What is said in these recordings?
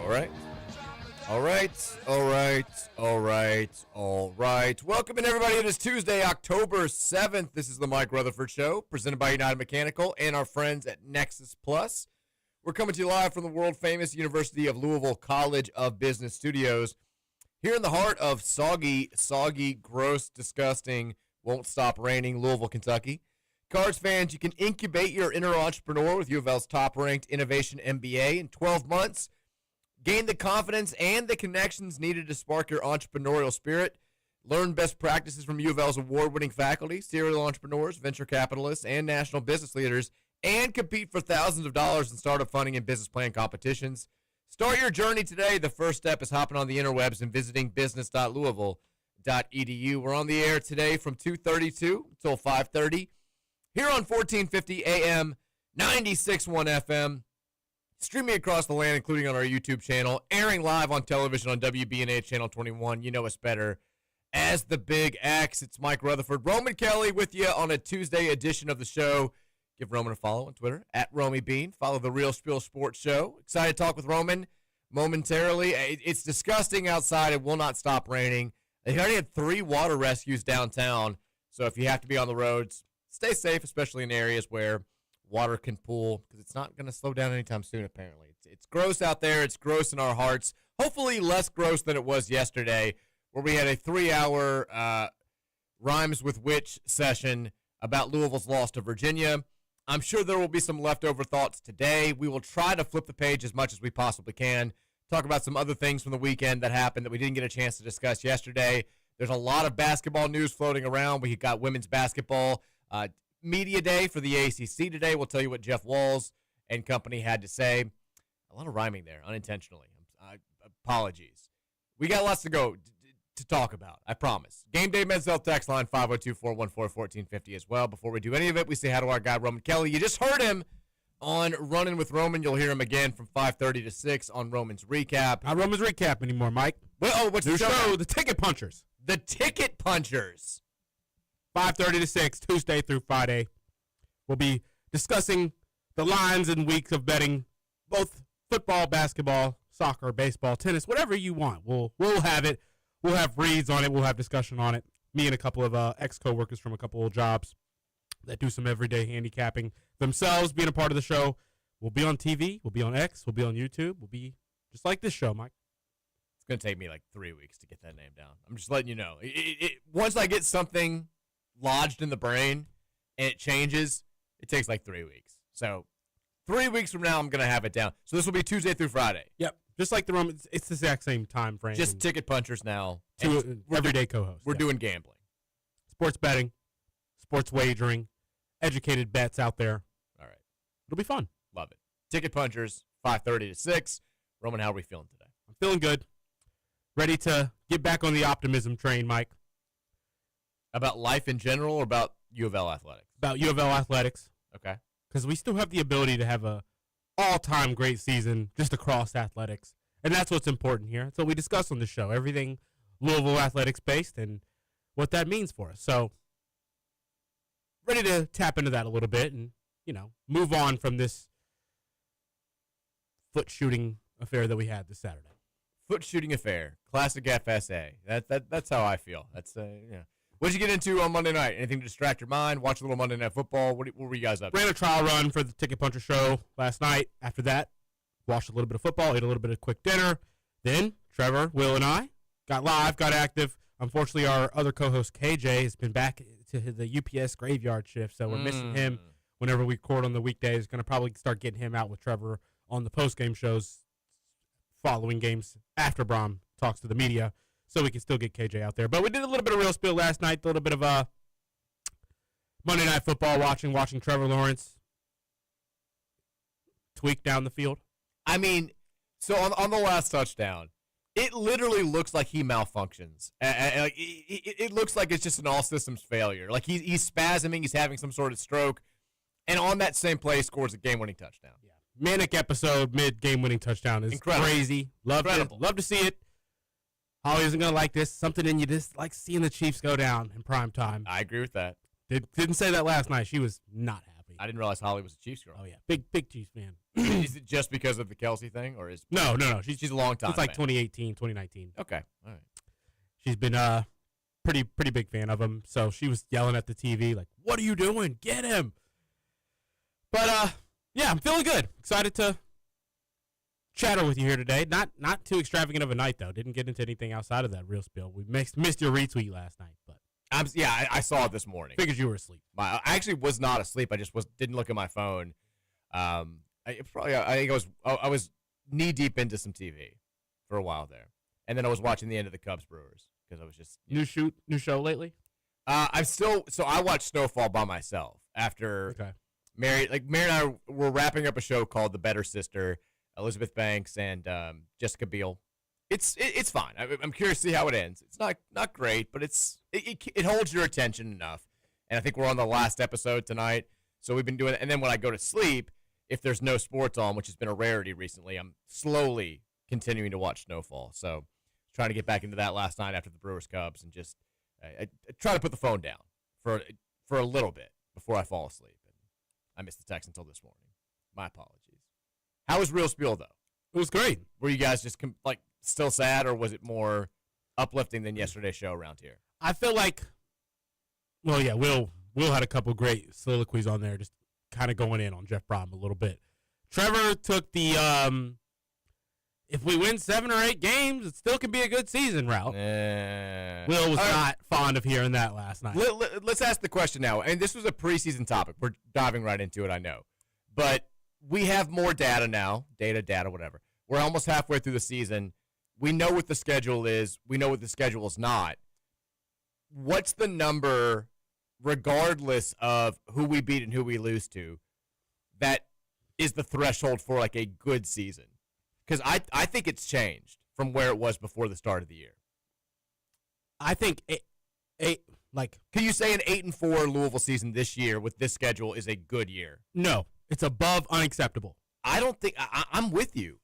right. All right. Welcome in, everybody. It is Tuesday, October 7th. This is the Mike Rutherford Show, presented by United Mechanical and our friends at Nexus Plus. We're coming to you live from the world-famous University of Louisville College of Business Studios, here in the heart of soggy, gross, disgusting, won't stop raining Louisville, Kentucky. Cards fans, you can incubate your inner entrepreneur with U of L's top-ranked Innovation MBA in 12 months. Gain the confidence and the connections needed to spark your entrepreneurial spirit. Learn best practices from U of L's award-winning faculty, serial entrepreneurs, venture capitalists, and national business leaders, and compete for thousands of dollars in startup funding and business plan competitions. Start your journey today. The first step is hopping on the interwebs and visiting business.louisville.edu. We're on the air today from 2:32 until 5:30 here on 1450 AM, 96.1 FM. Streaming across the land, including on our YouTube channel, airing live on television on WBNA Channel 21. You know us better as the Big X. It's Mike Rutherford. Roman Kelly with you on a Tuesday edition of the show. Give Roman a follow on Twitter, at RomyBean. Follow the Real Spiel Sports Show. Excited to talk with Roman momentarily. It's disgusting outside. It will not stop raining. They already had 3 water rescues downtown. So if you have to be on the roads, stay safe, especially in areas where water can pool, because it's not going to slow down anytime soon, apparently. It's gross out there. It's gross in our hearts. Hopefully less gross than it was yesterday, where we had a 3-hour Rhymes with Which session about Louisville's loss to Virginia. I'm sure there will be some leftover thoughts today. We will try to flip the page as much as we possibly can, talk about some other things from the weekend that happened that we didn't get a chance to discuss yesterday. There's a lot of basketball news floating around. We got women's basketball media day for the ACC today. We'll tell you what Jeff Walls and company had to say. A lot of rhyming there, unintentionally. Apologies. We got lots to go to talk about, I promise. Game Day Men's Health text line 502-414-1450 as well. Before we do any of it, we say hi to our guy Roman Kelly. You just heard him on Running with Roman. You'll hear him again from 5:30 to 6 on Roman's Recap. Not Roman's Recap anymore, Mike. Well, what's the show? The Ticket Punchers. The Ticket Punchers. 5:30 to 6, Tuesday through Friday. We'll be discussing the lines and weeks of betting, both football, basketball, soccer, baseball, tennis, whatever you want. We'll have it. We'll have reads on it. We'll have discussion on it. Me and a couple of ex-coworkers from a couple of jobs that do some everyday handicapping themselves, being a part of the show. We'll be on TV. We'll be on X. We'll be on YouTube. We'll be just like this show, Mike. It's going to take me like 3 weeks to get that name down. I'm just letting you know. Once I get something lodged in the brain and it changes, it takes like 3 weeks. So 3 weeks from now, I'm going to have it down. So this will be Tuesday through Friday. Yep. Just like the Romans, it's the exact same time frame. Just Ticket Punchers now. Two everyday co-hosts. We're doing gambling. Sports betting, sports wagering, educated bets out there. All right. It'll be fun. Love it. Ticket Punchers, 5:30 to 6. Roman, how are we feeling today? I'm feeling good. Ready to get back on the optimism train, Mike. About life in general or about U of L athletics? About U of L athletics. Okay. Because we still have the ability to have a all-time great season just across athletics. And that's what's important here. That's what we discuss on the show. Everything Louisville athletics-based and what that means for us. So, ready to tap into that a little bit and, move on from this foot shooting affair that we had this Saturday. Foot shooting affair. Classic FSA. That's how I feel. That's, What did you get into on Monday night? Anything to distract your mind? Watch a little Monday Night Football? What were you guys up to? Ran a trial run for the Ticket Puncher show last night. After that, watched a little bit of football, ate a little bit of quick dinner. Then, Trevor, Will, and I got live, got active. Unfortunately, our other co-host, KJ, has been back to the UPS graveyard shift, so we're missing him whenever we record on the weekdays. Going to probably start getting him out with Trevor on the post-game shows following games after Brom talks to the media, so we can still get KJ out there. But we did a little bit of Real Spill last night, a little bit of Monday Night Football watching Trevor Lawrence tweak down the field. I mean, so on the last touchdown, it literally looks like he malfunctions. It looks like it's just an all-systems failure. Like he's spasming, he's having some sort of stroke, and on that same play scores a game-winning touchdown. Yeah, manic episode, mid-game-winning touchdown is incredible. Crazy. Love to see it. Holly isn't going to like this. Something in you just like seeing the Chiefs go down in prime time. I agree with that. Didn't say that last night. She was not happy. I didn't realize Holly was a Chiefs girl. Oh yeah, big Chiefs fan. Is it just because of the Kelsey thing, or is No. she's a long time? It's like fan. 2018, 2019. Okay, all right. She's been pretty big fan of him. So she was yelling at the TV like, "What are you doing? Get him!" But yeah, I'm feeling good. Excited to chatter with you here today. Not too extravagant of a night though. Didn't get into anything outside of that real spill. We missed your retweet last night, but I saw it this morning. figured you were asleep. I actually was not asleep. I just didn't look at my phone. I think I was knee deep into some TV for a while there, and then I was watching the end of the Cubs Brewers because I was just New show lately. I watched Snowfall by myself after Mary and I were wrapping up a show called The Better Sister, Elizabeth Banks and Jessica Biel. It's fine. I'm curious to see how it ends. It's not great, but it holds your attention enough. And I think we're on the last episode tonight, so we've been doing it. And then when I go to sleep, if there's no sports on, which has been a rarity recently, I'm slowly continuing to watch Snowfall. So trying to get back into that last night after the Brewers Cubs, and just I try to put the phone down for a little bit before I fall asleep. And I missed the text until this morning. My apologies. How was Real Spiel though? It was great. Were you guys just still sad, or was it more uplifting than yesterday's show around here? I feel like, well, yeah, Will had a couple great soliloquies on there, just kind of going in on Jeff Brom a little bit. Trevor took the if we win 7 or 8 games, it still could be a good season route. Will was not fond of hearing that last night. Let's ask the question now. And this was a preseason topic. We're diving right into it, I know. But we have more data now. Data, whatever. We're almost halfway through the season. We know what the schedule is. We know what the schedule is not. What's the number, regardless of who we beat and who we lose to, that is the threshold for a good season? Because I think it's changed from where it was before the start of the year. I think Can you say an 8-4 Louisville season this year with this schedule is a good year? No, it's above unacceptable. I don't think I'm with you.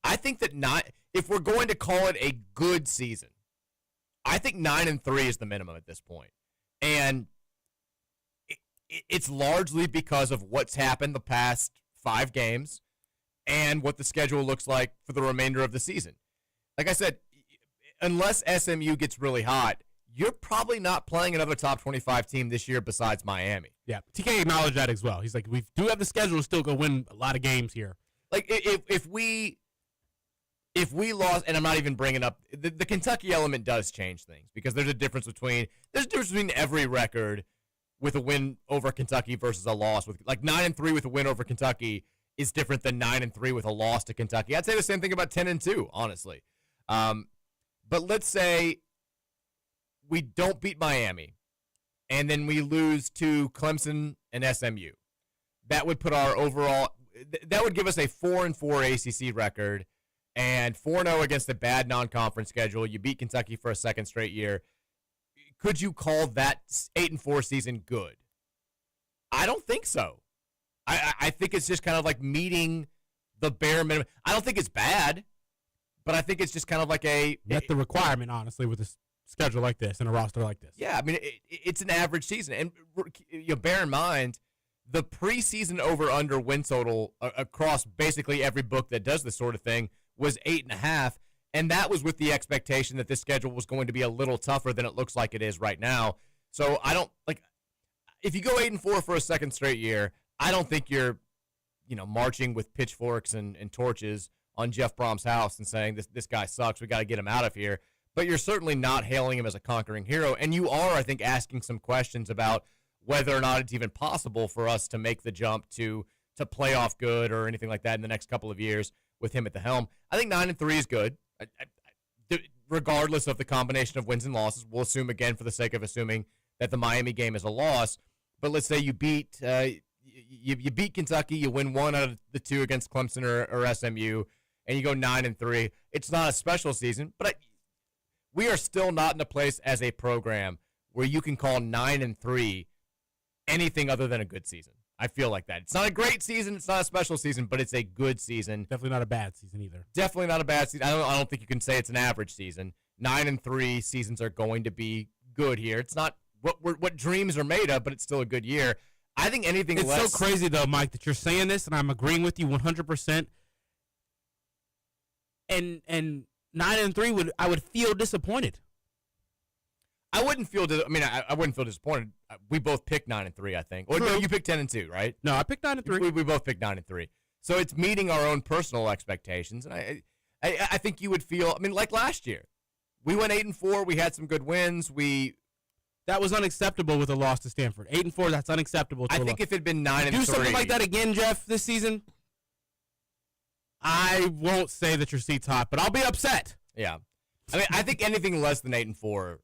I think that if we're going to call it a good season, I think 9-3 is the minimum at this point. And it's largely because of what's happened the past 5 games and what the schedule looks like for the remainder of the season. Like I said, unless SMU gets really hot, you're probably not playing another top 25 team this year besides Miami. Yeah, TK acknowledged that as well. He's like, we do have the schedule to still go win a lot of games here. Like, if we lost, and I'm not even bringing up, the Kentucky element does change things, because there's a difference between every record with a win over Kentucky versus a loss. With 9-3 with a win over Kentucky is different than 9-3 with a loss to Kentucky. I'd say the same thing about 10-2, honestly. But let's say we don't beat Miami, and then we lose to Clemson and SMU. That would put our overall – that would give us a 4-4 ACC record and 4-0 against a bad non-conference schedule. You beat Kentucky for a second straight year. Could you call that 8-4 season good? I don't think so. I think it's just kind of like meeting the bare minimum. I don't think it's bad, but I think it's just kind of like met the requirement, honestly, with a schedule like this and a roster like this. Yeah, I mean, it's an average season. And bear in mind, the preseason over-under win total across basically every book that does this sort of thing was 8.5, and that was with the expectation that this schedule was going to be a little tougher than it looks like it is right now. So I don't if you go 8-4 for a second straight year, I don't think you're, marching with pitchforks and torches on Jeff Brom's house and saying this guy sucks. We got to get him out of here. But you're certainly not hailing him as a conquering hero, and you are, I think, asking some questions about whether or not it's even possible for us to make the jump to playoff good or anything like that in the next couple of years with him at the helm. I think 9-3 is good, regardless of the combination of wins and losses. We'll assume again, for the sake of assuming that the Miami game is a loss. But let's say you beat you beat Kentucky, you win 1 out of the 2 against Clemson or SMU, and you go 9-3. It's not a special season, but we are still not in a place as a program where you can call 9-3 anything other than a good season. I feel like that. It's not a great season. It's not a special season, but it's a good season. Definitely not a bad season either. Definitely not a bad season. I don't think you can say it's an average season. 9-3 seasons are going to be good here. It's not what dreams are made of, but it's still a good year. I think anything it's less. so crazy, though, Mike, that you're saying this, and I'm agreeing with you 100%. And 9-3 I would feel disappointed. I wouldn't feel. I wouldn't feel disappointed. We both picked 9-3, I think. Or no, you picked 10-2, right? No, I picked 9-3. We both picked 9-3. So it's meeting our own personal expectations, and I think you would feel. I mean, like last year, we went 8-4. We had some good wins. That was unacceptable with a loss to Stanford. 8-4, that's unacceptable. I think if it had been 9-3, do something like that again, Jeff, this season, I won't say that your seat's hot, but I'll be upset. Yeah, I mean, I think anything less than 8-4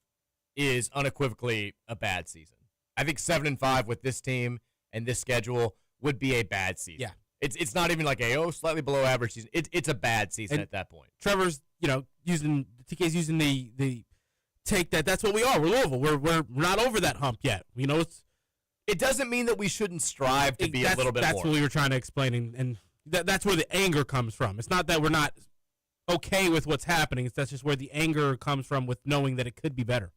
is unequivocally a bad season. I think 7-5 with this team and this schedule would be a bad season. Yeah, it's not even like slightly below average season. It's a bad season and at that point. Trevor's TK's using the take that's what we are. We're Louisville. We're not over that hump yet. It doesn't mean that we shouldn't strive to be a little bit more. That's what we were trying to explain, and that's where the anger comes from. It's not that we're not okay with what's happening. That's just where the anger comes from with knowing that it could be better.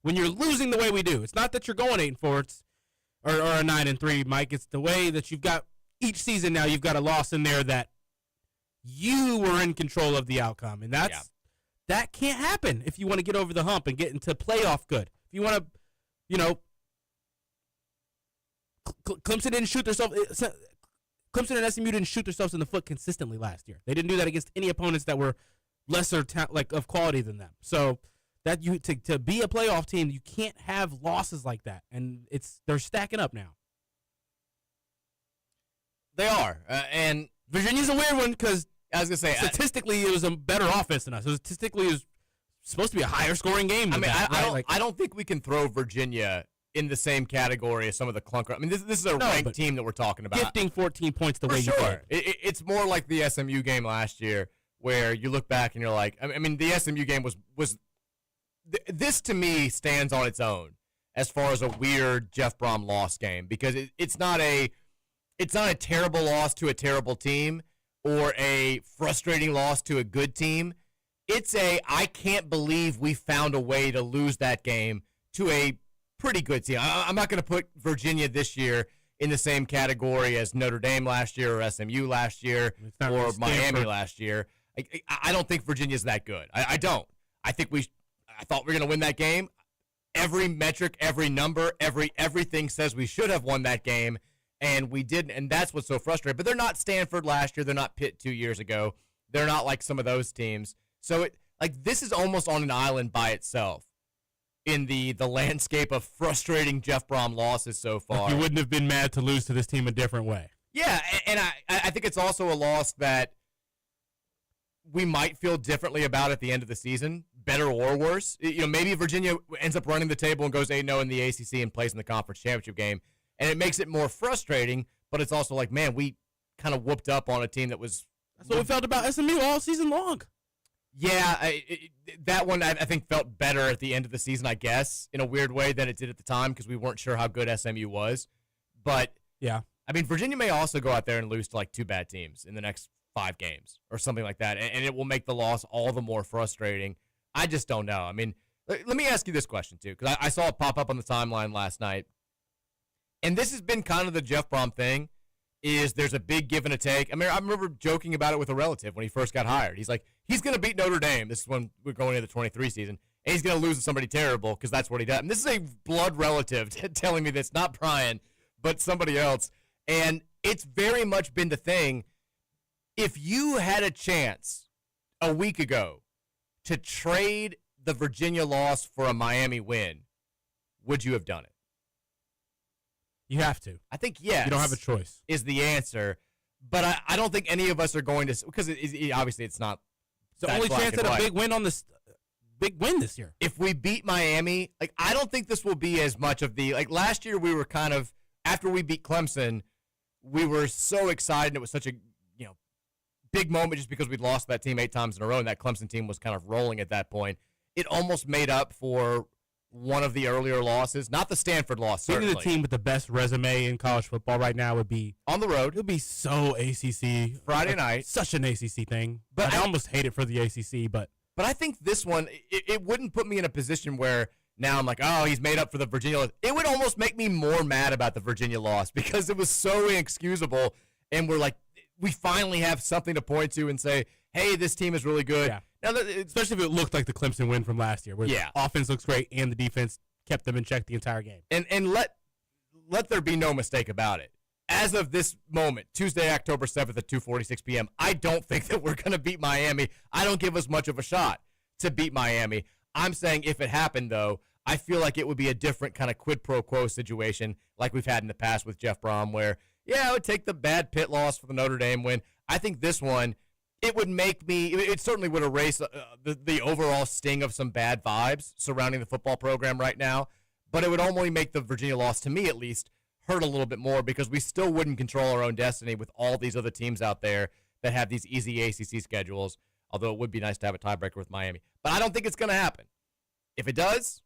When you're losing the way we do, it's not that you're going 8-4 or a 9-3, Mike. It's the way that you've got each season now. You've got a loss in there that you were in control of the outcome, and that can't happen if you want to get over the hump and get into playoff good. If you want to, Clemson didn't shoot themselves. Clemson and SMU didn't shoot themselves in the foot consistently last year. They didn't do that against any opponents that were lesser of quality than them. So that to be a playoff team, you can't have losses like that, and they're stacking up now. They are, and Virginia's a weird one because I was gonna say statistically it was a better offense than us. Statistically, it was supposed to be a higher scoring game. I don't think we can throw Virginia in the same category as some of the clunker. I mean, this is a ranked team that we're talking about. Gifting 14 points the way you did. It's more like the SMU game last year, where you look back and you're like, I mean, the SMU game was this to me stands on its own as far as a weird Jeff Brom loss game, because it's not a terrible loss to a terrible team or a frustrating loss to a good team. It's I can't believe we found a way to lose that game to a pretty good team. I'm not going to put Virginia this year in the same category as Notre Dame last year or SMU last year or Miami last year. I don't think Virginia's that good. I don't. I thought we were going to win that game. Every metric, every number, everything says we should have won that game, and we didn't, and that's what's so frustrating. But they're not Stanford last year. They're not Pitt 2 years ago. They're not like some of those teams. So this is almost on an island by itself in the landscape of frustrating Jeff Brom losses so far. You wouldn't have been mad to lose to this team a different way. Yeah, and I think it's also a loss that we might feel differently about at the end of the season, better or worse. Maybe Virginia ends up running the table and goes 8-0 in the ACC and plays in the conference championship game, and it makes it more frustrating, but it's also like, man, we kind of whooped up on a team that was... That's what we felt about SMU all season long. Yeah, that one I think felt better at the end of the season, I guess, in a weird way than it did at the time because we weren't sure how good SMU was. But, yeah, I mean, Virginia may also go out there and lose to like 2 bad teams in the next 5 games or something like that, and it will make the loss all the more frustrating. I just don't know. I mean, let me ask you this question, too, because I saw it pop up on the timeline last night, and this has been kind of the Jeff Brom thing, is there's a big give and a take. I mean, I remember joking about it with a relative when he first got hired. He's like, he's going to beat Notre Dame. This is when we're going into the 23 season, and he's going to lose to somebody terrible because that's what he does. And this is a blood relative telling me this, not Brian, but somebody else. And it's very much been the thing. If you had a chance a week ago to trade the Virginia loss for a Miami win, would you have done it? You have to. I think yes. You don't have a choice. Is the answer. But I don't think any of us are going to, because obviously it's not. It's the only chance at a big win this year. If we beat Miami, I don't think this will be as much of the, last year we were kind of, after we beat Clemson, we were so excited. It was such a, big moment just because we'd lost that team 8 times in a row, and that Clemson team was kind of rolling at that point. It almost made up for one of the earlier losses, not the Stanford loss, certainly. Being the team with the best resume in college football right now would be on the road. It would be so ACC Friday night, such an ACC thing. But I almost hate it for the ACC. But I think this one, it wouldn't put me in a position where Now I'm like, oh, he's made up for the Virginia loss. It would almost make me more mad about the Virginia loss because it was so inexcusable. And we're like, we finally have something to point to and say, hey, this team is really good. Yeah. Now, Especially if it looked like the Clemson win from last year, where the offense looks great and the defense kept them in check the entire game. And let there be no mistake about it. As of this moment, Tuesday, October 7th at 2:46 p.m., I don't think that we're going to beat Miami. I don't give us much of a shot to beat Miami. I'm saying if it happened, though, I feel like it would be a different kind of quid pro quo situation like we've had in the past with Jeff Brom where, yeah, I would take the bad Pitt loss for the Notre Dame win. I think this one, it would make me, it certainly would erase the overall sting of some bad vibes surrounding the football program right now, but it would only make the Virginia loss, to me at least, hurt a little bit more because we still wouldn't control our own destiny with all these other teams out there that have these easy ACC schedules, although it would be nice to have a tiebreaker with Miami. But I don't think it's going to happen. If it does,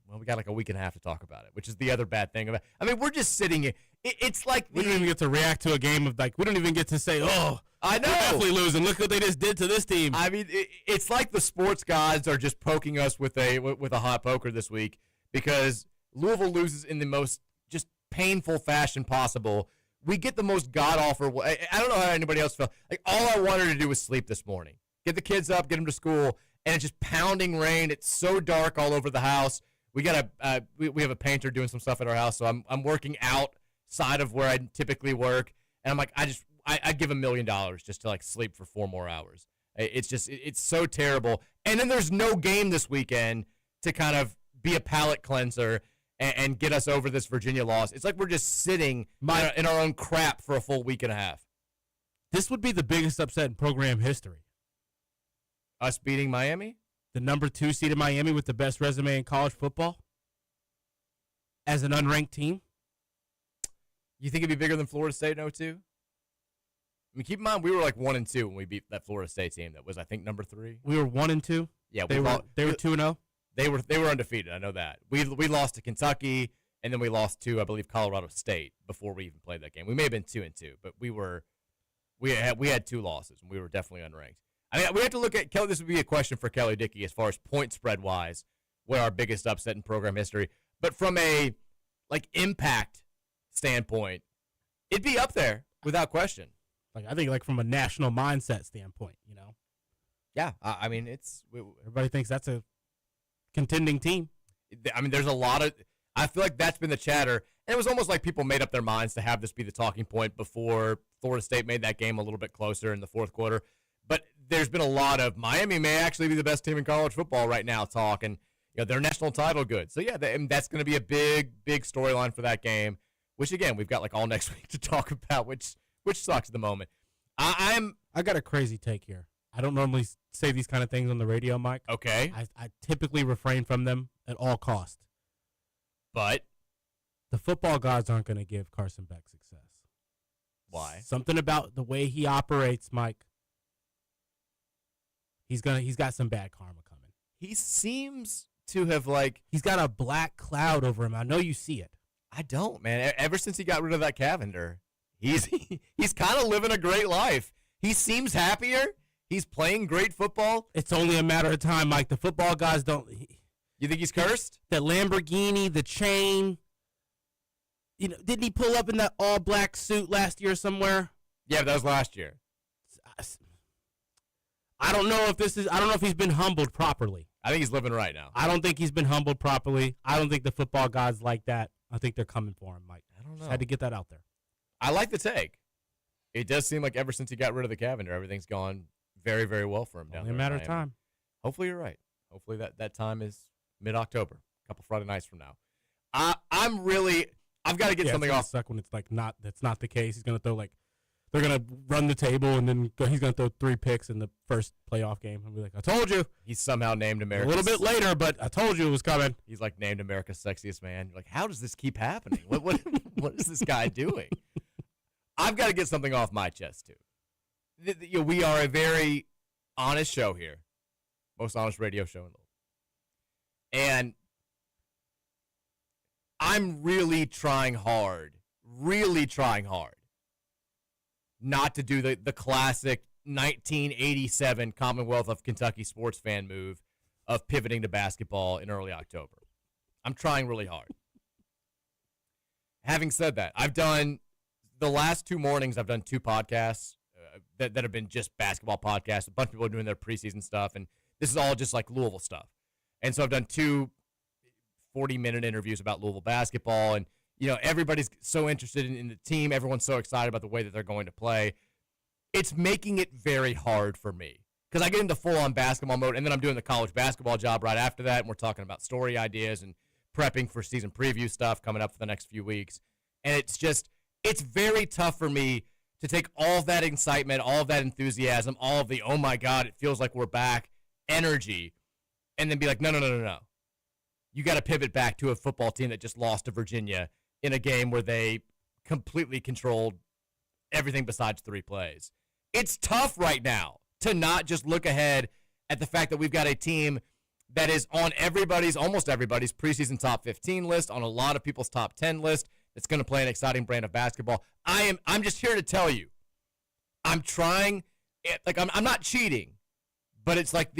well, we got like a week and a half to talk about it, which is the other bad thing about it. I mean, we're just sitting here. It's like we don't even get to react to a game of like we don't even get to say, oh, I know. We're definitely losing. Look what they just did to this team. I mean, it's like the sports gods are just poking us with a hot poker this week because Louisville loses in the most just painful fashion possible. We get the most god-awful. I don't know how anybody else felt. Like all I wanted to do was sleep this morning. Get the kids up, get them to school, and it's just pounding rain. It's so dark all over the house. We got we have a painter doing some stuff at our house, so I'm working outside of where I typically work, and I'm like, I'd give $1 million just to like sleep for 4 more hours. It's so terrible. And then there's no game this weekend to kind of be a palate cleanser and get us over this Virginia loss. It's like we're just sitting in our own crap for a full week and a half. This would be the biggest upset in program history. Us beating Miami? The number 2 seed in Miami with the best resume in college football as an unranked team. You think it'd be bigger than Florida State in 02? I mean, keep in mind, we were like 1-2 when we beat that Florida State team that was, I think, number 3. We were 1-2? Yeah. They were 2-0? They were undefeated. I know that. We lost to Kentucky, and then we lost to, I believe, Colorado State before we even played that game. We may have been 2-2, but we had 2 losses, and we were definitely unranked. I mean, we have to look at Kelly. This would be a question for Kelly Dickey as far as point spread wise, what our biggest upset in program history. But from a like impact standpoint, it'd be up there without question. Like I think, like from a national mindset standpoint, you know. Yeah, I mean, everybody thinks that's a contending team. I mean, there's a lot of. I feel like that's been the chatter, and it was almost like people made up their minds to have this be the talking point before Florida State made that game a little bit closer in the fourth quarter. But there's been a lot of Miami may actually be the best team in college football right now talk, and their national title good. So yeah, that's going to be a big storyline for that game. Which again, we've got like all next week to talk about, which sucks at the moment. I got a crazy take here. I don't normally say these kind of things on the radio, Mike. Okay. I typically refrain from them at all costs. But the football gods aren't going to give Carson Beck success. Why? Something about the way he operates, Mike. He's got some bad karma coming. He seems to have he's got a black cloud over him. I know you see it. I don't, man. Ever since he got rid of that Cavender, he's kind of living a great life. He seems happier. He's playing great football. It's only a matter of time, Mike. The football guys don't. You think he's cursed? The Lamborghini, the chain. Didn't he pull up in that all black suit last year somewhere? Yeah, that was last year. I don't know if he's been humbled properly. I think he's living right now. I don't think he's been humbled properly. I don't think the football guys like that. I think they're coming for him, Mike. I don't know. Just had to get that out there. I like the take. It does seem like ever since he got rid of the Cavender, everything's gone very, very well for him down there. Only a matter of time. Hopefully you're right. Hopefully that time is mid-October, a couple Friday nights from now. I've got to get something off. Suck when it's that's not the case. He's gonna throw they're gonna run the table and then he's gonna throw 3 picks in the first playoff game. I'll be like, I told you. He's somehow named America's. A little bit later, but I told you it was coming. He's like named America's sexiest man. You're like, how does this keep happening? What is this guy doing? I've got to get something off my chest too. We are a very honest show here, most honest radio show in the world, and I'm really trying hard not to do the classic 1987 Commonwealth of Kentucky sports fan move of pivoting to basketball in early October. I'm trying really hard. Having said that, I've done the last 2 mornings, I've done 2 podcasts that have been just basketball podcasts. A bunch of people are doing their preseason stuff, and this is all just like Louisville stuff. And so I've done 2 40-minute interviews about Louisville basketball, and everybody's so interested in the team. Everyone's so excited about the way that they're going to play. It's making it very hard for me because I get into full-on basketball mode, and then I'm doing the college basketball job right after that, and we're talking about story ideas and prepping for season preview stuff coming up for the next few weeks. And it's very tough for me to take all of that excitement, all of that enthusiasm, all of the, oh my God, it feels like we're back energy, and then be like, no. You got to pivot back to a football team that just lost to Virginia in a game where they completely controlled everything besides 3 plays. It's tough right now to not just look ahead at the fact that we've got a team that is on almost everybody's preseason top 15 list, on a lot of people's top 10 list. It's going to play an exciting brand of basketball. I'm just here to tell you, I'm trying. I'm not cheating, but it's like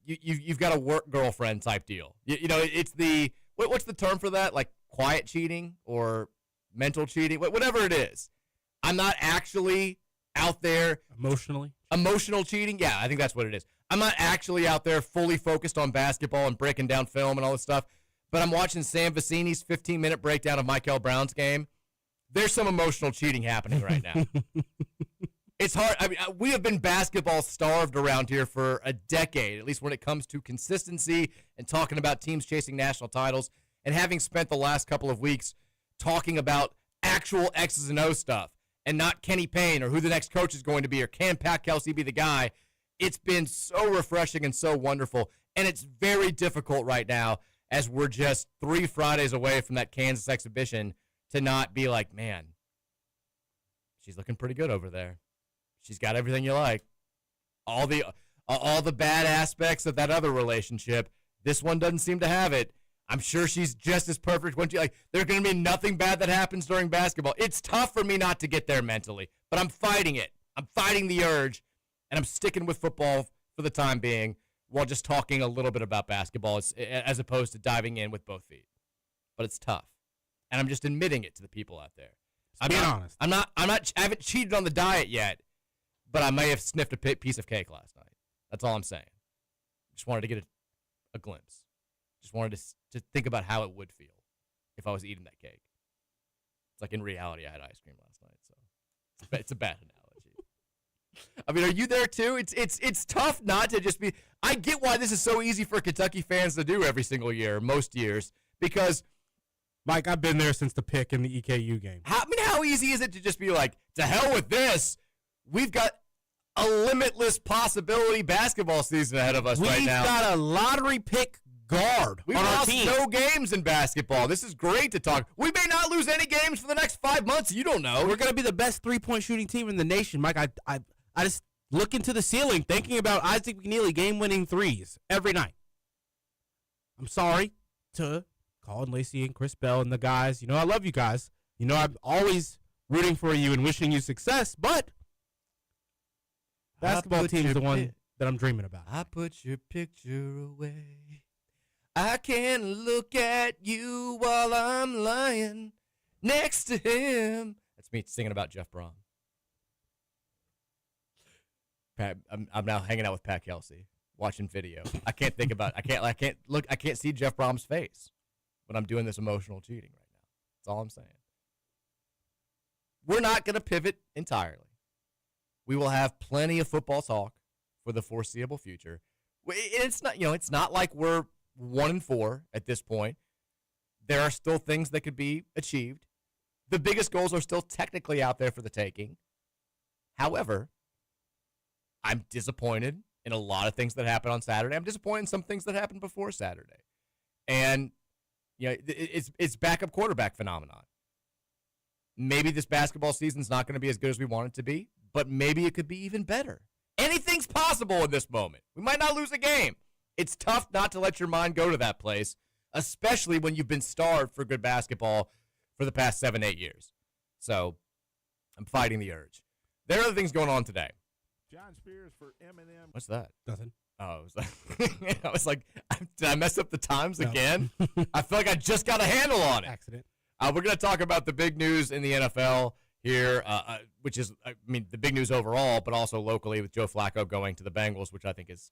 you've got a work girlfriend type deal. It's the what's the term for that? Like quiet cheating or mental cheating, whatever it is. I'm not actually out there emotional cheating. Yeah, I think that's what it is. I'm not actually out there fully focused on basketball and breaking down film and all this stuff, but I'm watching Sam Vecini's 15-minute breakdown of Michael Brown's game. There's some emotional cheating happening right now. It's hard. I mean, we have been basketball starved around here for a decade, at least when it comes to consistency and talking about teams chasing national titles, and having spent the last couple of weeks talking about actual X's and O stuff and not Kenny Payne or who the next coach is going to be or can Pat Kelsey be the guy. It's been so refreshing and so wonderful, and it's very difficult right now as we're just 3 Fridays away from that Kansas exhibition to not be like, man, she's looking pretty good over there. She's got everything you like. All the bad aspects of that other relationship, this one doesn't seem to have it. I'm sure she's just as perfect when there's going to be nothing bad that happens during basketball. It's tough for me not to get there mentally, but I'm fighting it. I'm fighting the urge, and I'm sticking with football for the time being while just talking a little bit about basketball as opposed to diving in with both feet. But it's tough, and I'm just admitting it to the people out there. Being honest. I haven't cheated on the diet yet, but I may have sniffed a piece of cake last night. That's all I'm saying. Just wanted to get a glimpse. Just wanted to think about how it would feel if I was eating that cake. It's like in reality, I had ice cream last night, so it's a bad analogy. I mean, are you there too? It's tough not to just be. I get why this is so easy for Kentucky fans to do every single year, most years, because Mike, I've been there since the pick in the EKU game. How easy is it to just be like, to hell with this? We've got a limitless possibility basketball season ahead of us right now. We've got a lottery pick guard We've on our lost team. no games in basketball. This is great to talk. We may not lose any games for the next 5 months. You don't know. We're going to be the best three-point shooting team in the nation, Mike. I just look into the ceiling thinking about Isaac McNeely game-winning threes every night. I'm sorry to Colin Lacey and Chris Bell and the guys. I love you guys. I'm always rooting for you and wishing you success, but basketball team is the one that I'm dreaming about. I put your picture away. I can't look at you while I'm lying next to him. That's me singing about Jeff Brom. Pat, I'm now hanging out with Pat Kelsey, watching video. I can't see Jeff Brom's face when I'm doing this emotional cheating right now. That's all I'm saying. We're not going to pivot entirely. We will have plenty of football talk for the foreseeable future. It's not like we're 1-4 at this point. There are still things that could be achieved. The biggest goals are still technically out there for the taking. However, I'm disappointed in a lot of things that happened on Saturday. I'm disappointed in some things that happened before Saturday. And it's backup quarterback phenomenon. Maybe this basketball season's not going to be as good as we want it to be, but maybe it could be even better. Anything's possible in this moment. We might not lose a game. It's tough not to let your mind go to that place, especially when you've been starved for good basketball for the past 7-8 years. So I'm fighting the urge. There are other things going on today. John Spears for Eminem. What's that? Nothing. Oh, I was like, did I mess up the times again? I feel like I just got a handle on it. Accident. We're going to talk about the big news in the NFL here, which is, the big news overall, but also locally with Joe Flacco going to the Bengals, which I think is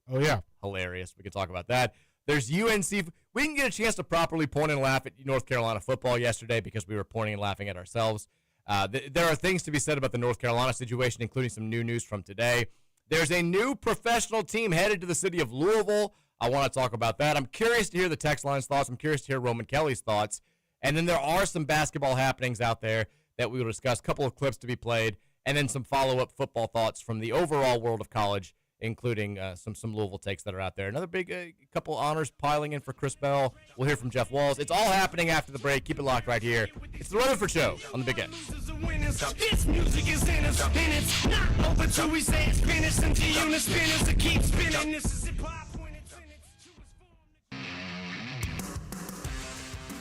hilarious. We can talk about that. There's UNC. We didn't get a chance to properly point and laugh at North Carolina football yesterday because we were pointing and laughing at ourselves. There are things to be said about the North Carolina situation, including some new news from today. There's a new professional team headed to the city of Louisville. I want to talk about that. I'm curious to hear the text line's thoughts. I'm curious to hear Roman Kelly's thoughts. And then there are some basketball happenings out there that we will discuss, a couple of clips to be played, and then some follow-up football thoughts from the overall world of college, including some Louisville takes that are out there. Another big couple honors piling in for Chris Bell. We'll hear from Jeff Walls. It's all happening after the break. Keep it locked right here. It's the Rutherford Show on the Big X. This music is in us, and it's not over till we say it's finished. Until you spin us to keep spinning. This is hip-hop when it's in its truest form.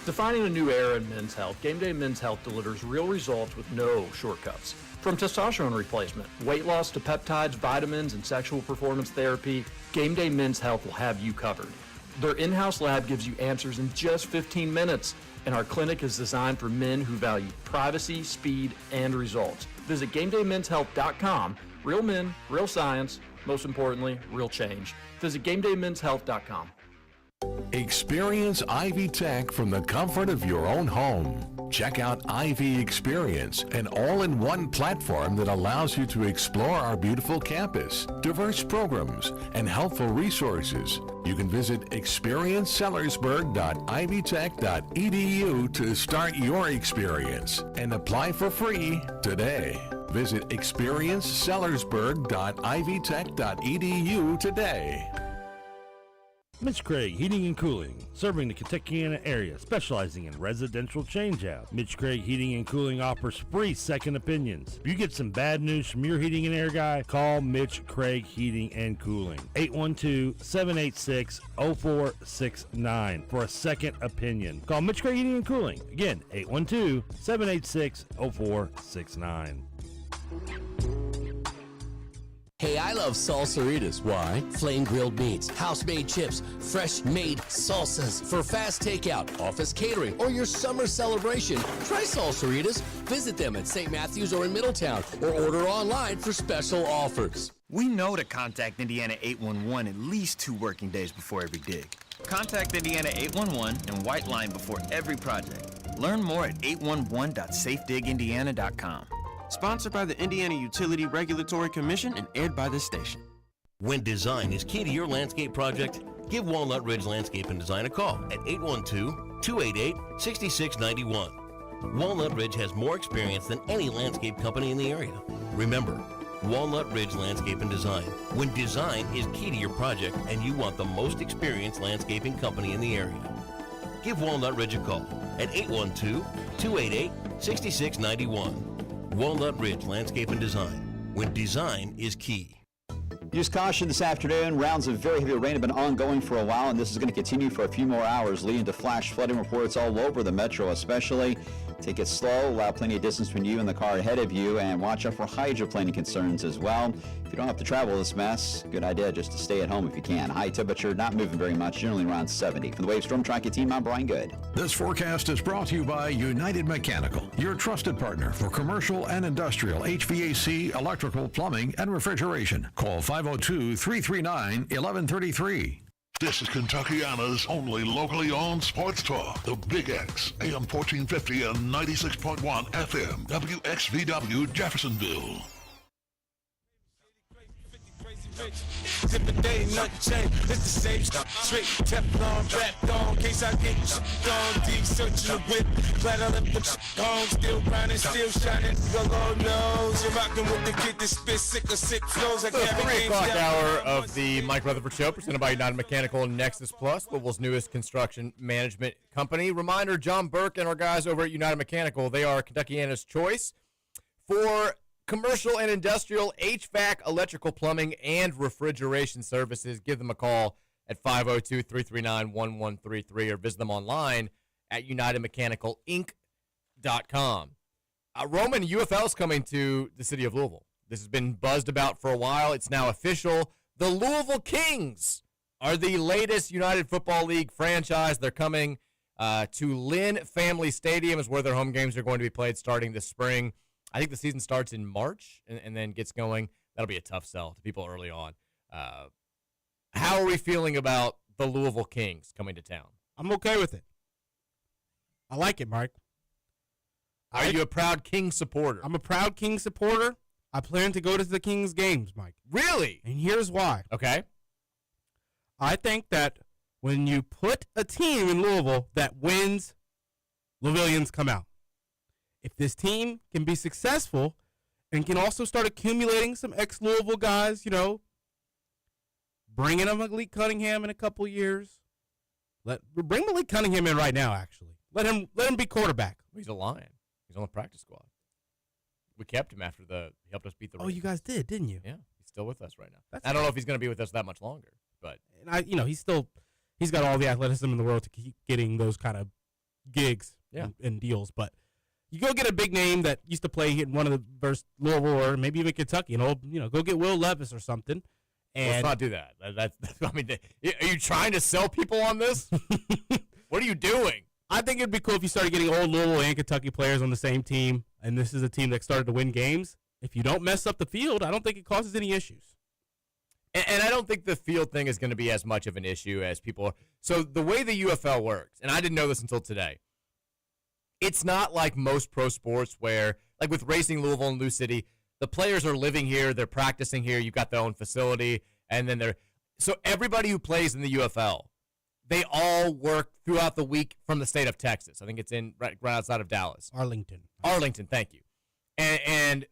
Defining a new era in men's health, Gameday Men's Health delivers real results with no shortcuts. From testosterone replacement, weight loss to peptides, vitamins, and sexual performance therapy, Gameday Men's Health will have you covered. Their in-house lab gives you answers in just 15 minutes, and our clinic is designed for men who value privacy, speed, and results. Visit GamedayMen'sHealth.com. Real men, real science, most importantly, real change. Visit GamedayMen'sHealth.com. Experience Ivy Tech from the comfort of your own home. Check out Ivy Experience, an all-in-one platform that allows you to explore our beautiful campus, diverse programs, and helpful resources. You can visit experiencesellersburg.ivytech.edu to start your experience and apply for free today. Visit experiencesellersburg.ivytech.edu today. Mitch Craig Heating and Cooling, serving the Kentuckiana area, specializing in residential changeout. Mitch Craig Heating and Cooling offers free second opinions. If you get some bad news from your heating and air guy, call Mitch Craig Heating and Cooling. 812-786-0469 for a second opinion. Call Mitch Craig Heating and Cooling. Again, 812-786-0469. Hey, I love salsaritas. Why? Flame grilled meats, house-made chips, fresh-made salsas for fast takeout, office catering, or your summer celebration. Try salsaritas. Visit them at St. Matthews or in Middletown, or order online for special offers. We know to contact Indiana 811 at least 2 working days before every dig. Contact Indiana 811 and white line before every project. Learn more at 811.safedigindiana.com. Sponsored by the Indiana Utility Regulatory Commission and aired by this station. When design is key to your landscape project, give Walnut Ridge Landscape and Design a call at 812-288-6691. Walnut Ridge has more experience than any landscape company in the area. Remember, Walnut Ridge Landscape and Design. When design is key to your project and you want the most experienced landscaping company in the area. Give Walnut Ridge a call at 812-288-6691. Walnut Ridge Landscape and Design, when design is key. Use caution this afternoon. Rounds of very heavy rain have been ongoing for a while, and this is going to continue for a few more hours, leading to flash flooding reports all over the metro especially. Take it slow, allow plenty of distance between you and the car ahead of you, and watch out for hydroplaning concerns as well. If you don't have to travel this mess, good idea just to stay at home if you can. High temperature not moving very much, generally around 70. From the Wave Storm Tracker team, I'm Brian Good. This forecast is brought to you by United Mechanical, your trusted partner for commercial and industrial HVAC, electrical, plumbing, and refrigeration. Call 502-339-1133. This is Kentuckiana's only locally owned sports talk. The Big X, AM 1450 and 96.1 FM, WXVW Jeffersonville. Different day, nothing changed. It's the same stuff. Trick, Teflon, wrapped on. Case I get on. Deep searching the whip. Glad I left the home. Still grinding, still shining. The Lord knows. You're rocking with the kid that spit sick or sick flows. I The can't 3 o'clock hour of the Mike Rutherford Show, presented by United Mechanical and Nexus Plus, Louisville's newest construction management company. Reminder, John Burke and our guys over at United Mechanical, they are Kentuckiana's choice for commercial and industrial HVAC, electrical, plumbing, and refrigeration services. Give them a call at 502-339-1133 or visit them online at UnitedMechanicalInc.com. Roman, UFL is coming to the city of Louisville. This has been buzzed about for a while. It's now official. The Louisville Kings are the latest United Football League franchise. They're coming to Lynn Family Stadium is where their home games are going to be played starting this spring. I think the season starts in March and then gets going. That'll be a tough sell to people early on. How are we feeling about the Louisville Kings coming to town? I'm okay with it. I like it, Mark. Are you a proud Kings supporter? I'm a proud Kings supporter. I plan to go to the Kings games, Mike. Really? And here's why. Okay. I think that when you put a team in Louisville that wins, Louisvillians come out. If this team can be successful and can also start accumulating some ex-Louisville guys, bringing in Malik Cunningham in a couple years. Bring Malik Cunningham in right now, actually. Let him be quarterback. He's a Lion. He's on the practice squad. We kept him after he helped us beat the Ravens. Oh, you guys did, didn't you? Yeah, he's still with us right now. That's I don't know if he's going to be with us that much longer, but he's got all the athleticism in the world to keep getting those kind of gigs and deals. But you go get a big name that used to play in one of the versus Louisville or maybe even Kentucky, go get Will Levis or something. And let's not do that. That's I mean, are you trying to sell people on this? What are you doing? I think it'd be cool if you started getting old Louisville and Kentucky players on the same team, and this is a team that started to win games. If you don't mess up the field, I don't think it causes any issues. And I don't think the field thing is going to be as much of an issue as people are. So the way the UFL works, and I didn't know this until today, it's not like most pro sports where, like with Racing Louisville and Lou City, the players are living here, they're practicing here, you've got their own facility, and then so everybody who plays in the UFL, they all work throughout the week from the state of Texas. I think it's right outside of Dallas. Arlington, thank you. And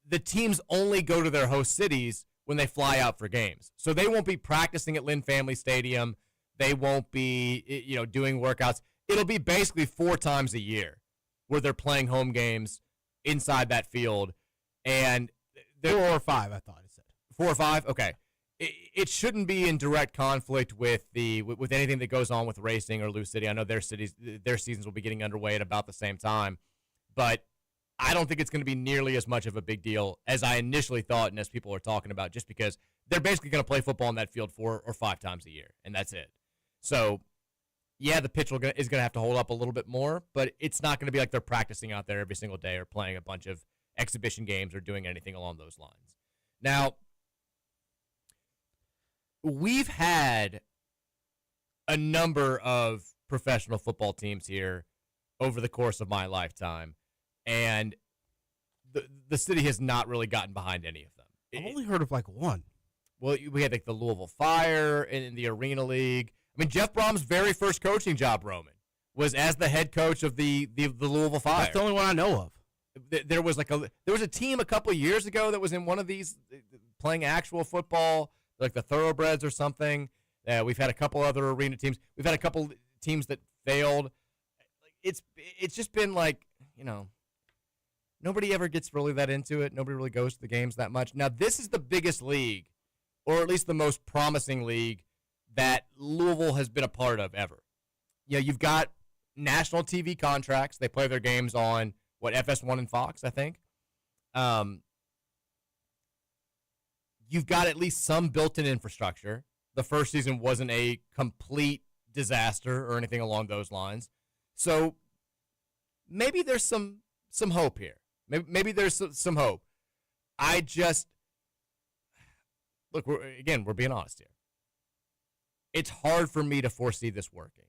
the teams only go to their host cities when they fly out for games. So they won't be practicing at Lynn Family Stadium. They won't be, doing workouts. It'll be basically 4 times a year where they're playing home games inside that field. And 4 or 5, I thought it said. 4 or 5? Okay. It shouldn't be in direct conflict with anything that goes on with Racing or Lou City. I know their seasons will be getting underway at about the same time, but I don't think it's going to be nearly as much of a big deal as I initially thought and as people are talking about, just because they're basically going to play football in that field 4 or 5 times a year, and that's it. So, yeah, the pitch is going to have to hold up a little bit more, but it's not going to be like they're practicing out there every single day or playing a bunch of exhibition games or doing anything along those lines. Now, we've had a number of professional football teams here over the course of my lifetime, and the city has not really gotten behind any of them. I've only heard of like one. Well, we had like the Louisville Fire in the Arena League. I mean, Jeff Brom's very first coaching job, Roman, was as the head coach of the Louisville Fire. That's the only one I know of. There was a team a couple of years ago that was in one of these playing actual football, like the Thoroughbreds or something. We've had a couple other arena teams. We've had a couple teams that failed. It's just been like, nobody ever gets really that into it. Nobody really goes to the games that much. Now, this is the biggest league, or at least the most promising league that Louisville has been a part of ever. You've got national TV contracts. They play their games on, FS1 and Fox, I think. You've got at least some built-in infrastructure. The first season wasn't a complete disaster or anything along those lines. So maybe there's some hope here. Maybe there's some hope. Look, we're being honest here. It's hard for me to foresee this working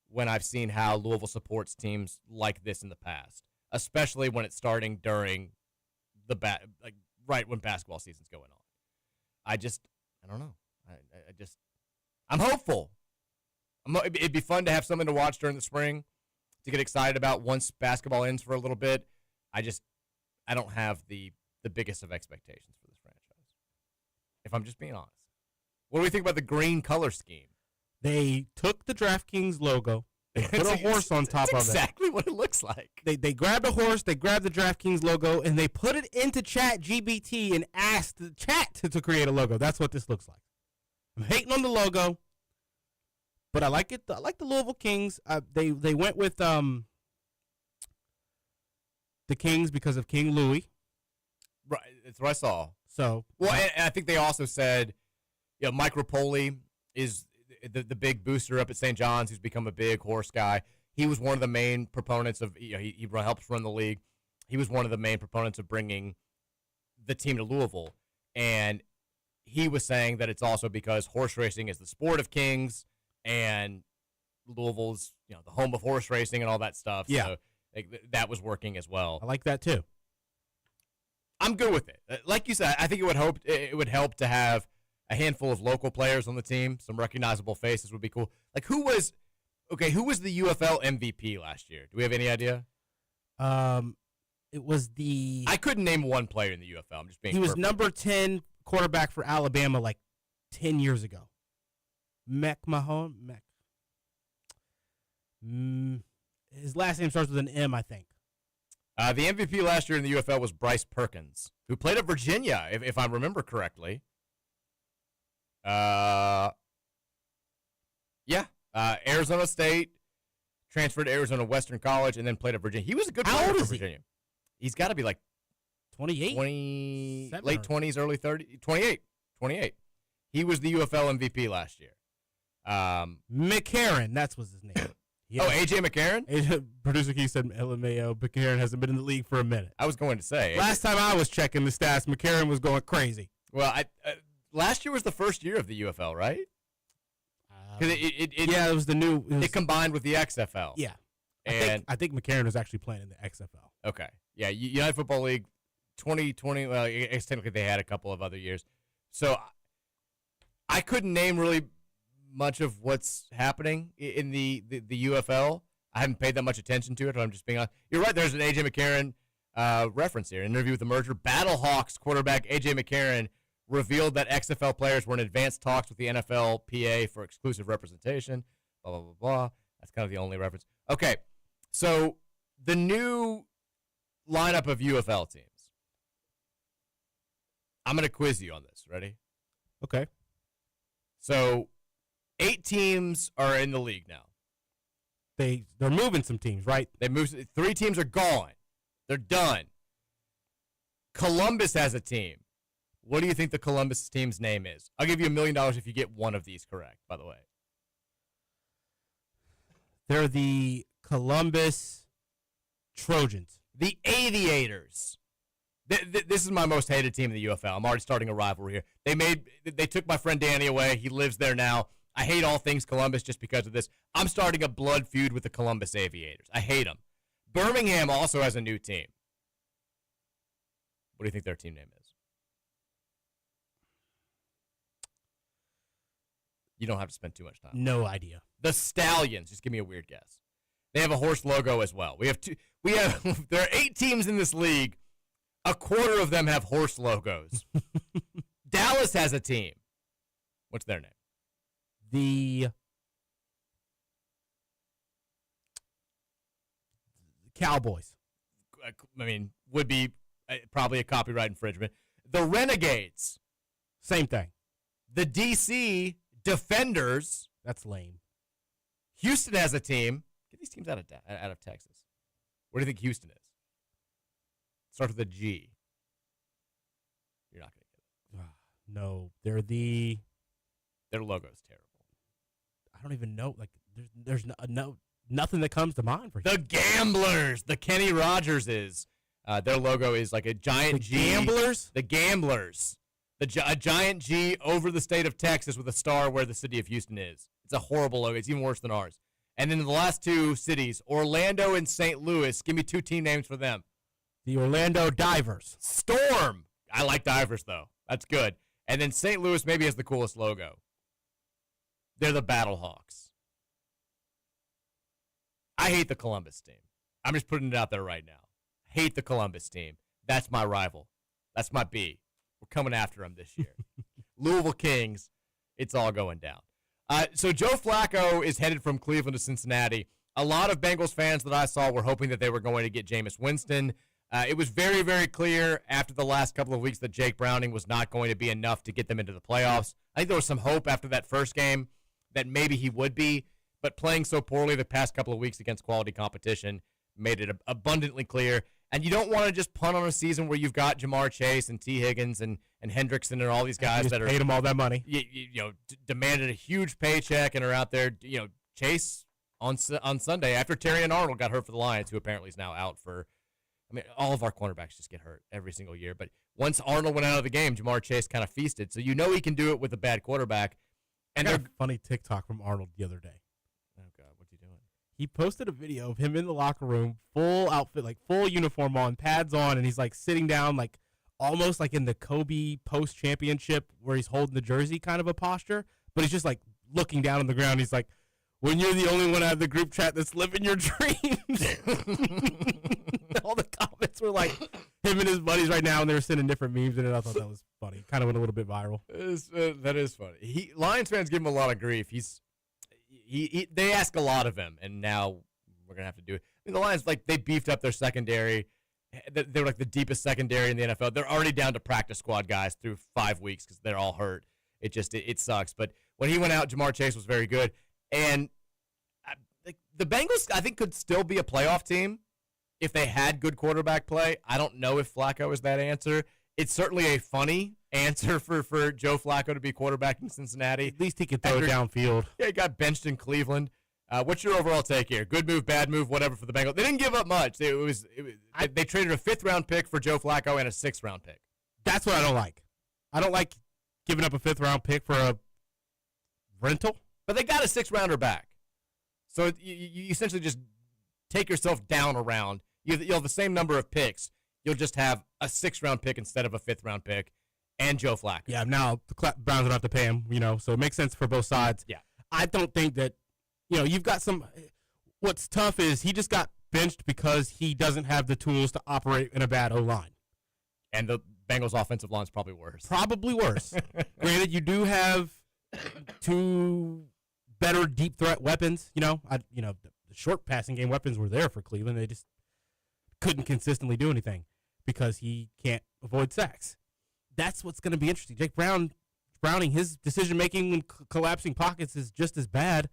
when I've seen how Louisville supports teams like this in the past, especially when it's starting during right when basketball season's going on. I don't know. I'm hopeful. It'd be fun to have something to watch during the spring to get excited about once basketball ends for a little bit. I don't have the biggest of expectations for this franchise, if I'm just being honest. What do we think about the green color scheme? They took the DraftKings logo, they put a horse on top of it. Exactly what it looks like. They grabbed a horse, they grabbed the DraftKings logo, and they put it into ChatGPT and asked the chat to create a logo. That's what this looks like. I'm hating on the logo, but I like it. I like the Louisville Kings. They went with the Kings because of King Louis. Right, that's what I saw. So, and I think they also said Mike Rapoli is the big booster up at St. John's, who's become a big horse guy. He was one of the main proponents of, he helps run the league. He was one of the main proponents of bringing the team to Louisville. And he was saying that it's also because horse racing is the sport of kings, and Louisville's, the home of horse racing and all that stuff. Yeah. So that was working as well. I like that too. I'm good with it. Like you said, I think it would help to have a handful of local players on the team. Some recognizable faces would be cool. Like who was the UFL MVP last year? Do we have any idea? It was I couldn't name one player in the UFL. I'm just being. He was perfect. number 10 quarterback for Alabama like 10 years ago. His last name starts with an M, I think. The MVP last year in the UFL was Bryce Perkins, who played at Virginia, if I remember correctly. Arizona State, transferred to Arizona Western College, and then played at Virginia. He was a good player for Virginia. He's got to be like 28, late 20s, early 30s, 28. He was the UFL MVP last year. McCarron, that's was his name. A.J. McCarron? Producer Keith said LMAO. McCarron hasn't been in the league for a minute. I was going to say. Last time I was checking the stats, McCarron was going crazy. Well, last year was the first year of the UFL, right? It was the new. It combined with the XFL. Yeah. And I think McCarron was actually playing in the XFL. Okay. Yeah, United Football League 2020, well, I guess technically they had a couple of other years. So I couldn't name really much of what's happening in the UFL. I haven't paid that much attention to it, but I'm just being honest. You're right, there's an A.J. McCarron reference here. An interview with the merger. Battlehawks quarterback A.J. McCarron revealed that XFL players were in advanced talks with the NFLPA for exclusive representation. Blah, blah, blah, blah. That's kind of the only reference. Okay, so the new lineup of UFL teams. I'm going to quiz you on this. Ready? Okay. So 8 teams are in the league now. They're moving some teams, right? They moved. 3 teams are gone. They're done. Columbus has a team. What do you think the Columbus team's name is? I'll give you $1 million if you get one of these correct, by the way. They're the Columbus Trojans. The Aviators. This is my most hated team in the UFL. I'm already starting a rivalry here. They took my friend Danny away. He lives there now. I hate all things Columbus just because of this. I'm starting a blood feud with the Columbus Aviators. I hate them. Birmingham also has a new team. What do you think their team name is? You don't have to spend too much time. No idea. The Stallions. Just give me a weird guess. They have a horse logo as well. There are 8 teams in this league. A quarter of them have horse logos. Dallas has a team. What's their name? The Cowboys. I mean, would be probably a copyright infringement. The Renegades. Same thing. The DC Defenders. That's lame. Houston has a team. Get these teams out of Texas. Where do you think Houston is? Starts with a G. You're not going to get it. No, their logo's terrible. I don't even know. Like, there's nothing that comes to mind for the Gamblers. The Kenny Rogers is. Their logo is like a giant G. Gamblers? The Gamblers. A giant G over the state of Texas with a star where the city of Houston is. It's a horrible logo. It's even worse than ours. And then the last 2 cities, Orlando and St. Louis. Give me 2 team names for them. The Orlando Divers. Storm. I like Divers, though. That's good. And then St. Louis maybe has the coolest logo. They're the Battlehawks. I hate the Columbus team. I'm just putting it out there right now. Hate the Columbus team. That's my rival. That's my B. We're coming after them this year. Louisville Kings, it's all going down. So Joe Flacco is headed from Cleveland to Cincinnati. A lot of Bengals fans that I saw were hoping that they were going to get Jameis Winston. It was very, very clear after the last couple of weeks that Jake Browning was not going to be enough to get them into the playoffs. I think there was some hope after that first game that maybe he would be, but playing so poorly the past couple of weeks against quality competition made it abundantly clear. And you don't want to just punt on a season where you've got Jamar Chase and T. Higgins and Hendrickson and all these guys that are paid them all that money. Demanded a huge paycheck and are out there. Chase on Sunday after Terry and Arnold got hurt for the Lions, who apparently is now out for. I mean, all of our cornerbacks just get hurt every single year. But once Arnold went out of the game, Jamar Chase kind of feasted. So he can do it with a bad quarterback. And I got a funny TikTok from Arnold the other day. Oh God, what's he doing? He posted a video of him in the locker room, full outfit, like full uniform on, pads on, and he's like sitting down, like almost like in the Kobe post-championship where he's holding the jersey kind of a posture, but he's just like looking down on the ground. He's like, when you're the only one out of the group chat that's living your dreams. All the comments were like him and his buddies right now, and they were sending different memes in it. I thought that was funny. Kind of went a little bit viral. That is funny. Lions fans give him a lot of grief. They ask a lot of him, and now we're gonna have to do it. I mean, the Lions, they beefed up their secondary. They're like the deepest secondary in the NFL. They're already down to practice squad guys through 5 weeks because they're all hurt. It sucks. But when he went out, Jamar Chase was very good, and the Bengals, I think, could still be a playoff team if they had good quarterback play. I don't know if Flacco is that answer. It's certainly a funny answer for Joe Flacco to be quarterback in Cincinnati. At least he could throw it downfield. Yeah, he got benched in Cleveland. What's your overall take here? Good move, bad move, whatever for the Bengals. They didn't give up much. They traded a 5th-round pick for Joe Flacco and a 6th-round pick. That's what I don't like. I don't like giving up a 5th-round pick for a rental. But they got a 6th-rounder back. So you essentially just take yourself down a round. You'll have the same number of picks. You'll just have a 6th-round pick instead of a 5th-round pick and Joe Flacco. Yeah, now the Browns don't have to pay him, so it makes sense for both sides. Yeah. I don't think that, you've got some – what's tough is he just got benched because he doesn't have the tools to operate in a bad O-line. And the Bengals' offensive line is probably worse. Probably worse. Granted, you do have 2 better deep threat weapons. The short passing game weapons were there for Cleveland. They just couldn't consistently do anything because he can't avoid sacks. That's what's going to be interesting. Jake Browning, his decision-making when collapsing pockets is just as bad.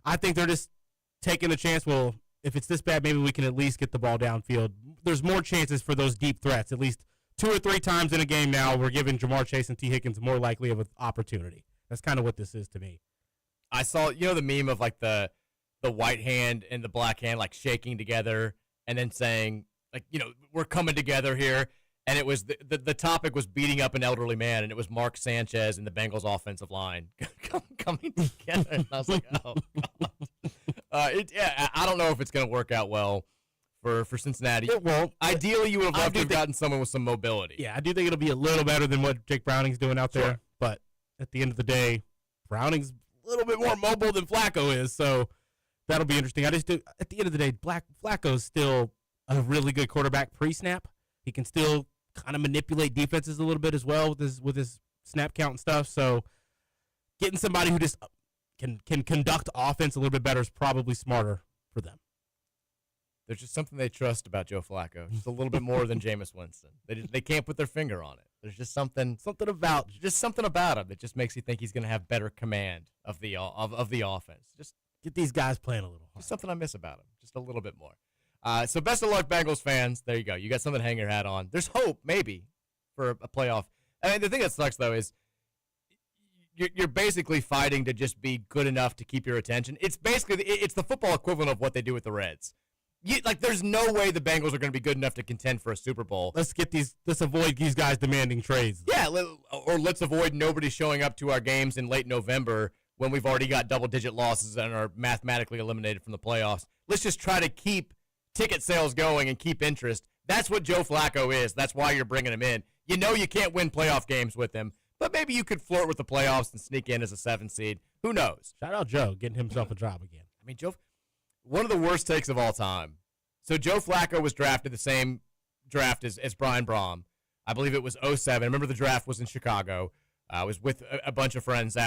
I think they're just taking a chance. Well, if it's this bad, maybe we can at least get the ball downfield. There's more chances for those deep threats. At least 2 or 3 times in a game now, we're giving Jamar Chase and T. Higgins more likely of an opportunity. That's kind of what this is to me. I saw, the meme of the white hand and the black hand shaking together and then saying, we're coming together here. And it was the topic was beating up an elderly man, and it was Mark Sanchez and the Bengals offensive line coming together. And I was like, oh, God. I don't know if it's going to work out well for Cincinnati. It won't. Ideally, you would have loved to have gotten someone with some mobility. Yeah, I do think it'll be a little better than what Jake Browning's doing out there. Sure. But at the end of the day, Browning's a little bit more mobile than Flacco is, so that'll be interesting. At the end of the day, Flacco's still a really good quarterback pre-snap. He can still kind of manipulate defenses a little bit as well with his snap count and stuff. So getting somebody who just can conduct offense a little bit better is probably smarter for them. There's just something they trust about Joe Flacco, just a little bit more than Jameis Winston. They can't put their finger on it. There's just something about him that just makes you think he's going to have better command of the offense. Just get these guys playing a little hard. Just something I miss about him, just a little bit more. So best of luck, Bengals fans. There you go. You got something to hang your hat on. There's hope, maybe, for a playoff. I mean, the thing that sucks, though, is you're basically fighting to just be good enough to keep your attention. It's the football equivalent of what they do with the Reds. There's no way the Bengals are going to be good enough to contend for a Super Bowl. Let's avoid these guys demanding trades. Yeah, or let's avoid nobody showing up to our games in late November when we've already got double-digit losses and are mathematically eliminated from the playoffs. Let's just try to keep ticket sales going and keep interest. That's what Joe Flacco is. That's why you're bringing him in. You can't win playoff games with him, but maybe you could flirt with the playoffs and sneak in as a 7 seed. Who knows? Shout out Joe getting himself a job again. I mean, Joe, one of the worst takes of all time. So Joe Flacco was drafted the same draft as Brian Braum. I believe it was 2007. I remember the draft was in Chicago. I was with a bunch of friends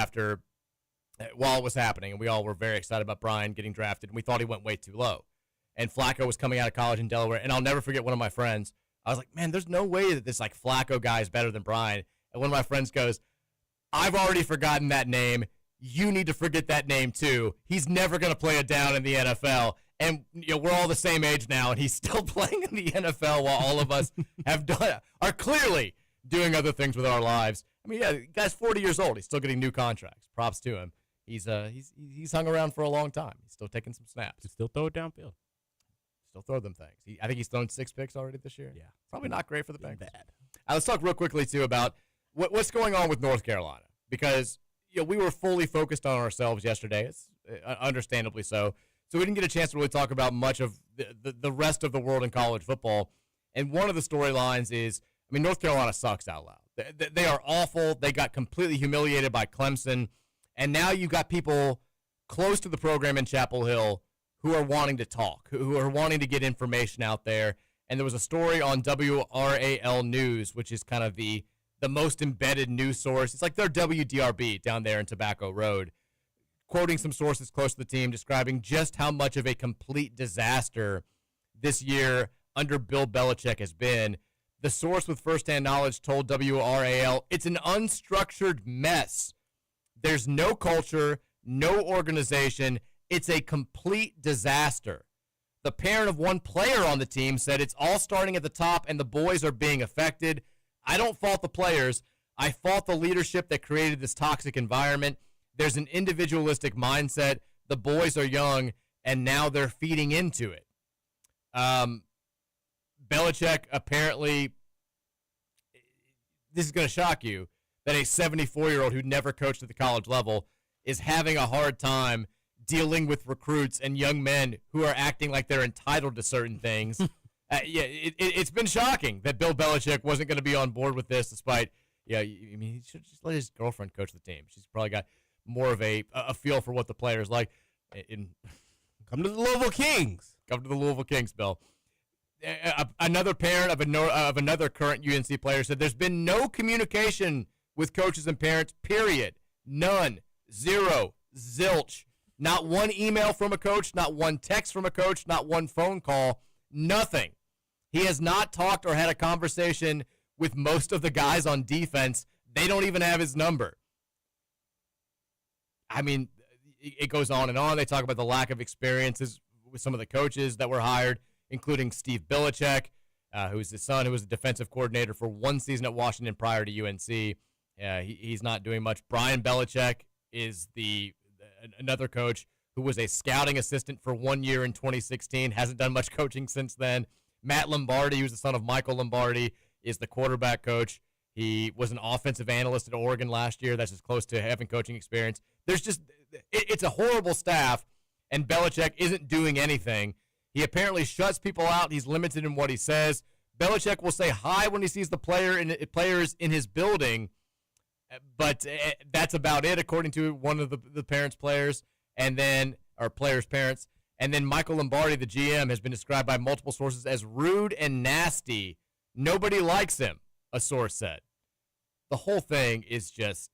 while it was happening, and we all were very excited about Brian getting drafted, and we thought he went way too low. And Flacco was coming out of college in Delaware, and I'll never forget one of my friends. I was like, man, there's no way that this Flacco guy is better than Brian. And one of my friends goes, I've already forgotten that name. You need to forget that name too. He's never going to play it down in the NFL. And we're all the same age now, and he's still playing in the NFL while all of us are clearly doing other things with our lives. I mean, yeah, the guy's 40 years old. He's still getting new contracts. Props to him. He's hung around for a long time. He's still taking some snaps. He still throw it downfield. Still throw them things. I think he's thrown 6 picks already this year. Yeah. Probably not great for the Bengals. Bad. Let's talk real quickly, too, about what's going on with North Carolina. Because we were fully focused on ourselves yesterday. It's understandably so. So we didn't get a chance to really talk about much of the rest of the world in college football. And one of the storylines is, North Carolina sucks out loud. They are awful. They got completely humiliated by Clemson. And now you got people close to the program in Chapel Hill who are wanting to talk, who are wanting to get information out there. And there was a story on WRAL News, which is kind of the most embedded news source. It's like their WDRB down there in Tobacco Road, quoting some sources close to the team, describing just how much of a complete disaster this year under Bill Belichick has been. The source with firsthand knowledge told WRAL, it's an unstructured mess. There's no culture, no organization. It's a complete disaster. The parent of one player on the team said it's all starting at the top and the boys are being affected. I don't fault the players. I fault the leadership that created this toxic environment. There's an individualistic mindset. The boys are young, and now they're feeding into it. Belichick apparently, this is going to shock you, that a 74-year-old who never coached at the college level is having a hard time dealing with recruits and young men who are acting like they're entitled to certain things. It's been shocking that Bill Belichick wasn't going to be on board with this, despite, he should just let his girlfriend coach the team. She's probably got more of a feel for what the players like. Come to the Louisville Kings. Come to the Louisville Kings, Bill. Another parent of another current UNC player said there's been no communication with coaches and parents, period. None. Zero. Zilch. Not one email from a coach, not one text from a coach, not one phone call, nothing. He has not talked or had a conversation with most of the guys on defense. They don't even have his number. It goes on and on. They talk about the lack of experiences with some of the coaches that were hired, including Steve Belichick, who's his son, who was the defensive coordinator for one season at Washington prior to UNC. He's not doing much. Brian Belichick is another coach who was a scouting assistant for 1 year in 2016, hasn't done much coaching since then. Matt Lombardi, who's the son of Michael Lombardi, is the quarterback coach. He was an offensive analyst at Oregon last year. That's as close to having coaching experience. It's a horrible staff, and Belichick isn't doing anything. He apparently shuts people out. He's limited in what he says. Belichick will say hi when he sees the players in his building, but that's about it, according to one of the parents' players, or players' parents. And then Michael Lombardi, the GM, has been described by multiple sources as rude and nasty. Nobody likes him, a source said. The whole thing is just,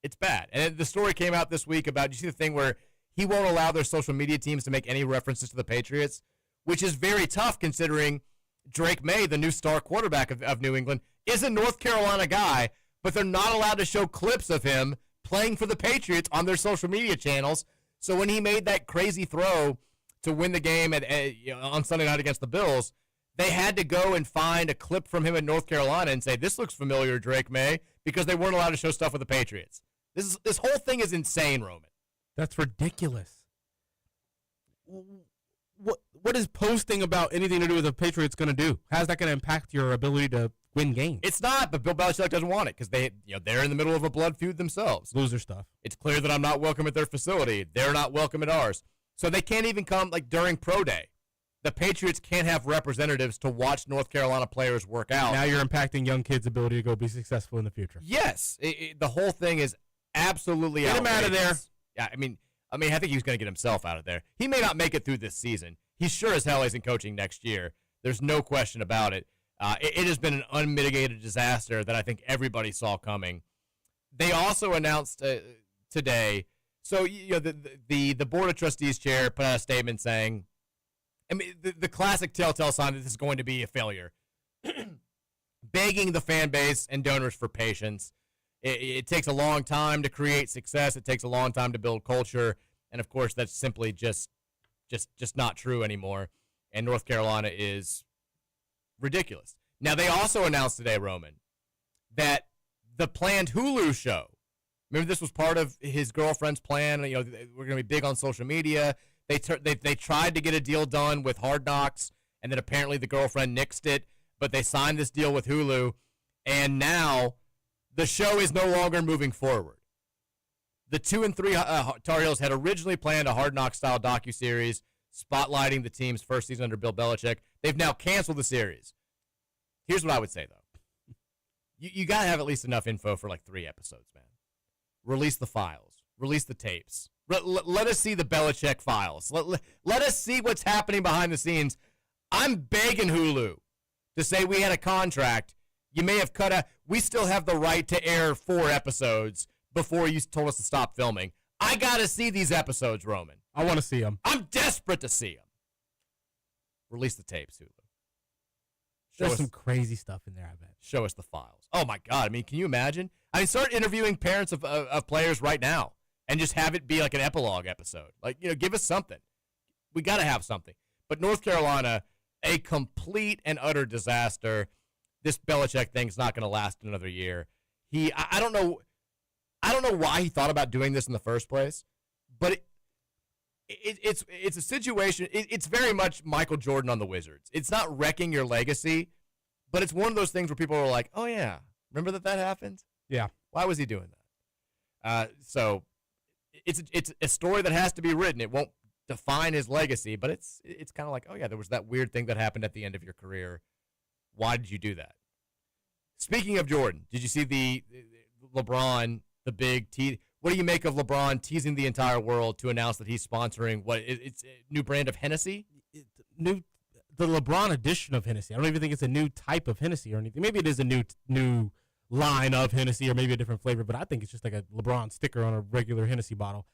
it's bad. And the story came out this week about, you see the thing where he won't allow their social media teams to make any references to the Patriots, which is very tough considering Drake May, the new star quarterback of New England, is a North Carolina guy, but they're not allowed to show clips of him playing for the Patriots on their social media channels. So when he made that crazy throw to win the game on Sunday night against the Bills, they had to go and find a clip from him in North Carolina and say, this looks familiar, Drake May, because they weren't allowed to show stuff with the Patriots. This whole thing is insane, Roman. That's ridiculous. What is posting about anything to do with the Patriots going to do? How's that going to impact your ability to win games? It's not, but Bill Belichick doesn't want it because they're in the middle of a blood feud themselves. Loser stuff. It's clear that I'm not welcome at their facility. They're not welcome at ours. So they can't even come during pro day. The Patriots can't have representatives to watch North Carolina players work out. Now you're impacting young kids' ability to go be successful in the future. Yes. The whole thing is absolutely outrageous. Get him out of there. Yeah, I think he's going to get himself out of there. He may not make it through this season. He sure as hell isn't coaching next year. There's no question about it. It has been an unmitigated disaster that I think everybody saw coming. They also announced today, so the Board of Trustees chair put out a statement saying, the classic telltale sign that this is going to be a failure. Begging the fan base and donors for patience. It takes a long time to create success. It takes a long time to build culture. And, of course, that's simply just just not true anymore. And North Carolina is ridiculous. Now, they also announced today, Roman, that the planned Hulu show, remember this was part of his girlfriend's plan, we're going to be big on social media. They tried to get a deal done with Hard Knocks, and then apparently the girlfriend nixed it, but they signed this deal with Hulu, and now the show is no longer moving forward. The 2 and 3 Tar Heels had originally planned a Hard Knocks-style docuseries spotlighting the team's first season under Bill Belichick. They've now canceled the series. Here's what I would say, though. You got to have at least enough info for like 3 episodes, man. Release the files. Release the tapes. Let us see the Belichick files. Let us see what's happening behind the scenes. I'm begging Hulu to say we had a contract. You may have cut out. We still have the right to air 4 episodes before you told us to stop filming. I got to see these episodes, Roman. I want to see them. I'm desperate to see them. Release the tapes, Hulu. There's some crazy stuff in there, I bet. Show us the files. Oh, my God. I mean, can you imagine? I mean, start interviewing parents of players right now and just have it be like an epilogue episode. Like, give us something. We got to have something. But North Carolina, a complete and utter disaster. This Belichick thing's not going to last another year. I don't know why he thought about doing this in the first place, but it's a situation. It's very much Michael Jordan on the Wizards. It's not wrecking your legacy, but it's one of those things where people are like, "Oh yeah, remember that happened? Yeah, why was he doing that?" So it's a story that has to be written. It won't define his legacy, but it's kind of like, "Oh yeah, there was that weird thing that happened at the end of your career. Why did you do that?" Speaking of Jordan, did you see the LeBron, the big what do you make of LeBron teasing the entire world to announce that he's sponsoring it's a new brand of Hennessy? The LeBron edition of Hennessy. I don't even think it's a new type of Hennessy or anything. Maybe it is a new line of Hennessy or maybe a different flavor, but I think it's just like a LeBron sticker on a regular Hennessy bottle.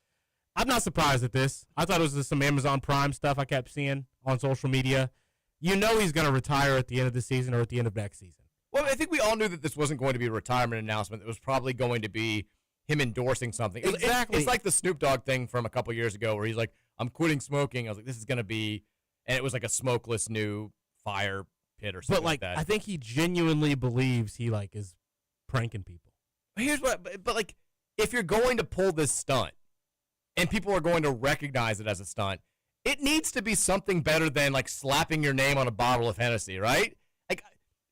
I'm not surprised at this. I thought it was just some Amazon Prime stuff I kept seeing on social media. He's going to retire at the end of the season or at the end of next season. Well, I think we all knew that this wasn't going to be a retirement announcement. It was probably going to be him endorsing something. Exactly. It's like the Snoop Dogg thing from a couple years ago where he's like, I'm quitting smoking. I was like, this is going to be, and it was like a smokeless new fire pit or something like that. I think he genuinely believes he is pranking people. Here's but if you're going to pull this stunt and people are going to recognize it as a stunt, it needs to be something better than slapping your name on a bottle of Hennessy, right?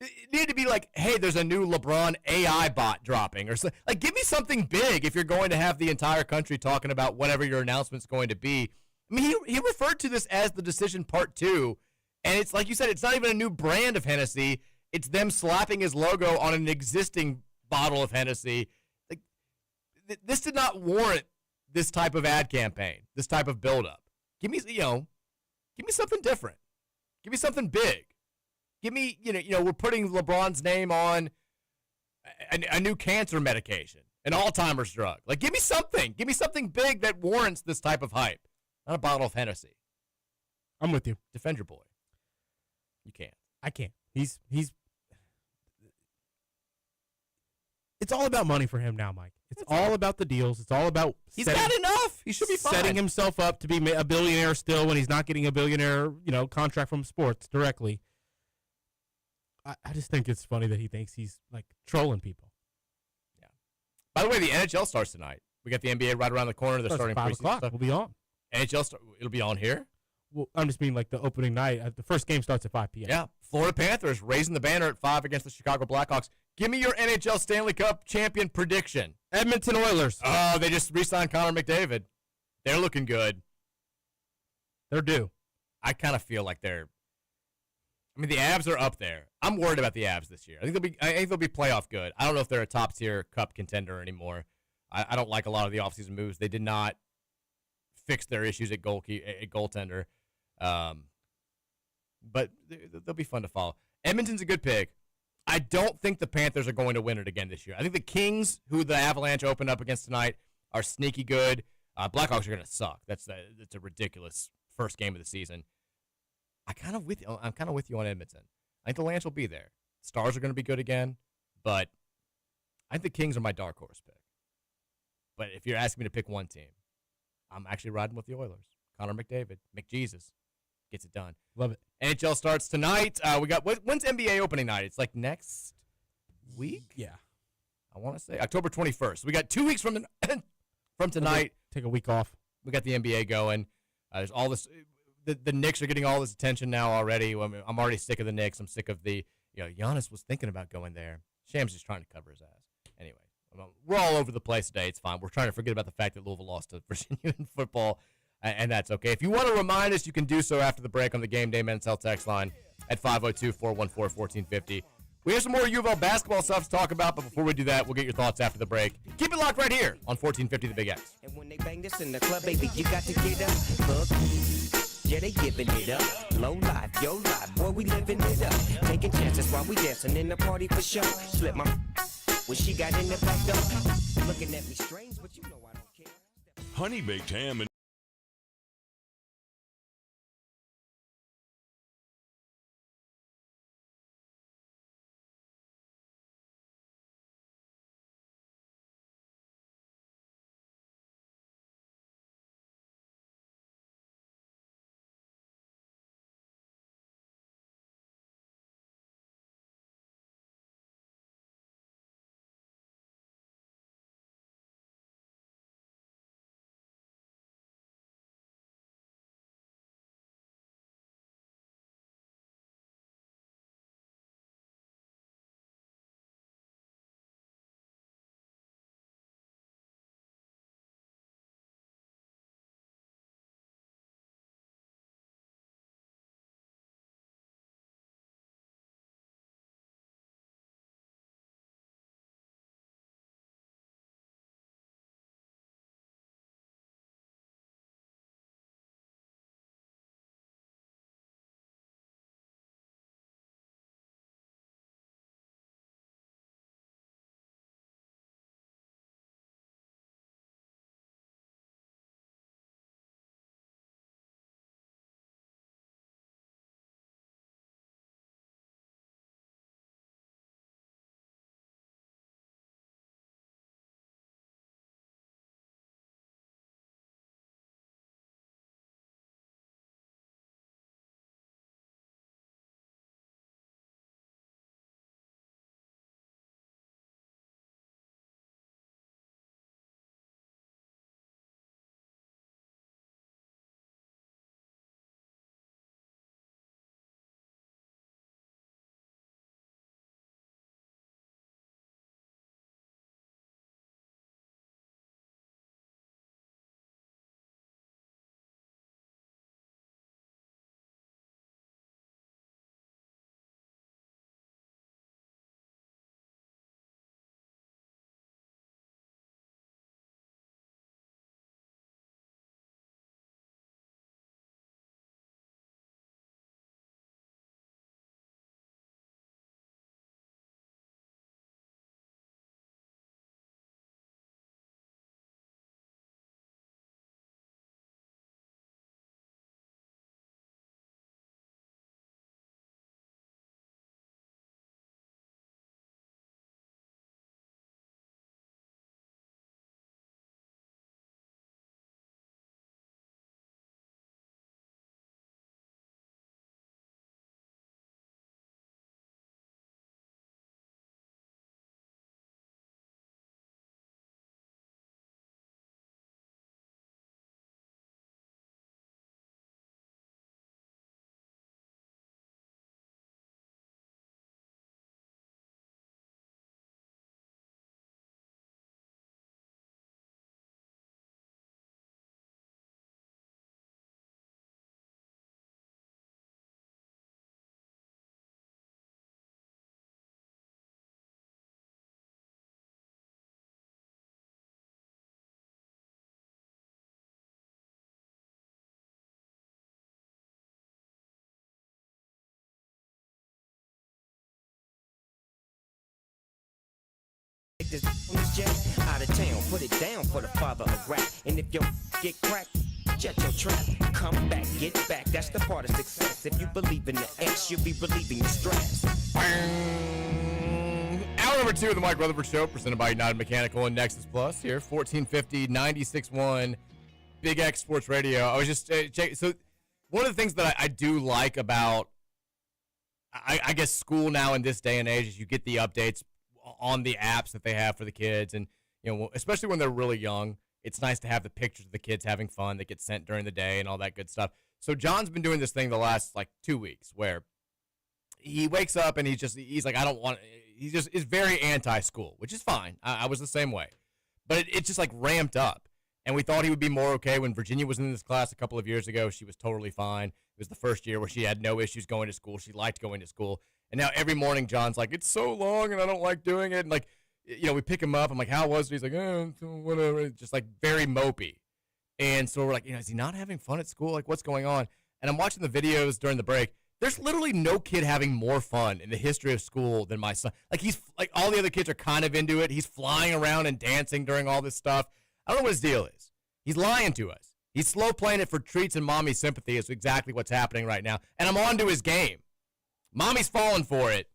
It needed to be hey, there's a new LeBron AI bot dropping, or give me something big if you're going to have the entire country talking about whatever your announcement's going to be. I mean, he referred to this as the decision part 2, and it's like you said, it's not even a new brand of Hennessy. It's them slapping his logo on an existing bottle of Hennessy. This did not warrant this type of ad campaign, this type of buildup. Give me something different. Give me something big. Give me, we're putting LeBron's name on a new cancer medication, an Alzheimer's drug. Give me something. Give me something big that warrants this type of hype. Not a bottle of Hennessy. I'm with you. Defend your boy. You can't. I can't. He's. It's all about money for him now, Mike. It's all about the deals. It's all about he's got enough. He should be fine. Setting himself up to be a billionaire still when he's not getting a billionaire, contract from sports directly. I just think it's funny that he thinks he's trolling people. Yeah. By the way, the NHL starts tonight. We got the NBA right around the corner. They're starting 5 o'clock. Stuff. We'll be on. It'll be on here. Well, I'm just meaning the opening night. The first game starts at 5 p.m. Yeah. Florida Panthers raising the banner at 5 against the Chicago Blackhawks. Give me your NHL Stanley Cup champion prediction. Edmonton Oilers. Oh, they just re-signed Connor McDavid. They're looking good. They're due. I kind of feel like the Avs are up there. I'm worried about the Avs this year. I think they'll be playoff good. I don't know if they're a top tier Cup contender anymore. I don't like a lot of the offseason moves. They did not fix their issues at goaltender. But they'll be fun to follow. Edmonton's a good pick. I don't think the Panthers are going to win it again this year. I think the Kings, who the Avalanche opened up against tonight, are sneaky good. Blackhawks are going to suck. That's a ridiculous first game of the season. I'm kind of with you on Edmonton. I think the Lance will be there. Stars are going to be good again, but I think the Kings are my dark horse pick. But if you're asking me to pick one team, I'm actually riding with the Oilers. Connor McDavid, McJesus, gets it done. Love it. NHL starts tonight. We got when's NBA opening night? It's like next week. Yeah. I want to say October 21st. We got 2 weeks from tonight. Take a week off. We got the NBA going. There's all this. The Knicks are getting all this attention now already. I mean, I'm already sick of the Knicks. I'm sick of Giannis was thinking about going there. Shams just trying to cover his ass. Anyway, we're all over the place today. It's fine. We're trying to forget about the fact that Louisville lost to Virginia in football, and that's okay. If you want to remind us, you can do so after the break on the Game Day Men's Health text line at 502-414-1450. We have some more U of L basketball stuff to talk about, but before we do that, we'll get your thoughts after the break. Keep it locked right here on 1450 The Big X. And when they bang this in the club, baby, you got to get up. Look, yeah, they giving it up. Low life, yo life, boy, we living it up. Taking chances while we dancing in the party for sure. Slip my when she got in the back door. Looking at me strange, but you know I don't care. Honey baked ham and this on this jet out of town, put it down for the father of rap. And if you get cracked, jet your trap. Come back, get back. That's the part of success. If you believe in the X, you'll be relieving the stress. Hour number 2 of the Mike Rutherford Show, presented by United Mechanical and Nexus Plus. Here, 1450 96.1 Big X Sports Radio. I was just checking. So one of the things that I do like about, I guess, school now in this day and age is you get the updates on the apps that they have for the kids. And, especially when they're really young, it's nice to have the pictures of the kids having fun that get sent during the day and all that good stuff. So John's been doing this thing the last, 2 weeks where he wakes up and he's like, I don't want, he just is very anti-school, which is fine. I was the same way. But it's just ramped up. And we thought he would be more okay when Virginia was in this class a couple of years ago. She was totally fine. It was the first year where she had no issues going to school. She liked going to school. And now every morning John's like, it's so long and I don't like doing it. And we pick him up. I'm like, how was it? He's like, whatever. Just very mopey. And so we're like, is he not having fun at school? What's going on? And I'm watching the videos during the break. There's literally no kid having more fun in the history of school than my son. He's all the other kids are kind of into it. He's flying around and dancing during all this stuff. I don't know what his deal is. He's lying to us. He's slow playing it for treats and mommy sympathy is exactly what's happening right now. And I'm on to his game. Mommy's falling for it.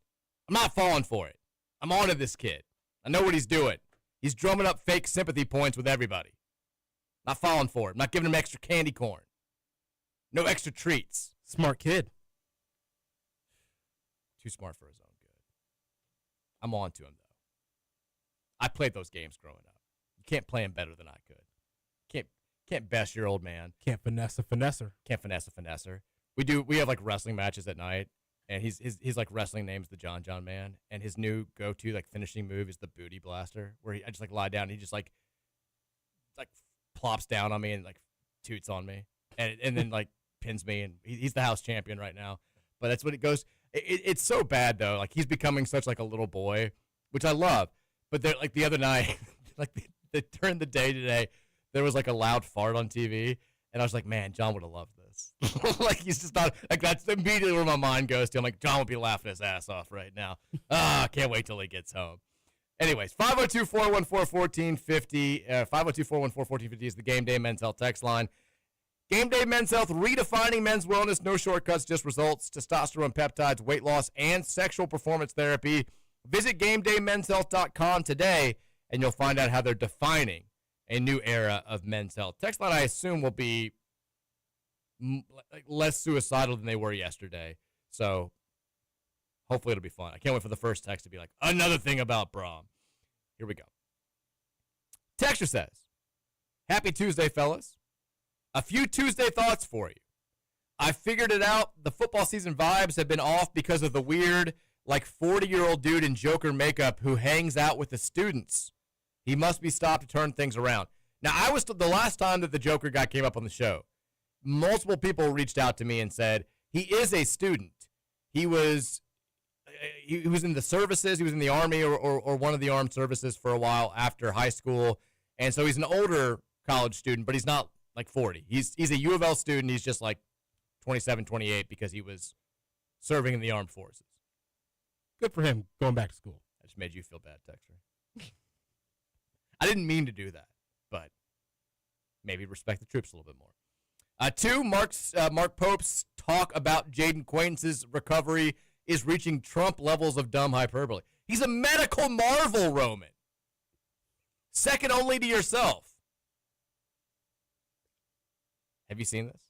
I'm not falling for it. I'm on to this kid. I know what he's doing. He's drumming up fake sympathy points with everybody. Not falling for it. I'm not giving him extra candy corn. No extra treats. Smart kid. Too smart for his own good. I'm on to him, though. I played those games growing up. You can't play them better than I could. Can't best your old man. Can't finesse a finesser. Can't finesse a finesser. We have wrestling matches at night, and his wrestling name's the John Man, and his new go-to finishing move is the booty blaster, where I just lie down and he just plops down on me and toots on me, and then pins me, and he's the house champion right now. But that's what it goes. It's so bad though. He's becoming such a little boy, which I love. But they're the other night, during the day today, there was a loud fart on TV, and I was like, man, John would have loved this. He's just not that's immediately where my mind goes to. I'm like, John would be laughing his ass off right now. Can't wait till he gets home. Anyways, 502-414-1450. 502-414-1450 is the Game Day Men's Health text line. Game Day Men's Health, redefining men's wellness. No shortcuts, just results. Testosterone, peptides, weight loss, and sexual performance therapy. Visit GameDayMen'sHealth.com today, and you'll find out how they're defining a new era of men's health. Text line, I assume, will be less suicidal than they were yesterday. So hopefully it'll be fun. I can't wait for the first text to be another thing about Braum. Here we go. Texture says, happy Tuesday, fellas. A few Tuesday thoughts for you. I figured it out. The football season vibes have been off because of the weird, 40-year-old dude in Joker makeup who hangs out with the students. He must be stopped to turn things around. Now, I was the last time that the Joker guy came up on the show, multiple people reached out to me and said, he is a student. He was in the services. He was in the Army or one of the armed services for a while after high school. And so he's an older college student, but he's not 40. He's a U of L student. He's just 27, 28 because he was serving in the armed forces. Good for him going back to school. I just made you feel bad, Texture. I didn't mean to do that, but maybe respect the troops a little bit more. 2, Mark Pope's talk about Jaden Quainton's recovery is reaching Trump levels of dumb hyperbole. He's a medical marvel, Roman. Second only to yourself. Have you seen this?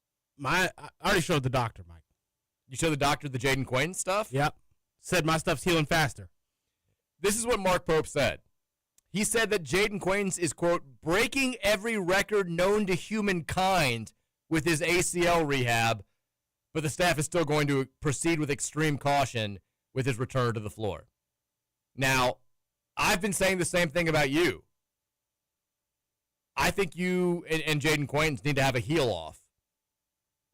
I already showed the doctor, Mike. You showed the doctor the Jaden Quainton stuff? Yep. Said my stuff's healing faster. This is what Mark Pope said. He said that Jaden Quainton is, quote, breaking every record known to humankind with his ACL rehab, but the staff is still going to proceed with extreme caution with his return to the floor. Now, I've been saying the same thing about you. I think you and Jaden Quainton need to have a heal off.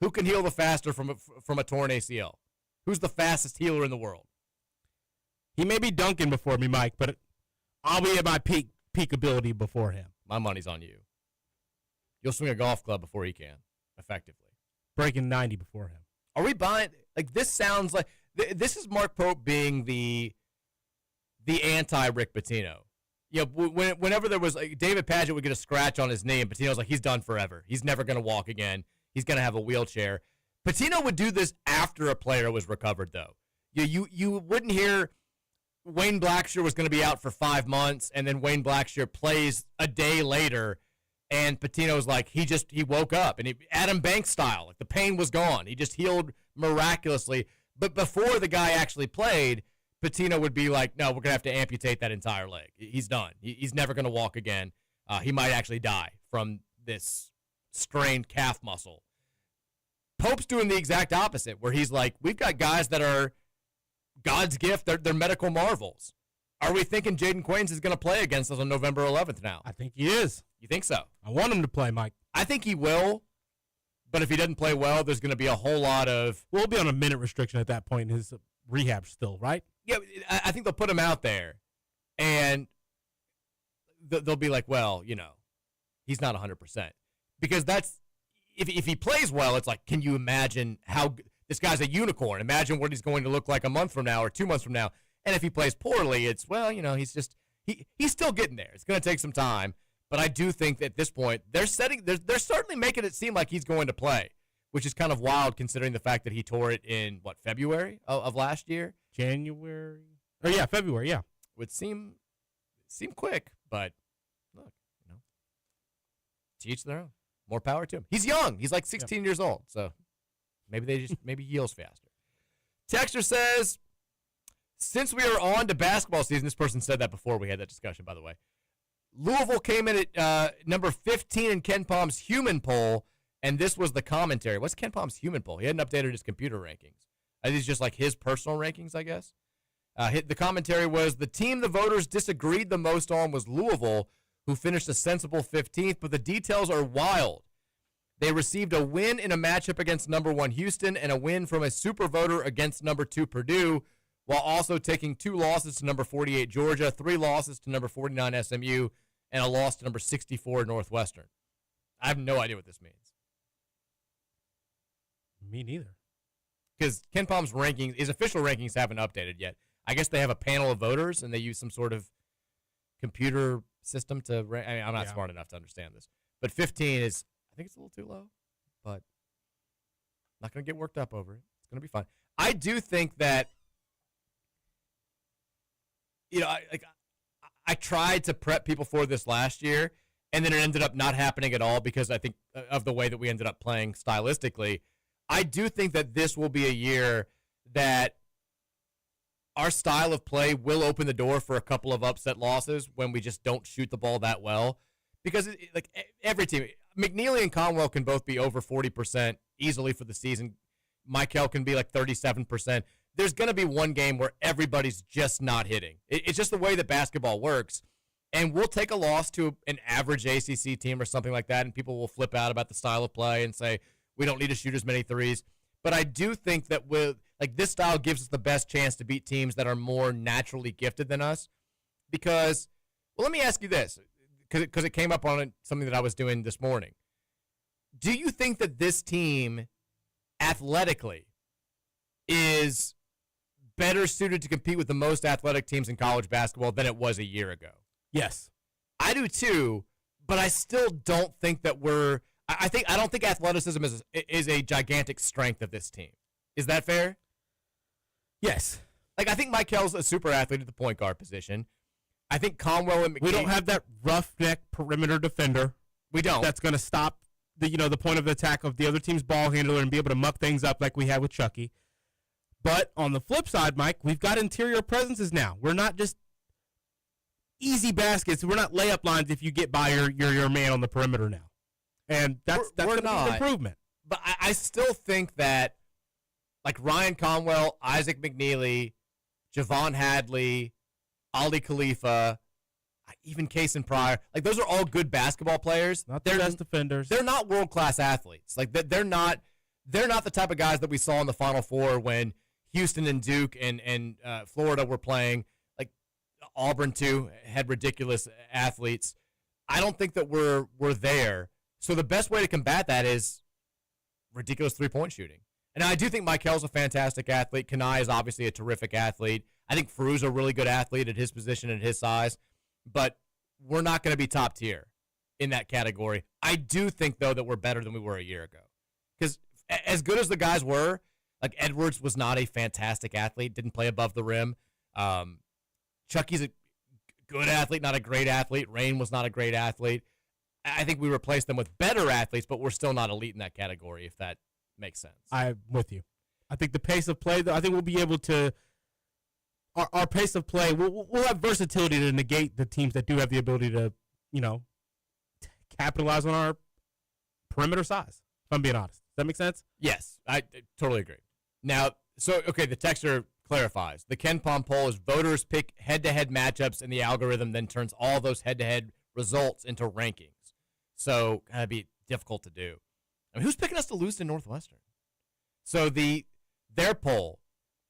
Who can heal the faster from a torn ACL? Who's the fastest healer in the world? He may be dunking before me, Mike, but I'll be at my peak ability before him. My money's on you. You'll swing a golf club before he can, effectively. Breaking 90 before him. Are we buying? This sounds like this is Mark Pope being the anti-Rick Pitino. Whenever there was David Padgett would get a scratch on his knee, and Pitino's he's done forever. He's never going to walk again. He's going to have a wheelchair. Pitino would do this after a player was recovered, though. You wouldn't hear Wayne Blackshear was going to be out for 5 months, and then Wayne Blackshear plays a day later, And Patino's like, he woke up, and Adam Banks style, like the pain was gone. He just healed miraculously. But before the guy actually played, Patino would be like, no, we're going to have to amputate that entire leg. He's done. He's never going to walk again. He might actually die from this strained calf muscle. Pope's doing the exact opposite, where he's like, we've got guys that are God's gift. They're medical marvels. Are we thinking Jaden Quains is going to play against us on November 11th now? I think he is. You think so? I want him to play, Mike. I think he will, but if he doesn't play well, there's going to be a whole lot of... We'll be on a minute restriction at that point in his rehab still, right? Yeah, I think they'll put him out there, and they'll be like, well, he's not 100%. Because that's... If he plays well, it's like, can you imagine how... This guy's a unicorn. Imagine what he's going to look like a month from now or 2 months from now. And if he plays poorly, it's, well, he's just... He's still getting there. It's going to take some time. But I do think that at this point, they're certainly making it seem like he's going to play, which is kind of wild considering the fact that he tore it in, February of last year? January? Oh, yeah, February, yeah. Would seem quick, but look, to each their own. More power to him. He's young. He's like 16 years old, so maybe he heals faster. Texter says, since we are on to basketball season, this person said that before we had that discussion, by the way. Louisville came in at number 15 in Ken Palm's human poll, and this was the commentary. What's Ken Palm's human poll? He hadn't updated his computer rankings. These are just like his personal rankings, I guess. The commentary was, the team the voters disagreed the most on was Louisville, who finished a sensible 15th, but the details are wild. They received a win in a matchup against number 1 Houston and a win from a super voter against number 2 Purdue, while also taking 2 losses to number 48 Georgia, 3 losses to number 49 SMU, and a loss to number 64 Northwestern. I have no idea what this means. Me neither. Because Ken Palm's rankings, his official rankings haven't updated yet. I guess they have a panel of voters, and they use some sort of computer system to rank. I'm not smart enough to understand this. But 15 is, I think it's a little too low, but not going to get worked up over it. It's going to be fine. I do think that, I tried to prep people for this last year, and then it ended up not happening at all because I think of the way that we ended up playing stylistically. I do think that this will be a year that our style of play will open the door for a couple of upset losses when we just don't shoot the ball that well. Because, every team, McNeely and Conwell can both be over 40% easily for the season. Michael can be like 37%. There's going to be one game where everybody's just not hitting. It's just the way that basketball works. And we'll take a loss to an average ACC team or something like that, and people will flip out about the style of play and say, we don't need to shoot as many threes. But I do think that this style gives us the best chance to beat teams that are more naturally gifted than us. Because, let me ask you this, because it came up on something that I was doing this morning. Do you think that this team, athletically, is better suited to compete with the most athletic teams in college basketball than it was a year ago? Yes. I do too, but I still don't think that we're – I don't think athleticism is a gigantic strength of this team. Is that fair? Yes. I think Michael's a super athlete at the point guard position. I think Conwell and McKee – We don't have that roughneck perimeter defender. We don't. That's going to stop the point of attack of the other team's ball handler and be able to muck things up like we had with Chucky. But on the flip side, Mike, we've got interior presences now. We're not just easy baskets. We're not layup lines if you get by your man on the perimeter now. And that's going to be an improvement. But I still think that, Ryan Conwell, Isaac McNeely, Javon Hadley, Ali Khalifa, even Case and Pryor, those are all good basketball players. Not the best defenders. They're not world-class athletes. They're not the type of guys that we saw in the Final Four when Houston and Duke and Florida were playing. Auburn, too, had ridiculous athletes. I don't think that we're there. So the best way to combat that is ridiculous three-point shooting. And I do think Michael's a fantastic athlete. Kanai is obviously a terrific athlete. I think Farou's a really good athlete at his position and his size. But we're not going to be top tier in that category. I do think, though, that we're better than we were a year ago. Because as good as the guys were, Edwards was not a fantastic athlete, didn't play above the rim. Chucky's a good athlete, not a great athlete. Rain was not a great athlete. I think we replace them with better athletes, but we're still not elite in that category, if that makes sense. I'm with you. I think the pace of play, though, I think we'll be able to our pace of play, we'll have versatility to negate the teams that do have the ability to, capitalize on our perimeter size, if I'm being honest. Does that make sense? Yes, I totally agree. Now, the texter clarifies. The Ken Pom poll is voters pick head-to-head matchups, and the algorithm then turns all those head-to-head results into rankings. So, kind of be difficult to do. I mean, who's picking us to lose to Northwestern? So, their poll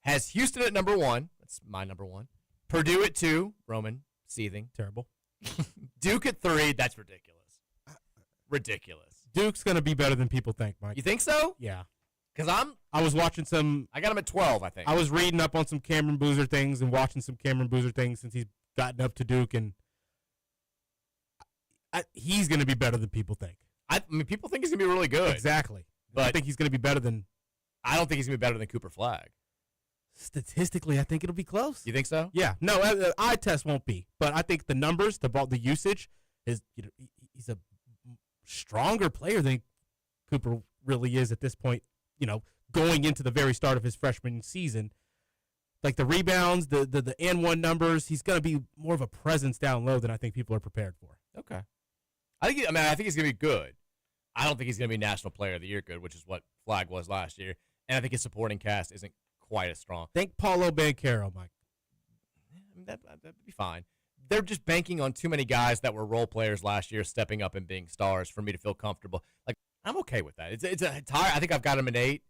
has Houston at number 1. That's my number 1. Purdue at 2. Roman, seething. Terrible. Duke at 3. That's ridiculous. Ridiculous. Duke's going to be better than people think, Mike. You think so? Yeah. Because I was watching some. I got him at 12, I think. I was reading up on some Cameron Boozer things and watching some Cameron Boozer things since he's gotten up to Duke, and he's going to be better than people think. I mean, people think he's going to be really good. Exactly. But I think he's going to be better than. I don't think he's going to be better than Cooper Flagg. Statistically, I think it'll be close. You think so? Yeah. No, eye test won't be, but I think the numbers, the usage is. He's a stronger player than Cooper really is at this point. Going into the very start of his freshman season, like the rebounds, the and-one numbers, he's going to be more of a presence down low than I think people are prepared for. Okay. I think he's going to be good. I don't think he's going to be National Player of the Year good, which is what Flagg was last year. And I think his supporting cast isn't quite as strong. Think Paulo Banchero, Mike. I mean, that'd be fine. They're just banking on too many guys that were role players last year stepping up and being stars for me to feel comfortable. Like, I'm okay with that. It's high. I think I've got him at 8,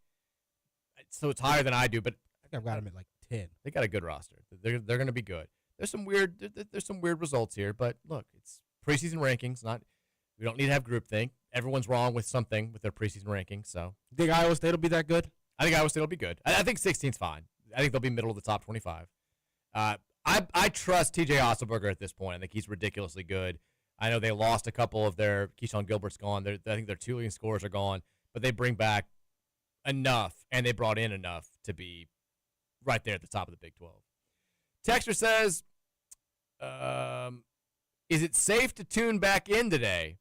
so it's higher than I do. But I think I've got him at like 10. They got a good roster. They're going to be good. There's some weird results here, but look, it's preseason rankings. We don't need to have groupthink. Everyone's wrong with something with their preseason rankings. So, you think Iowa State will be that good? I think Iowa State will be good. I think 16's fine. I think they'll be middle of the top 25. I trust TJ Otzelberger at this point. I think he's ridiculously good. I know they lost a couple of their Keyshawn Gilbert's gone. I think their 2 leading scorers are gone, but they bring back enough, and they brought in enough to be right there at the top of the Big 12. Texter says, is it safe to tune back in today?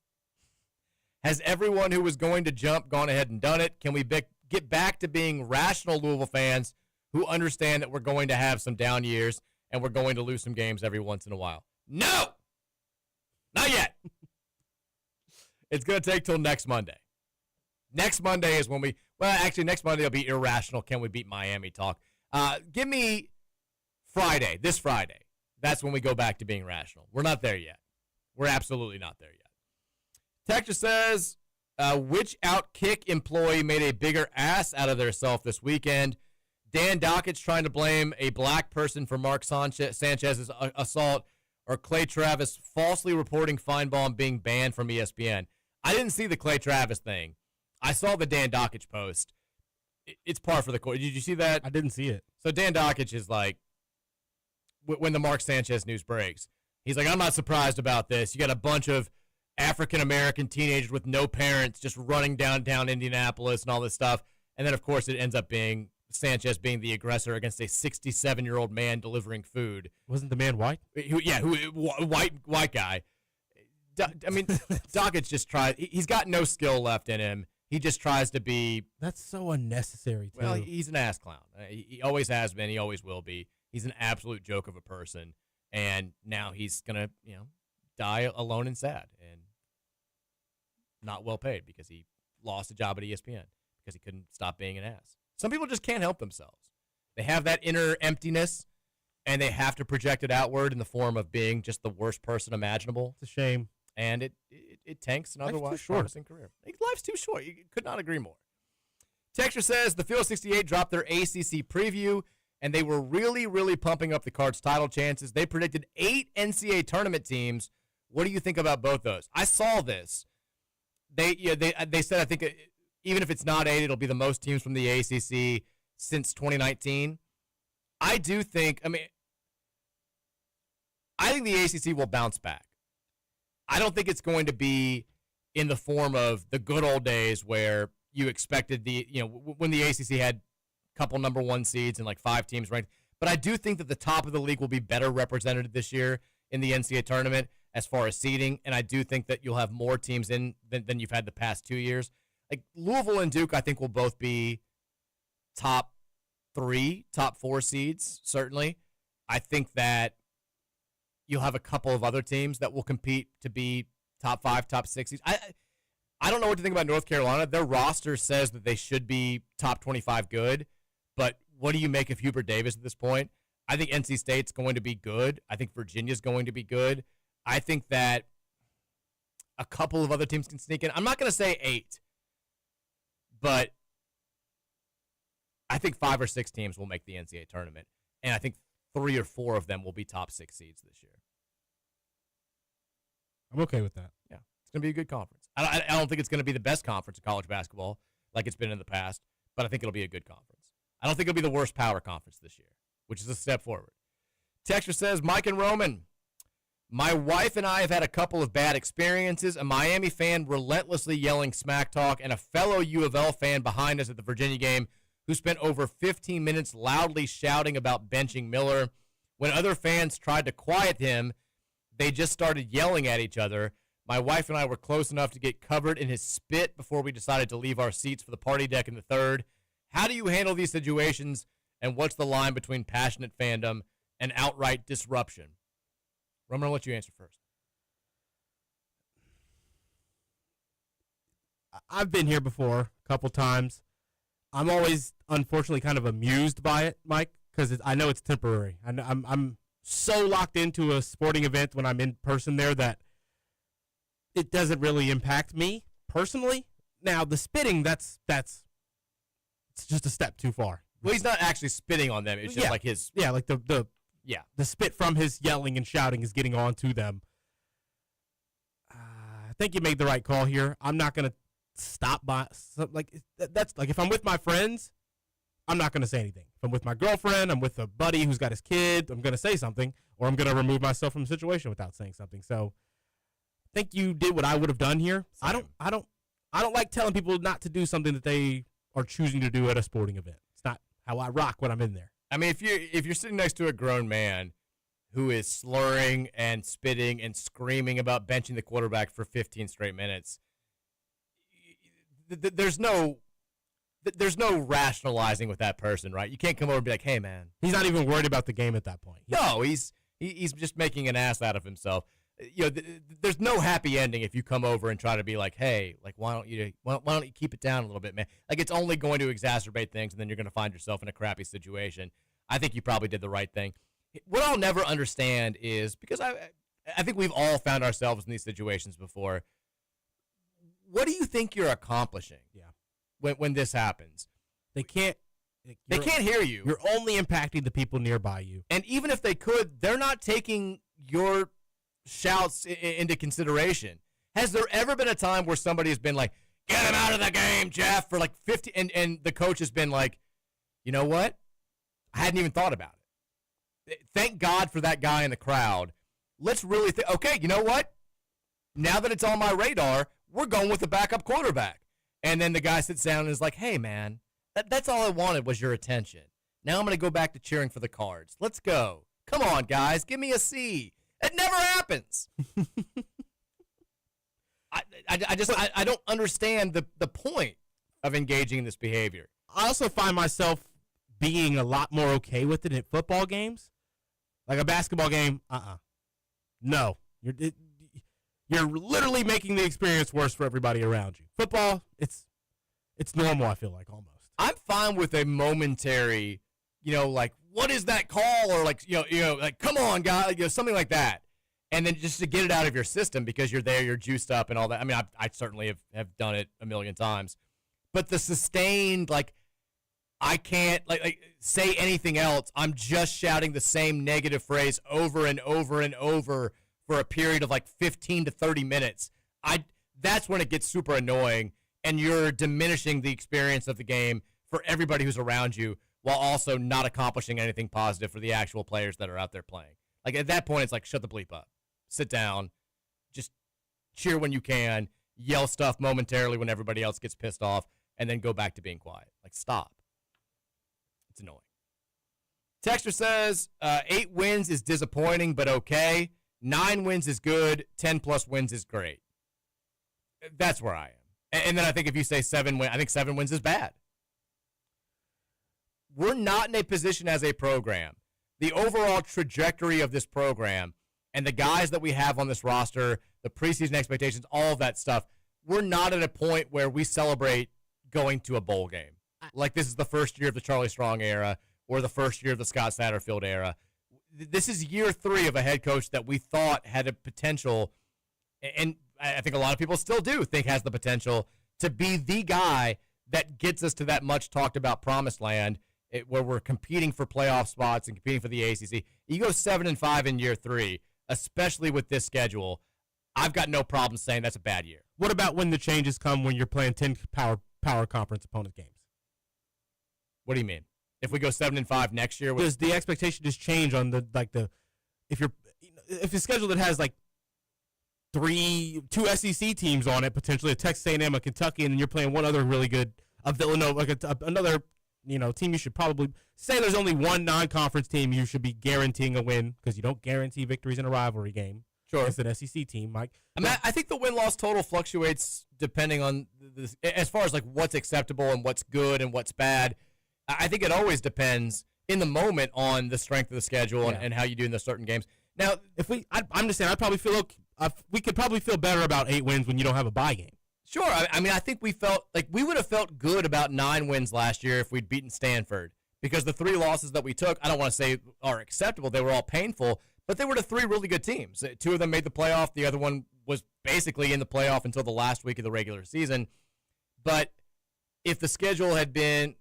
Has everyone who was going to jump gone ahead and done it? Can we get back to being rational Louisville fans who understand that we're going to have some down years and we're going to lose some games every once in a while? No! Not yet. It's going to take till next Monday. Next Monday is when next Monday will be irrational. Can we beat Miami talk? Give me Friday, this Friday. That's when we go back to being rational. We're not there yet. We're absolutely not there yet. Texture says, which Outkick employee made a bigger ass out of theirself this weekend? Dan Dockett's trying to blame a black person for Mark Sanchez's assault, or Clay Travis falsely reporting Feinbaum being banned from ESPN. I didn't see the Clay Travis thing. I saw the Dan Dockich post. It's par for the course. Did you see that? I didn't see it. So Dan Dockich is like, when the Mark Sanchez news breaks, he's like, I'm not surprised about this. You got a bunch of African-American teenagers with no parents just running downtown Indianapolis and all this stuff. And then, of course, it ends up being Sanchez being the aggressor against a 67-year-old man delivering food. Wasn't the man white? White guy. I mean, Dockich just tries. He's got no skill left in him. He just tries to be. That's so unnecessary, too. Well, he's an ass clown. He always has been. He always will be. He's an absolute joke of a person. And now he's going to, die alone and sad and not well paid because he lost a job at ESPN because he couldn't stop being an ass. Some people just can't help themselves. They have that inner emptiness, and they have to project it outward in the form of being just the worst person imaginable. It's a shame. And it tanks an otherwise promising career. Life's too short. You could not agree more. Texture says the Field 68 dropped their ACC preview, and they were really, really pumping up the Cards' title chances. They predicted 8 NCAA tournament teams. What do you think about both those? I saw this. They said, I think even if it's not 8, it'll be the most teams from the ACC since 2019. I think the ACC will bounce back. I don't think it's going to be in the form of the good old days where you expected when the ACC had a couple number 1 seeds and like 5 teams ranked. But I do think that the top of the league will be better represented this year in the NCAA tournament. as far as seeding, and I do think that you'll have more teams in than you've had the past 2 years. Like Louisville and Duke, I think will both be top 3, top 4 seeds, certainly. I think that you'll have a couple of other teams that will compete to be top 5, top 6 seeds. I don't know what to think about North Carolina. Their roster says that they should be top 25 good, but what do you make of Hubert Davis at this point? I think NC State's going to be good. I think Virginia's going to be good. I think that a couple of other teams can sneak in. I'm not going to say 8, but I think 5 or 6 teams will make the NCAA tournament, and I think 3 or 4 of them will be top 6 seeds this year. I'm okay with that. Yeah, it's going to be a good conference. I don't think it's going to be the best conference in college basketball like it's been in the past, but I think it'll be a good conference. I don't think it'll be the worst power conference this year, which is a step forward. Texture says, Mike and Roman, my wife and I have had a couple of bad experiences, a Miami fan relentlessly yelling smack talk, and a fellow U of L fan behind us at the Virginia game who spent over 15 minutes loudly shouting about benching Miller. When other fans tried to quiet him, they just started yelling at each other. My wife and I were close enough to get covered in his spit before we decided to leave our seats for the party deck in the third. How do you handle these situations, and what's the line between passionate fandom and outright disruption? I'm going to let you answer first. I've been here before a couple times. I'm always, unfortunately, kind of amused by it, Mike, because I know it's temporary. I'm so locked into a sporting event when I'm in person there that it doesn't really impact me personally. Now, the spitting, that's it's just a step too far. Well, he's not actually spitting on them. It's just like his... Yeah, like the spit from his yelling and shouting is getting on to them. I think you made the right call here. I'm not going to stop by. That's like if I'm with my friends, I'm not going to say anything. If I'm with my girlfriend, I'm with a buddy who's got his kid, I'm going to say something, or I'm going to remove myself from the situation without saying something. So I think you did what I would have done here. Same. I don't like telling people not to do something that they are choosing to do at a sporting event. It's not how I rock when I'm in there. I mean, if you're sitting next to a grown man who is slurring and spitting and screaming about benching the quarterback for 15 straight minutes, there's no rationalizing with that person, right? You can't come over and be like, "Hey, man." He's not even worried about the game at that point. No, he's just making an ass out of himself. You know, there's no happy ending if you come over and try to be like, "Hey, like, why don't you keep it down a little bit, man?" Like, it's only going to exacerbate things, and then you're going to find yourself in a crappy situation. I think you probably did the right thing. What I'll never understand is, because I think we've all found ourselves in these situations before. What do you think you're accomplishing? Yeah. When this happens, they can't hear you. You're only impacting the people nearby you. And even if they could, they're not taking your shouts into consideration. Has there ever been a time where somebody has been like, "Get him out of the game, Jeff," for like 50, and the coach has been like, "You know what? I hadn't even thought about it. Thank God for that guy in the crowd. Let's really think, okay, you know what? Now that it's on my radar, we're going with the backup quarterback." And then the guy sits down and is like, "Hey, man, that's all I wanted was your attention. Now I'm going to go back to cheering for the Cards. Let's go. Come on, guys, give me a C." It never happens. I don't understand the point of engaging in this behavior. I also find myself being a lot more okay with it at football games. Like a basketball game, no. You're literally making the experience worse for everybody around you. Football, it's normal, I feel like, almost. I'm fine with a momentary, like, what is that call? Or like, like, come on, guy, something like that. And then just to get it out of your system because you're there, you're juiced up and all that. I mean, I certainly have done it a million times. But the sustained, like, I can't like say anything else. I'm just shouting the same negative phrase over and over and over for a period of like 15 to 30 minutes. That's when it gets super annoying, and you're diminishing the experience of the game for everybody who's around you while also not accomplishing anything positive for the actual players that are out there playing. Like, at that point, it's like, shut the bleep up. Sit down. Just cheer when you can. Yell stuff momentarily when everybody else gets pissed off, and then go back to being quiet. Like, stop. It's annoying. Texter says, 8 wins is disappointing, but okay. 9 wins is good, 10-plus wins is great. That's where I am. And then I think if you say 7 wins, I think 7 wins is bad. We're not in a position as a program. The overall trajectory of this program and the guys that we have on this roster, the preseason expectations, all of that stuff, we're not at a point where we celebrate going to a bowl game. Like this is the first year of the Charlie Strong era or the first year of the Scott Satterfield era. This is year 3 of a head coach that we thought had a potential, and I think a lot of people still do think has the potential to be the guy that gets us to that much talked about promised land where we're competing for playoff spots and competing for the ACC. You go 7-5 in year 3, especially with this schedule. I've got no problem saying that's a bad year. What about when the changes come when you're playing 10 power conference opponent games? What do you mean? If we go 7-5 next year, does the expectation just change on if the schedule that has like 2 SEC teams on it, potentially a Texas A&M, a Kentucky, and then you're playing one other really good, a Villanova, like another team you should probably say there's only one non-conference team you should be guaranteeing a win because you don't guarantee victories in a rivalry game. Sure. It's an SEC team, Mike. I think the win-loss total fluctuates depending on as far as like what's acceptable and what's good and what's bad. I think it always depends in the moment on the strength of the schedule and how you do in the certain games. Now, I'm just saying, I'd probably feel we could probably feel better about 8 wins when you don't have a bye game. Sure. I mean, I think we felt like we would have felt good about 9 wins last year if we'd beaten Stanford because the 3 losses that we took, I don't want to say are acceptable. They were all painful, but they were to 3 really good teams. 2 of them made the playoff. The other one was basically in the playoff until the last week of the regular season. But if the schedule had been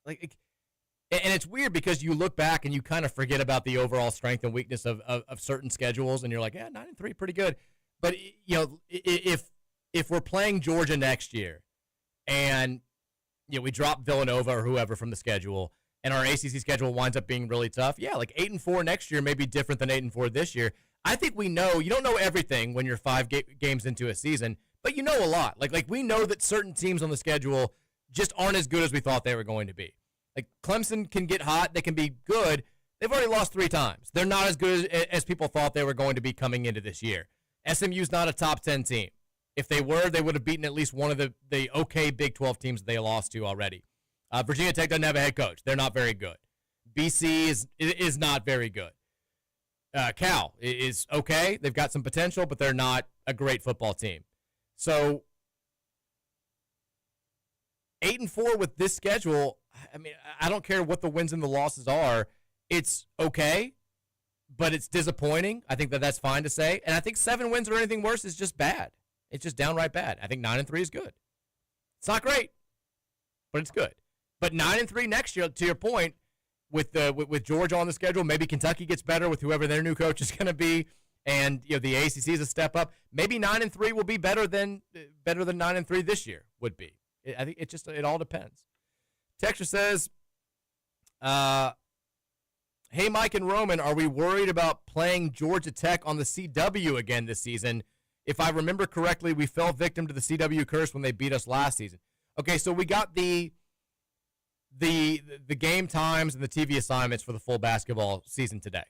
and it's weird because you look back and you kind of forget about the overall strength and weakness of certain schedules, and you're like, 9-3, pretty good. But if we're playing Georgia next year, and we drop Villanova or whoever from the schedule, and our ACC schedule winds up being really tough, like 8-4 next year may be different than 8-4 this year. I think we know you don't know everything when you're 5 games into a season, but you know a lot. Like we know that certain teams on the schedule just aren't as good as we thought they were going to be. Like Clemson can get hot, they can be good. They've already lost 3 times. They're not as good as people thought they were going to be coming into this year. SMU's not a top 10 team. If they were, they would have beaten at least one of the okay Big 12 teams that they lost to already. Virginia Tech doesn't have a head coach. They're not very good. BC is not very good. Cal is okay. They've got some potential, but they're not a great football team. So 8-4 with this schedule, I mean, I don't care what the wins and the losses are. It's okay, but it's disappointing. I think that's fine to say. And I think 7 wins or anything worse is just bad. It's just downright bad. I think 9-3 is good. It's not great, but it's good. But 9-3 next year, to your point, with Georgia on the schedule, maybe Kentucky gets better with whoever their new coach is going to be, and the ACC is a step up. Maybe 9-3 will be better than 9-3 this year would be. I think it all depends. Texture says, "Hey Mike and Roman, are we worried about playing Georgia Tech on the CW again this season? If I remember correctly, we fell victim to the CW curse when they beat us last season." Okay, so we got the game times and the TV assignments for the full basketball season today.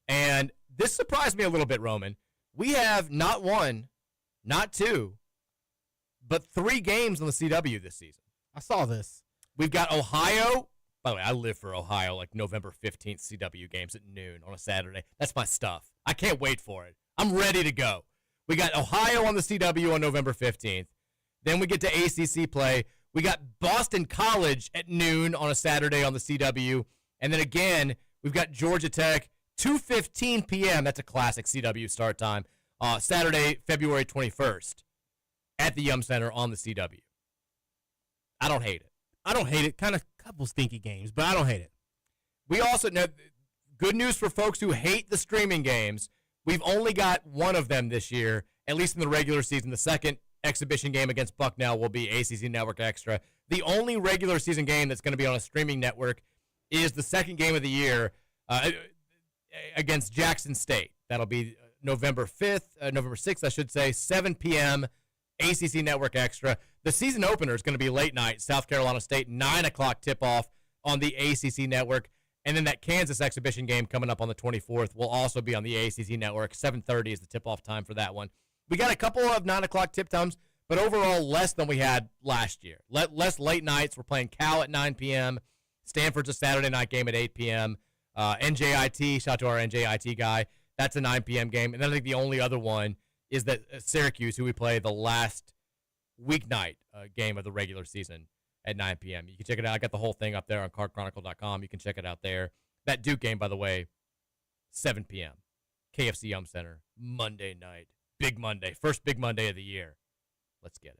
And this surprised me a little bit, Roman. We have not 1, not 2, but 3 games on the CW this season. I saw this. We've got Ohio. By the way, I live for Ohio, like November 15th CW games at noon on a Saturday. That's my stuff. I can't wait for it. I'm ready to go. We got Ohio on the CW on November 15th. Then we get to ACC play. We got Boston College at noon on a Saturday on the CW. And then again, we've got Georgia Tech, 2:15 p.m. That's a classic CW start time. Saturday, February 21st at the Yum Center on the CW. I don't hate it. Kind of a couple stinky games, but I don't hate it. We also know good news for folks who hate the streaming games. We've only got one of them this year, at least in the regular season. The second exhibition game against Bucknell will be ACC Network Extra. The only regular season game that's going to be on a streaming network is the second game of the year against Jackson State. That'll be November 6th, I should say, 7 p.m., ACC Network Extra. The season opener is going to be late night, South Carolina State, 9 o'clock tip-off on the ACC Network. And then that Kansas exhibition game coming up on the 24th will also be on the ACC network. 7:30 is the tip-off time for that one. We got a couple of 9 o'clock tip times, but overall less than we had last year. Less late nights. We're playing Cal at 9 p.m. Stanford's a Saturday night game at 8 p.m. NJIT, shout out to our NJIT guy. That's a 9 p.m. game. And then I think the only other one is that Syracuse, who we play the last weeknight game of the regular season at 9 p.m. You can check it out. I got the whole thing up there on cardchronicle.com. You can check it out there. That Duke game, by the way, 7 p.m. KFC Yum Center, Monday night. Big Monday. First big Monday of the year. Let's get it.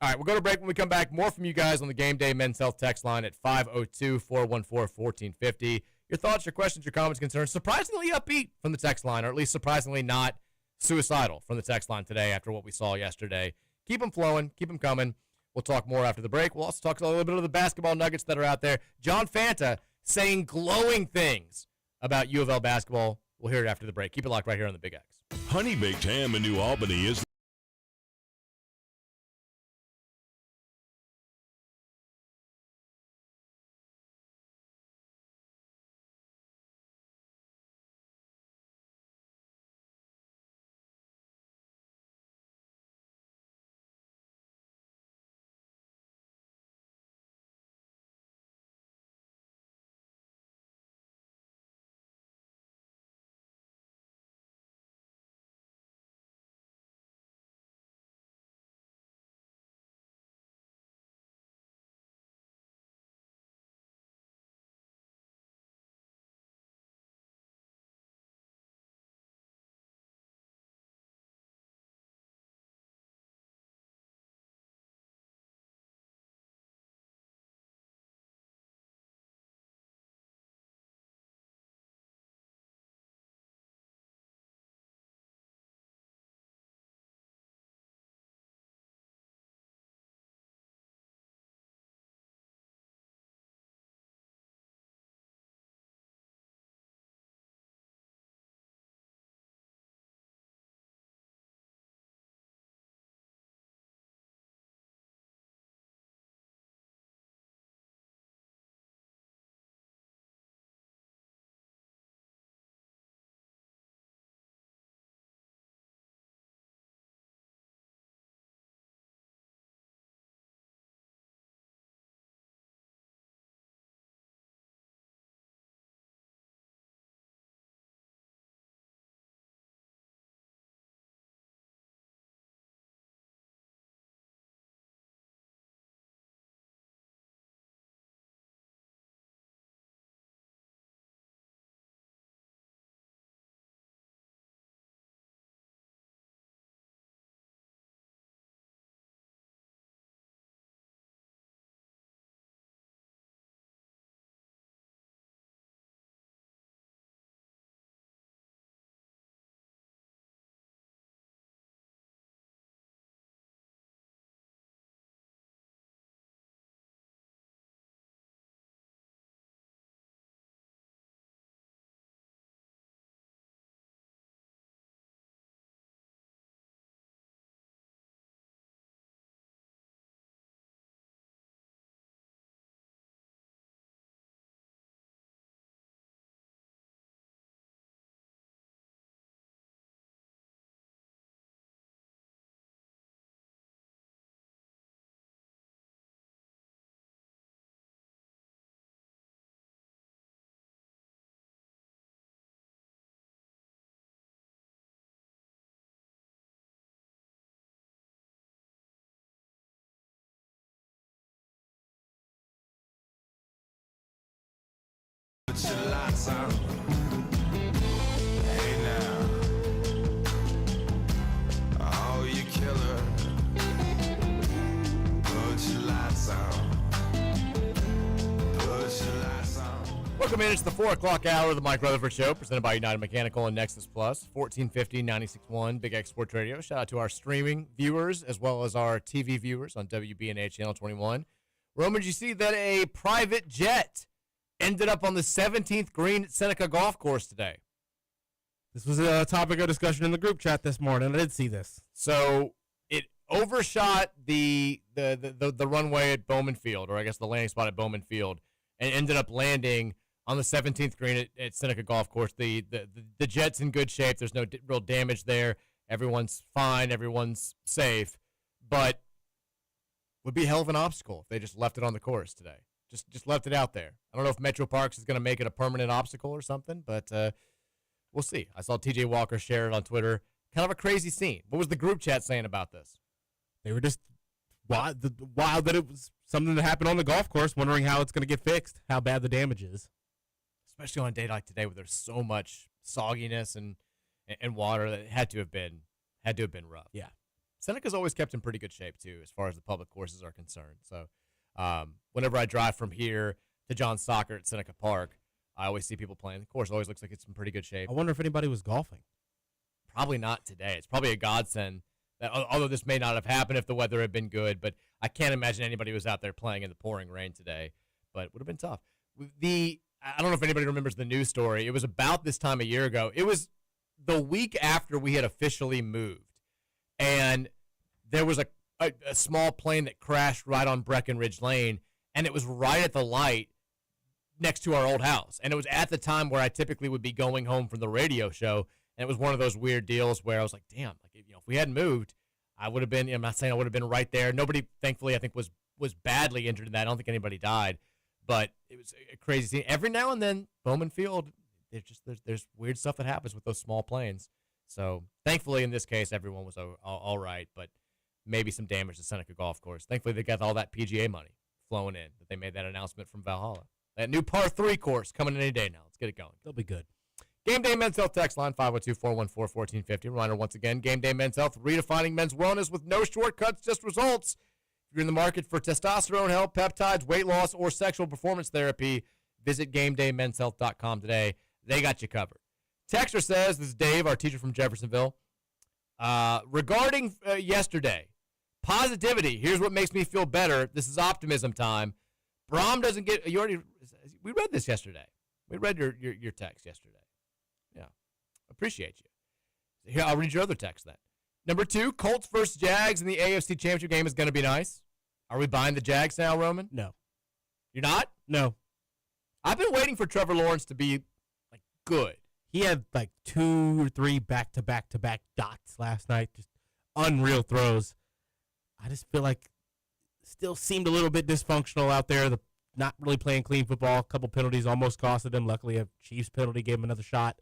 All right, we'll go to break. When we come back, more from you guys on the Game Day Men's Health text line at 502-414-1450. Your thoughts, your questions, your comments, concerns. Surprisingly upbeat from the text line, or at least surprisingly not suicidal from the text line today after what we saw yesterday. Keep them flowing. Keep them coming. We'll talk more after the break. We'll also talk a little bit of the basketball nuggets that are out there. John Fanta saying glowing things about U of L basketball. We'll hear it after the break. Keep it locked right here on the Big X. Honey Baked Ham in New Albany is Put your lights on. Hey now. Oh, you killer. Put your lights on. Put your lights on. Welcome in. It's the 4 o'clock hour of the Mike Rutherford Show, presented by United Mechanical and Nexus Plus, 1450, 96.1, Big X Sports Radio. Shout out to our streaming viewers as well as our TV viewers on WBNA Channel 21. Roman, did you see that a private jet ended up on the 17th green at Seneca Golf Course today? This was a topic of discussion in the group chat this morning. I did see this. So it overshot the runway at Bowman Field, or I guess the landing spot at Bowman Field, and ended up landing on the 17th green at Seneca Golf Course. The jet's in good shape. There's no real damage there. Everyone's fine. Everyone's safe. But would be a hell of an obstacle if they just left it on the course today. Just left it out there. I don't know if Metro Parks is going to make it a permanent obstacle or something, but we'll see. I saw TJ Walker share it on Twitter. Kind of a crazy scene. What was the group chat saying about this? They were just wild that it was something that happened on the golf course, wondering how it's going to get fixed, how bad the damage is. Especially on a day like today where there's so much sogginess and water that it had to have been rough. Yeah. Seneca's always kept in pretty good shape, too, as far as the public courses are concerned. So whenever I drive from here to John Soccer at Seneca Park, I always see people playing. The course always looks like it's in pretty good shape. I wonder if anybody was golfing. Probably not today. It's probably a godsend, that although this may not have happened if the weather had been good, but I can't imagine anybody was out there playing in the pouring rain today. But it would have been tough. I don't know if anybody remembers the news story. It was about this time a year ago. It was the week after we had officially moved. And there was a small plane that crashed right on Breckenridge Lane, and it was right at the light next to our old house. And it was at the time where I typically would be going home from the radio show, and it was one of those weird deals where I was like, damn, if we hadn't moved, I would have been, I'm not saying I would have been right there. Nobody, thankfully, I think was badly injured in that. I don't think anybody died, but it was a crazy scene. Every now and then, Bowman Field, there's weird stuff that happens with those small planes. So thankfully, in this case, everyone was all right, but maybe some damage to Seneca Golf Course. Thankfully, they got all that PGA money flowing in, that they made that announcement from Valhalla. That new par 3 course coming in any day now. Let's get it going. They'll be good. Game Day Men's Health text line 502-414-1450. Reminder once again, Game Day Men's Health, redefining men's wellness with no shortcuts, just results. If you're in the market for testosterone help, peptides, weight loss, or sexual performance therapy, visit GameDayMen'sHealth.com today. They got you covered. Texter says, this is Dave, our teacher from Jeffersonville. Regarding yesterday, positivity, here's what makes me feel better. This is optimism time. Brahm doesn't get, we read this yesterday. We read your text yesterday. Yeah. Appreciate you. Here, I'll read your other text then. Number 2, Colts versus Jags in the AFC Championship game is going to be nice. Are we buying the Jags now, Roman? No. You're not? No. I've been waiting for Trevor Lawrence to be, good. He had, 2 or 3 back-to-back-to-back dots last night. Just unreal throws. I just feel like still seemed a little bit dysfunctional out there. Not really playing clean football. A couple penalties almost costed him. Luckily, a Chiefs penalty gave him another shot.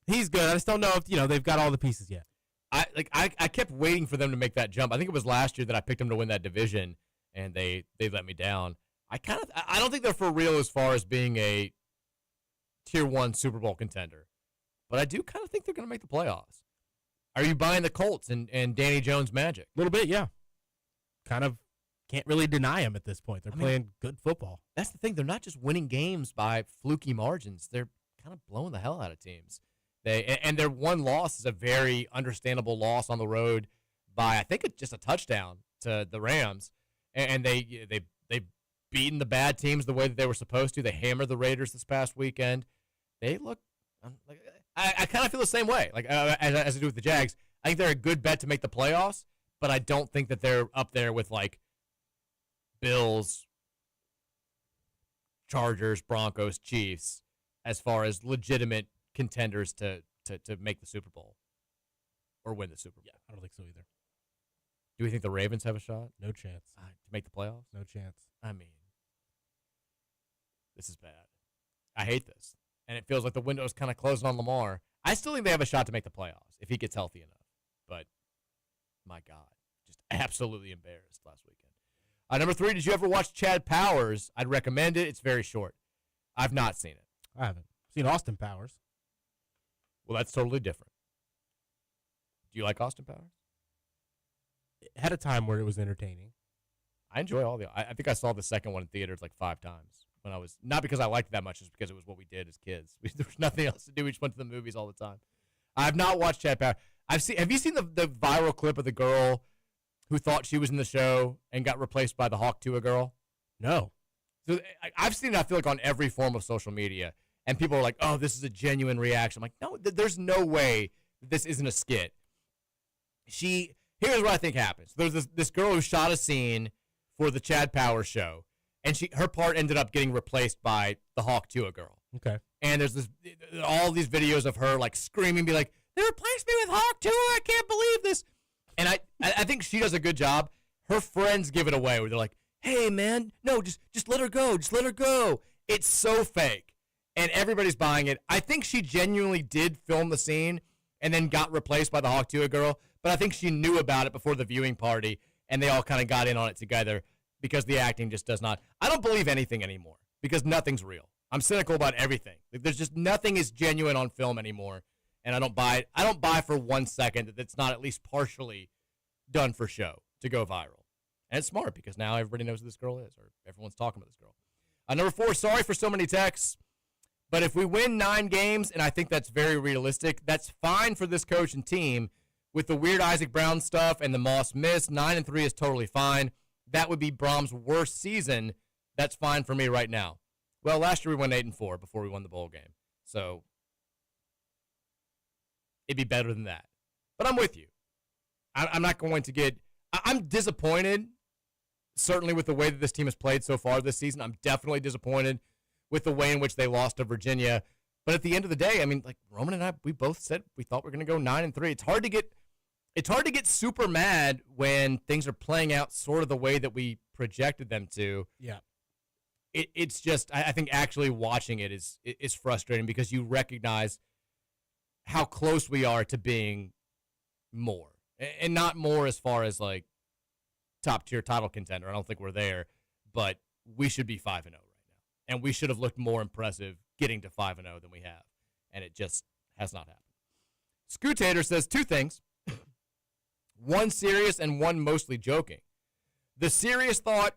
He's good. I just don't know if they've got all the pieces yet. I kept waiting for them to make that jump. I think it was last year that I picked them to win that division, and they let me down. I don't think they're for real as far as being a Tier 1 Super Bowl contender, but I do kind of think they're going to make the playoffs. Are you buying the Colts and Danny Jones magic? A little bit, yeah. Kind of can't really deny them at this point. They're playing good football. That's the thing. They're not just winning games by fluky margins. They're kind of blowing the hell out of teams. And their one loss is a very understandable loss on the road by, I think, it's just a touchdown to the Rams. And they beaten the bad teams the way that they were supposed to. They hammered the Raiders this past weekend. They look I kind of feel the same way, as I do with the Jags. I think they're a good bet to make the playoffs, but I don't think that they're up there with Bills, Chargers, Broncos, Chiefs as far as legitimate contenders to make the Super Bowl or win the Super Bowl. Yeah, I don't think so either. Do we think the Ravens have a shot? No chance. To make the playoffs? No chance. I mean, this is bad. I hate this. And it feels like the window is kind of closing on Lamar. I still think they have a shot to make the playoffs if he gets healthy enough. But, my God, just absolutely embarrassed last weekend. Number 3, did you ever watch Chad Powers? I'd recommend it. It's very short. I've not seen it. I haven't. Seen Austin Powers. Well, that's totally different. Do you like Austin Powers? It had a time where it was entertaining. I enjoy all I think I saw the second one in theaters 5 times. When I was, not because I liked it that much, just because it was what we did as kids. There was nothing else to do. We just went to the movies all the time. I've not watched Chad Powers. Have you seen the viral clip of the girl who thought she was in the show and got replaced by the Hawk Tuah girl? No. So I've seen it, I feel like, on every form of social media. And people are like, oh, this is a genuine reaction. I'm like, no, there's no way this isn't a skit. Here's what I think happens. There's this girl who shot a scene for the Chad Powers show. and her part ended up getting replaced by the Hawk Tua girl. Okay. And there's all these videos of her like screaming, be like, "They replaced me with Hawk Tua! I can't believe this!" And I think she does a good job. Her friends give it away where they're like, "Hey man, no, just let her go, just let her go." It's so fake, and everybody's buying it. I think she genuinely did film the scene and then got replaced by the Hawk Tua girl, but I think she knew about it before the viewing party, and they all kind of got in on it together because the acting just does not. I don't believe anything anymore because nothing's real. I'm cynical about everything. Like, there's just nothing is genuine on film anymore, and I don't buy it. I don't buy for 1 second that it's not at least partially done for show to go viral. And it's smart because now everybody knows who this girl is, or everyone's talking about this girl. Number 4, sorry for so many texts, but if we win 9 games, and I think that's very realistic, that's fine for this coach and team. With the weird Isaac Brown stuff and the Moss miss, 9-3 is totally fine. That would be Brom's worst season. That's fine for me right now. Well, last year we won 8-4 before we won the bowl game. So it'd be better than that. But I'm with you. I'm not going to get – I'm disappointed, certainly with the way that this team has played so far this season. I'm definitely disappointed with the way in which they lost to Virginia. But at the end of the day, I mean, like Roman and I, we both said we thought we were going to go 9-3. It's hard to get super mad when things are playing out sort of the way that we projected them to. Yeah. It's just, I think actually watching it is frustrating because you recognize how close we are to being more. And not more as far as like top tier title contender. I don't think we're there, but we should be 5-0 right now. And we should have looked more impressive getting to 5-0 than we have. And it just has not happened. Scootator says 2 things. One serious and one mostly joking. The serious thought,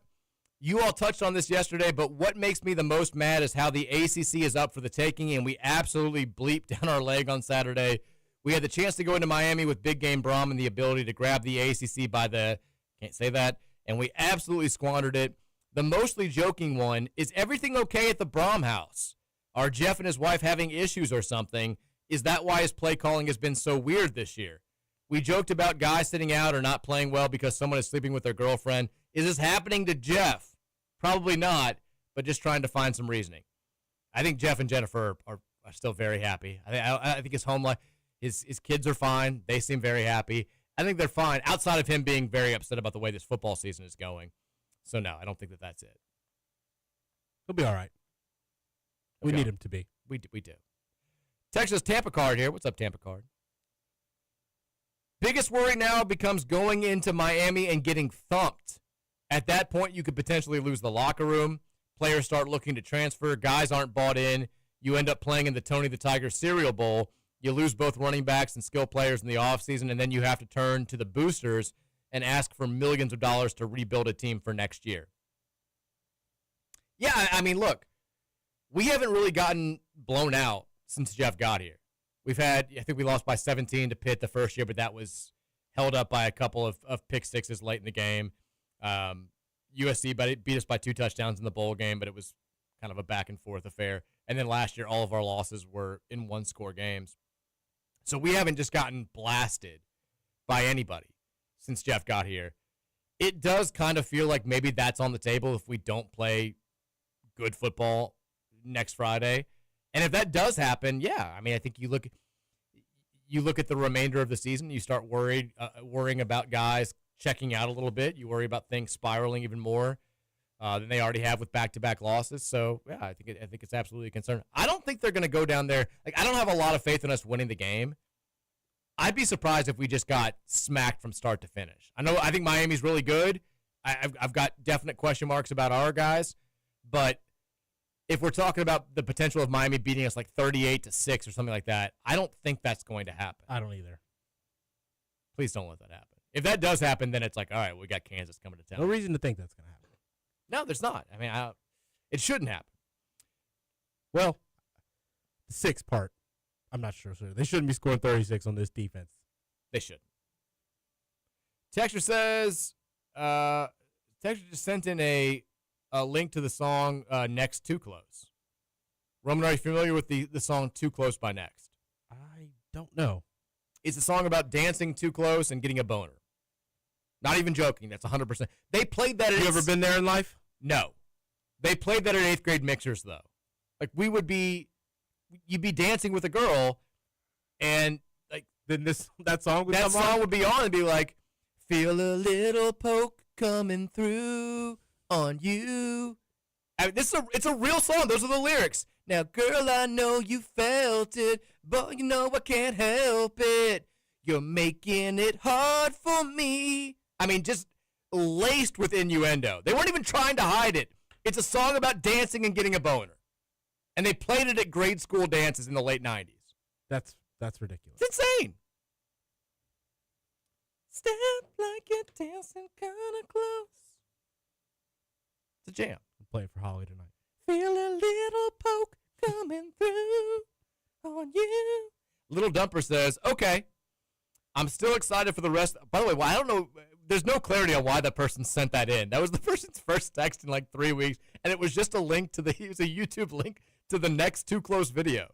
you all touched on this yesterday, but what makes me the most mad is how the ACC is up for the taking, and we absolutely bleeped down our leg on Saturday. We had the chance to go into Miami with Big Game Brom and the ability to grab the ACC by the, can't say that, and we absolutely squandered it. The mostly joking one, is everything okay at the Brom house? Are Jeff and his wife having issues or something? Is that why his play calling has been so weird this year? We joked about guys sitting out or not playing well because someone is sleeping with their girlfriend. Is this happening to Jeff? Probably not, but just trying to find some reasoning. I think Jeff and Jennifer are still very happy. I think his home life, his kids are fine. They seem very happy. I think they're fine outside of him being very upset about the way this football season is going. So, no, I don't think that that's it. He'll be all right. We need him to be. We do. Texas Tampa Card here. What's up, Tampa Card? Biggest worry now becomes going into Miami and getting thumped. At that point, you could potentially lose the locker room. Players start looking to transfer. Guys aren't bought in. You end up playing in the Tony the Tiger Cereal Bowl. You lose both running backs and skill players in the offseason, and then you have to turn to the boosters and ask for millions of dollars to rebuild a team for next year. Yeah, I mean, look, we haven't really gotten blown out since Jeff got here. We've had, I think we lost by 17 to Pitt the first year, but that was held up by a couple of pick sixes late in the game. USC beat us by 2 touchdowns in the bowl game, but it was kind of a back-and-forth affair. And then last year, all of our losses were in one-score games. So we haven't just gotten blasted by anybody since Jeff got here. It does kind of feel like maybe that's on the table if we don't play good football next Friday. And if that does happen, yeah, I mean, I think you look at the remainder of the season, you start worrying about guys checking out a little bit. You worry about things spiraling even more than they already have with back-to-back losses. So, yeah, I think it's absolutely a concern. I don't think they're going to go down there. Like, I don't have a lot of faith in us winning the game. I'd be surprised if we just got smacked from start to finish. I think Miami's really good. I've got definite question marks about our guys, but if we're talking about the potential of Miami beating us like 38-6 or something like that, I don't think that's going to happen. I don't either. Please don't let that happen. If that does happen, then it's like, all right, we got Kansas coming to town. No reason to think that's going to happen. No, there's not. I mean, it shouldn't happen. Well, the 6 part, I'm not sure. They shouldn't be scoring 36 on this defense. They should. Texture says, Texture just sent in a link to the song Next Too Close. Roman, are you familiar with the song Too Close by Next? I don't know. It's a song about dancing too close and getting a boner. Not even joking. That's 100%. They played that. You ever been there in life? No. They played that at 8th grade mixers, though. Like, you'd be dancing with a girl, and like Then that song would that come on? song would be on and be like, feel a little poke coming through on you. I mean, it's a real song. Those are the lyrics. Now, girl, I know you felt it, but you know I can't help it. You're making it hard for me. I mean, just laced with innuendo. They weren't even trying to hide it. It's a song about dancing and getting a boner. And they played it at grade school dances in the late 90s. That's ridiculous. It's insane. Step like you're dancing kind of close. It's a jam. I'm playing for Holly tonight. Feel a little poke coming through on you. Little Dumper says, okay, I'm still excited for the rest. By the way, I don't know. There's no clarity on why that person sent that in. That was the person's first text in like 3 weeks, and it was just a link to it was a YouTube link to the next Too Close video.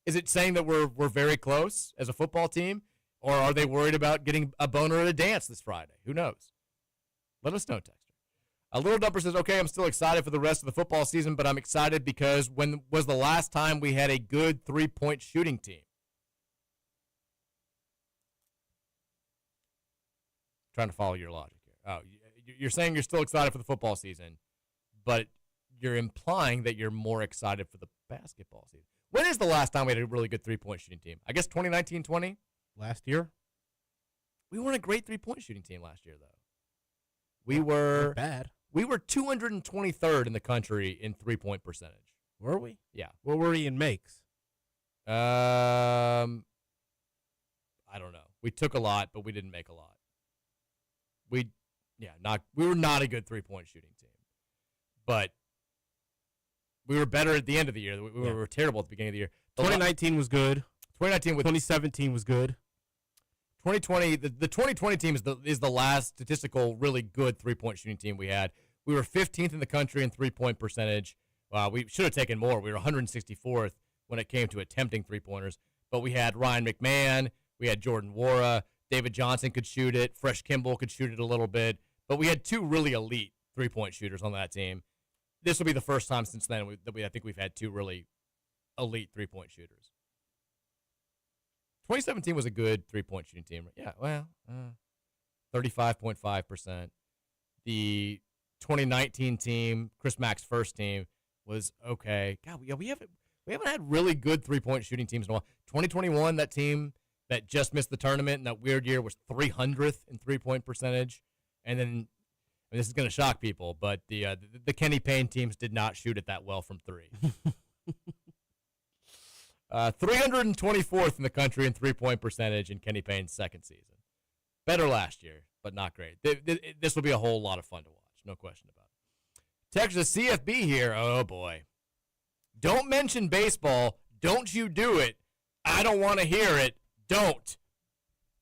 Is it saying that we're very close as a football team, or are they worried about getting a boner at a dance this Friday? Who knows? Let us know, Texter. A Little Dumper says, okay, I'm still excited for the rest of the football season, but I'm excited because when was the last time we had a good three-point shooting team? Trying to follow your logic here. Oh, you're saying you're still excited for the football season, but you're implying that you're more excited for the basketball season. When is the last time we had a really good three-point shooting team? I guess 2019-20? Last year? We weren't a great three-point shooting team last year, though. We were Not bad. We were 223rd in the country in three-point percentage. Were we? Yeah. What were we in makes? I don't know. We took a lot, but we didn't make a lot. We were not a good three-point shooting team. But we were better at the end of the year. We were terrible at the beginning of the year. 2019 was good. 2017 was good. 2020, the 2020 team is the last statistical really good three-point shooting team we had. We were 15th in the country in three-point percentage. We should have taken more. We were 164th when it came to attempting three-pointers. But we had Ryan McMahon. We had Jordan Wara. David Johnson could shoot it. Fresh Kimball could shoot it a little bit. But we had two really elite three-point shooters on that team. This will be the first time since then I think we've had two really elite three-point shooters. 2017 was a good three-point shooting team. Yeah, well, 35.5%. The 2019 team, Chris Mack's first team, was okay. God, we haven't had really good three-point shooting teams in a while. 2021, that team that just missed the tournament in that weird year was 300th in three-point percentage. And then, this is going to shock people, but the Kenny Payne teams did not shoot it that well from three. 324th in the country in three-point percentage in Kenny Payne's second season. Better last year, but not great. This will be a whole lot of fun to watch, no question about it. Texas CFB here. Oh, boy. Don't mention baseball. Don't you do it. I don't want to hear it. Don't.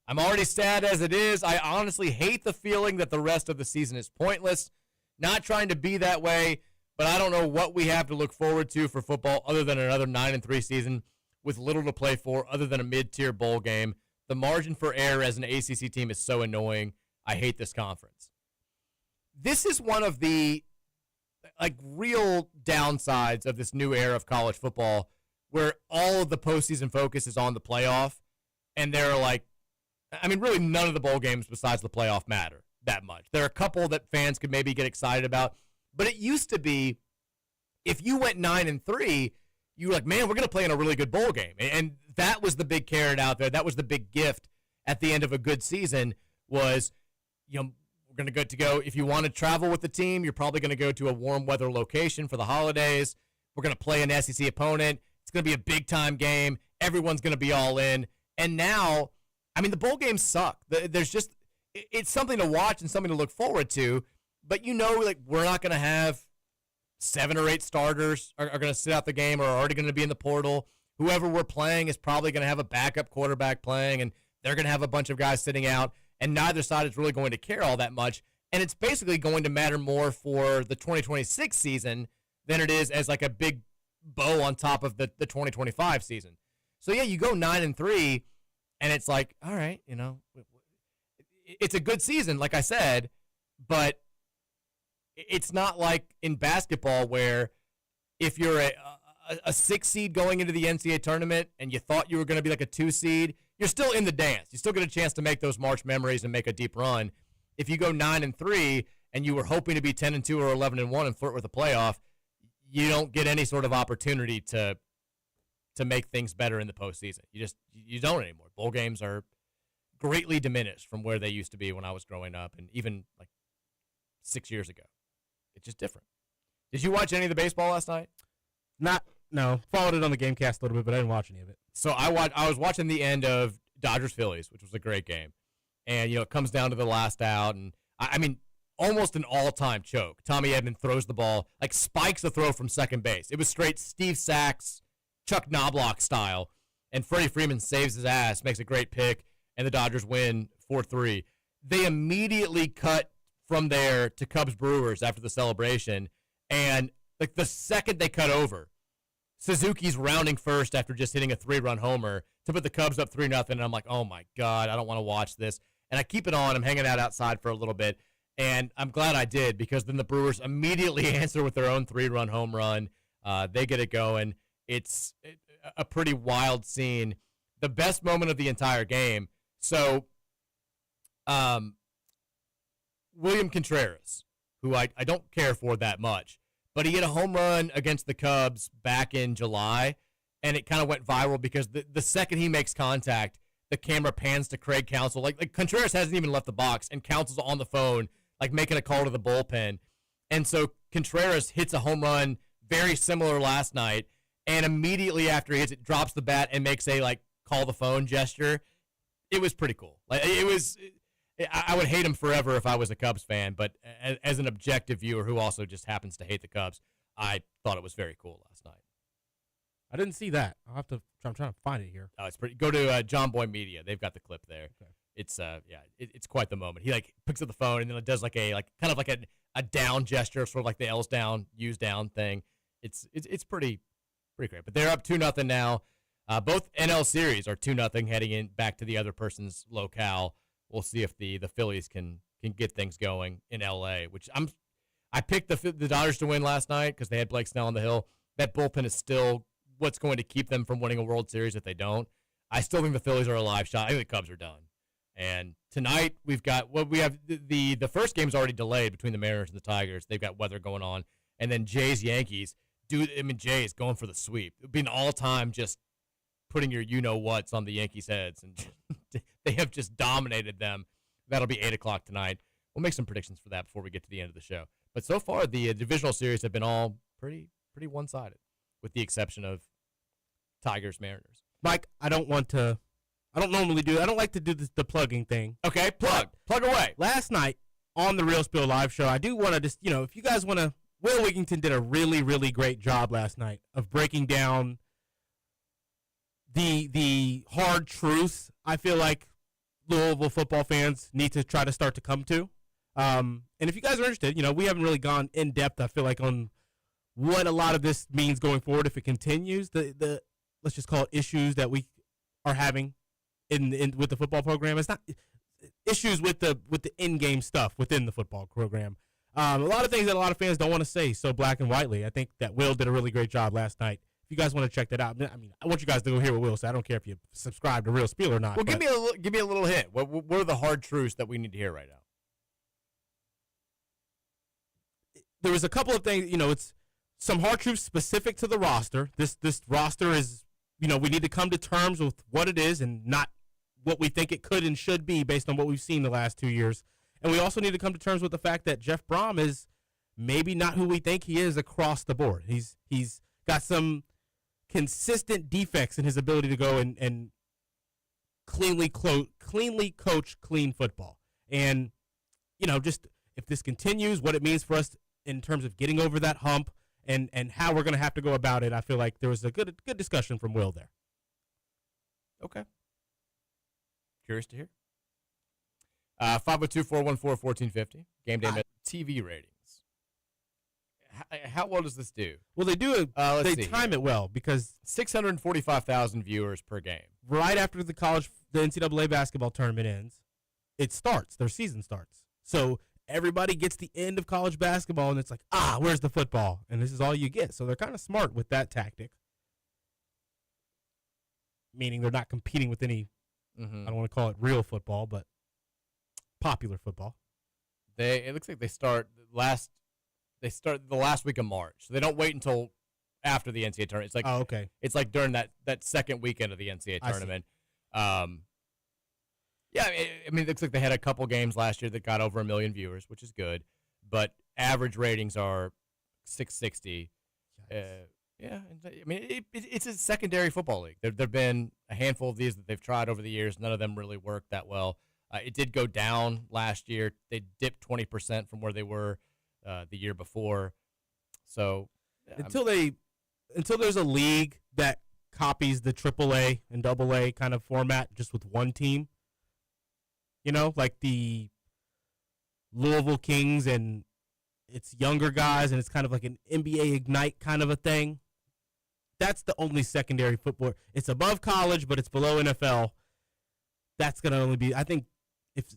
I'm already sad as it is. I honestly hate the feeling that the rest of the season is pointless. Not trying to be that way, but I don't know what we have to look forward to for football other than another 9-3 season with little to play for other than a mid-tier bowl game. The margin for error as an ACC team is so annoying. I hate this conference. This is one of the real downsides of this new era of college football where all of the postseason focus is on the playoff, and really none of the bowl games besides the playoff matter that much. There are a couple that fans could maybe get excited about, but it used to be if you went 9-3, you were like, man, we're going to play in a really good bowl game. And that was the big carrot out there. That was the big gift at the end of a good season was, we're going to go. If you want to travel with the team, you're probably going to go to a warm weather location for the holidays. We're going to play an SEC opponent. It's going to be a big-time game. Everyone's going to be all in. And now, the bowl games suck. It's something to watch and something to look forward to, but we're not going to have 7 or 8 starters are going to sit out the game or are already going to be in the portal. Whoever we're playing is probably going to have a backup quarterback playing, and they're going to have a bunch of guys sitting out, and neither side is really going to care all that much. And it's basically going to matter more for the 2026 season than it is as like a big bow on top of the 2025 season. So, yeah, you go 9-3, and it's like, all right, it's a good season, like I said, but it's not like in basketball where if you're a 6 seed going into the NCAA tournament and you thought you were going to be like a 2 seed, you're still in the dance. You still get a chance to make those March memories and make a deep run. If you go 9-3 and you were hoping to be 10-2 or 11-1 and flirt with a playoff, you don't get any sort of opportunity to make things better in the postseason. You don't anymore. Bowl games are greatly diminished from where they used to be when I was growing up, and even like 6 years ago. It's just different. Did you watch any of the baseball last night? No. Followed it on the Gamecast a little bit, but I didn't watch any of it. So I was watching the end of Dodgers-Phillies, which was a great game. And, it comes down to the last out, and I mean, almost an all-time choke. Tommy Edman throws the ball, like spikes a throw from second base. It was straight Steve Sachs, Chuck Knobloch style, and Freddie Freeman saves his ass, makes a great pick, and the Dodgers win 4-3. They immediately cut from there to Cubs-Brewers after the celebration, and like the second they cut over, Suzuki's rounding first after just hitting a 3-run homer to put the Cubs up 3-0, and I'm like, oh my God, I don't want to watch this. And I keep it on. I'm hanging out outside for a little bit, and I'm glad I did because then the Brewers immediately answer with their own 3-run home run. They get it going. It's a pretty wild scene. The best moment of the entire game. So, William Contreras, who I don't care for that much, but he hit a home run against the Cubs back in July, and it kind of went viral because the second he makes contact, the camera pans to Craig Counsell. Like Contreras hasn't even left the box, and Counsell's on the phone, like making a call to the bullpen. And so Contreras hits a home run very similar last night, and immediately after he hits it, drops the bat and makes a like call the phone gesture. It was pretty cool. Like I would hate him forever if I was a Cubs fan, but as an objective viewer who also just happens to hate the Cubs, I thought it was very cool last night. I didn't see that. I'm trying to find it here. Oh, it's pretty. Go to John Boy Media. They've got the clip there. Okay. It's it's quite the moment. He like picks up the phone and then it does like a kind of like a down gesture, sort of like the L's down, U's down thing. It's pretty great. But they're up 2-0 now. Both NL series are 2-0 heading in back to the other person's locale. We'll see if the Phillies can get things going in L.A., which I picked the Dodgers to win last night because they had Blake Snell on the hill. That bullpen is still what's going to keep them from winning a World Series if they don't. I still think the Phillies are a live shot. I think the Cubs are done. And tonight we have the first game's already delayed between the Mariners and the Tigers. They've got weather going on. And then Jays-Yankees. Jay's going for the sweep. It would be an all-time just putting your you-know-whats on the Yankees' heads, and they have just dominated them. That'll be 8 o'clock tonight. We'll make some predictions for that before we get to the end of the show. But so far, the divisional series have been all pretty one-sided, with the exception of Tigers-Mariners. Mike, I don't like to do the plugging thing. Okay, plug away. Last night on the Real Spill Live show, I do want to just, if you guys want to, Will Wigington did a really, really great job last night of breaking down the hard truths I feel like Louisville football fans need to try to start to come to. And if you guys are interested, we haven't really gone in depth, I feel like, on what a lot of this means going forward if it continues. The let's just call it issues that we are having in with the football program. It's not issues with the in-game stuff within the football program. A lot of things that a lot of fans don't want to say so black and whitely. I think that Will did a really great job last night. If you guys want to check that out, I want you guys to go hear what Will said. I don't care if you subscribe to Real Spiel or not. Well, give me a little hint. What are the hard truths that we need to hear right now? There was a couple of things. It's some hard truths specific to the roster. This roster is, we need to come to terms with what it is and not what we think it could and should be based on what we've seen the last 2 years. And we also need to come to terms with the fact that Jeff Brom is maybe not who we think he is across the board. He's got some consistent defects in his ability to go and cleanly coach clean football. And, just if this continues, what it means for us in terms of getting over that hump and how we're going to have to go about it, I feel like there was a good discussion from Will there. Okay. Curious to hear. 502-414-1450. Game Day TV ratings. How well does this do? Well, they do it. They time it well because 645,000 viewers per game. Right after the NCAA basketball tournament ends, it starts. Their season starts. So everybody gets the end of college basketball, and it's like, where's the football? And this is all you get. So they're kind of smart with that tactic, meaning they're not competing with any, I don't want to call it real football, but popular football. It looks like they start the last week of March. So they don't wait until after the NCAA tournament. It's like, okay. It's like during that second weekend of the NCAA tournament. Yeah, I mean, it looks like they had a couple games last year that got over 1 million viewers, which is good. But average ratings are 660. Yeah, I mean, it's a secondary football league. There've been a handful of these that they've tried over the years. None of them really worked that well. It did go down last year. They dipped 20% from where they were the year before. So until there's a league that copies the AAA and AA kind of format just with one team, like the Louisville Kings, and it's younger guys, and it's kind of like an NBA Ignite kind of a thing. That's the only secondary football. It's above college, but it's below NFL. That's going to only be, I think,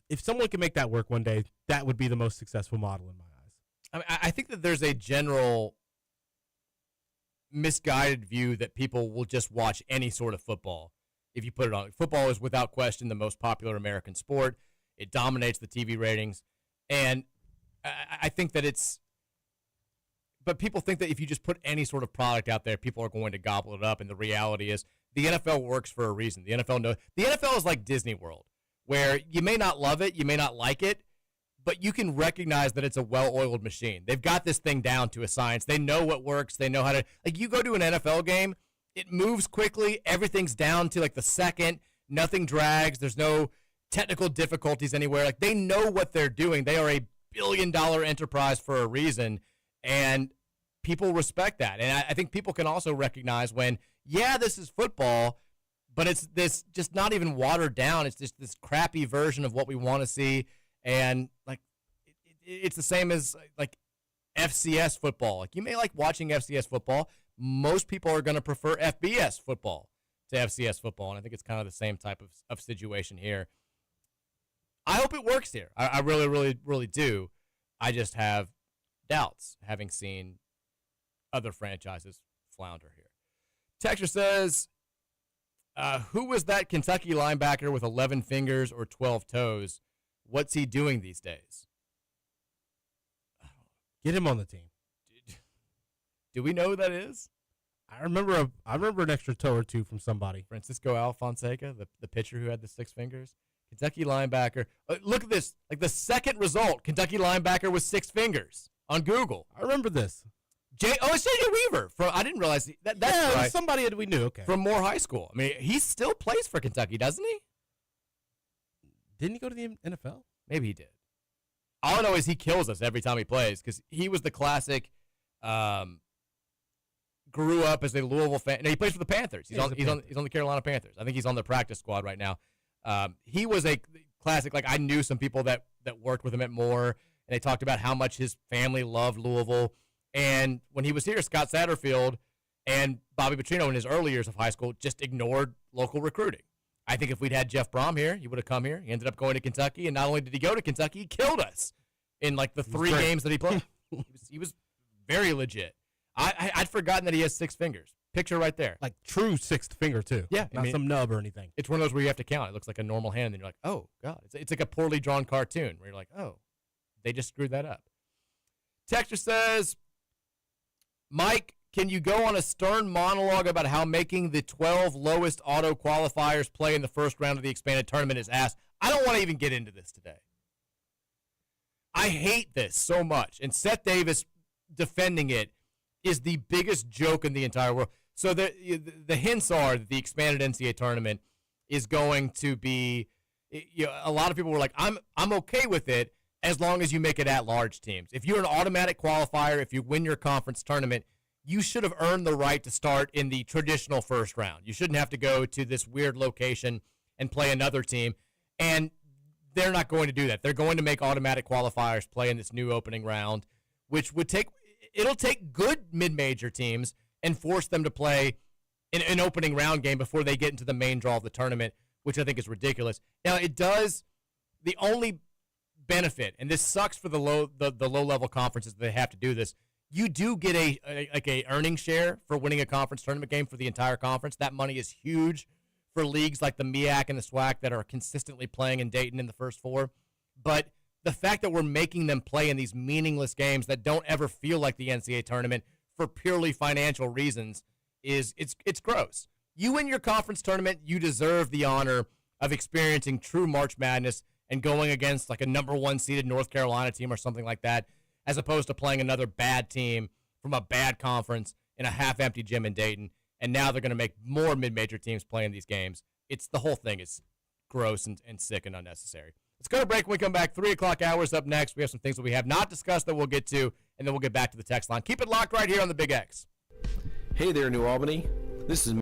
if someone can make that work one day, that would be the most successful model in my eyes. I mean, I think that there's a general misguided view that people will just watch any sort of football if you put it on. Football is without question the most popular American sport. It dominates the TV ratings. And I think that but people think that if you just put any sort of product out there, people are going to gobble it up. And the reality is the NFL works for a reason. The NFL is like Disney World, where you may not love it, you may not like it, but you can recognize that it's a well-oiled machine. They've got this thing down to a science. They know what works. They know how to, like, you go to an NFL game, it moves quickly. Everything's down to like the second. Nothing drags. There's no technical difficulties anywhere. Like, they know what they're doing. They are a billion-dollar enterprise for a reason, and people respect that. And I think people can also recognize when, this is football, but it's this just not even watered down. It's just this crappy version of what we want to see. And like, it's the same as like FCS football. Like, you may like watching FCS football. Most people are going to prefer FBS football to FCS football. And I think it's kind of the same type of situation here. I hope it works here. I really, really, really do. I just have doubts, having seen other franchises flounder here. Texture says, who was that Kentucky linebacker with 11 fingers or 12 toes? What's he doing these days? Get him on the team. Do we know who that is? I remember an extra toe or two from somebody. Francisco Alfonseca, the pitcher who had the 6 fingers. Kentucky linebacker. Look at this. Like, the second result, Kentucky linebacker with 6 fingers on Google. I remember this. It's J.J. Weaver. I didn't realize that's right. Somebody that we knew. Okay. From Moore High School. I mean, he still plays for Kentucky, doesn't he? Didn't he go to the NFL? Maybe he did. All I know is he kills us every time he plays, because he was the classic. Grew up as a Louisville fan. No, he plays for the Panthers. He's on the Carolina Panthers. I think he's on the practice squad right now. He was a classic. Like, I knew some people that worked with him at Moore, and they talked about how much his family loved Louisville. And when he was here, Scott Satterfield and Bobby Petrino in his early years of high school just ignored local recruiting. I think if we'd had Jeff Brom here, he would have come here. He ended up going to Kentucky, and not only did he go to Kentucky, he killed us in like the 3 games that he played. he was very legit. I'd forgotten that he has 6 fingers. Picture right there. Like true 6th finger, too. Yeah. Not some nub or anything. It's one of those where you have to count. It looks like a normal hand, and then you're like, oh, God. It's like a poorly drawn cartoon where you're like, oh, they just screwed that up. Texture says, Mike, can you go on a stern monologue about how making the 12 lowest auto qualifiers play in the first round of the expanded tournament is ass? I don't want to even get into this today. I hate this so much. And Seth Davis defending it is the biggest joke in the entire world. So the hints are that the expanded NCAA tournament is going to be, a lot of people were like, I'm okay with it as long as you make it at-large teams. If you're an automatic qualifier, if you win your conference tournament, you should have earned the right to start in the traditional first round. You shouldn't have to go to this weird location and play another team. And they're not going to do that. They're going to make automatic qualifiers play in this new opening round, which would it'll take good mid-major teams and force them to play an opening round game before they get into the main draw of the tournament, which I think is ridiculous. Now, the only benefit, and this sucks for the low-level conferences that they have to do this. You do get a earning share for winning a conference tournament game for the entire conference. That money is huge for leagues like the MEAC and the SWAC that are consistently playing in Dayton in the first four. But the fact that we're making them play in these meaningless games that don't ever feel like the NCAA tournament for purely financial reasons it's gross. You win your conference tournament, you deserve the honor of experiencing true March Madness and going against like a number one seeded North Carolina team or something like that, as opposed to playing another bad team from a bad conference in a half-empty gym in Dayton. And now they're going to make more mid-major teams play in these games. The whole thing is gross and sick and unnecessary. Let's go to break. When we come back, 3 o'clock hours up next. We have some things that we have not discussed that we'll get to, and then we'll get back to the text line. Keep it locked right here on the Big X. Hey there, New Albany. This is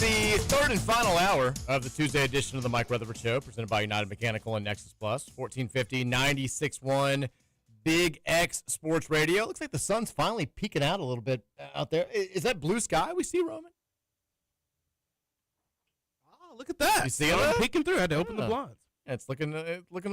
the third and final hour of the Tuesday edition of the Mike Rutherford Show, presented by United Mechanical and Nexus Plus, 1450, 96.1 Big X Sports Radio. Looks like the sun's finally peeking out a little bit out there. Is that blue sky we see, Roman? Oh, look at that. You see it? it? Peeking through. I had to open the blinds. Yeah, it's looking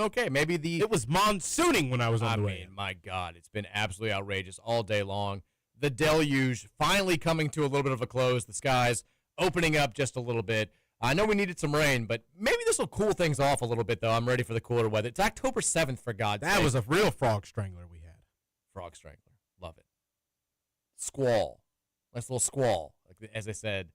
okay. Maybe it was monsooning when I was on the way. My God, it's been absolutely outrageous all day long. The deluge finally coming to a little bit of a close. The skies opening up just a little bit. I know we needed some rain, but maybe this will cool things off a little bit, though. I'm ready for the cooler weather. It's October 7th, for God's sake. That was a real frog strangler we had. Frog strangler. Love it. Squall. Nice little squall. Like, as I said,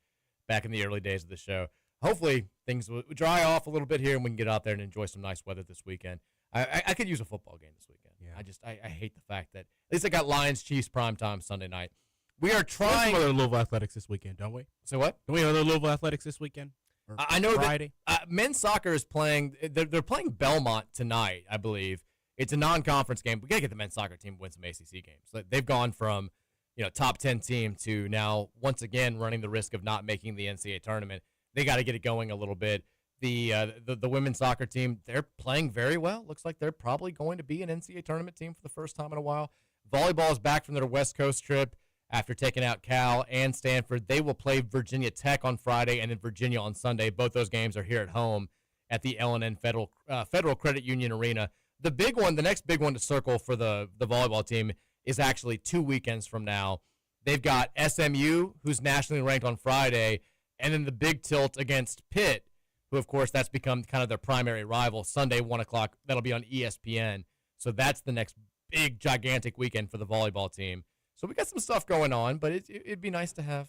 back in the early days of the show. Hopefully things will dry off a little bit here and we can get out there and enjoy some nice weather this weekend. I could use a football game this weekend. Yeah. I hate the fact that at least I got Lions-Chiefs primetime Sunday night. We are trying. We have some other Louisville athletics this weekend, don't we? So what? Don't we have other Louisville athletics this weekend? I know Friday? that men's soccer is playing. They're playing Belmont tonight, I believe. It's a non-conference game. We got to get the men's soccer team to win some ACC games. They've gone from top 10 team to now once again running the risk of not making the NCAA tournament. They got to get it going a little bit. The women's soccer team, they're playing very well. Looks like they're probably going to be an NCAA tournament team for the first time in a while. Volleyball is back from their West Coast trip after taking out Cal and Stanford. They will play Virginia Tech on Friday and then Virginia on Sunday. Both those games are here at home at the L&N Federal Credit Union Arena. The big one, the next big one to circle for the volleyball team is actually 2 weekends from now. They've got SMU, who's nationally ranked on Friday, and then the big tilt against Pitt, who, of course, that's become kind of their primary rival, Sunday, 1 o'clock. That'll be on ESPN. So that's the next big, gigantic weekend for the volleyball team. So we got some stuff going on, but it'd be nice to have,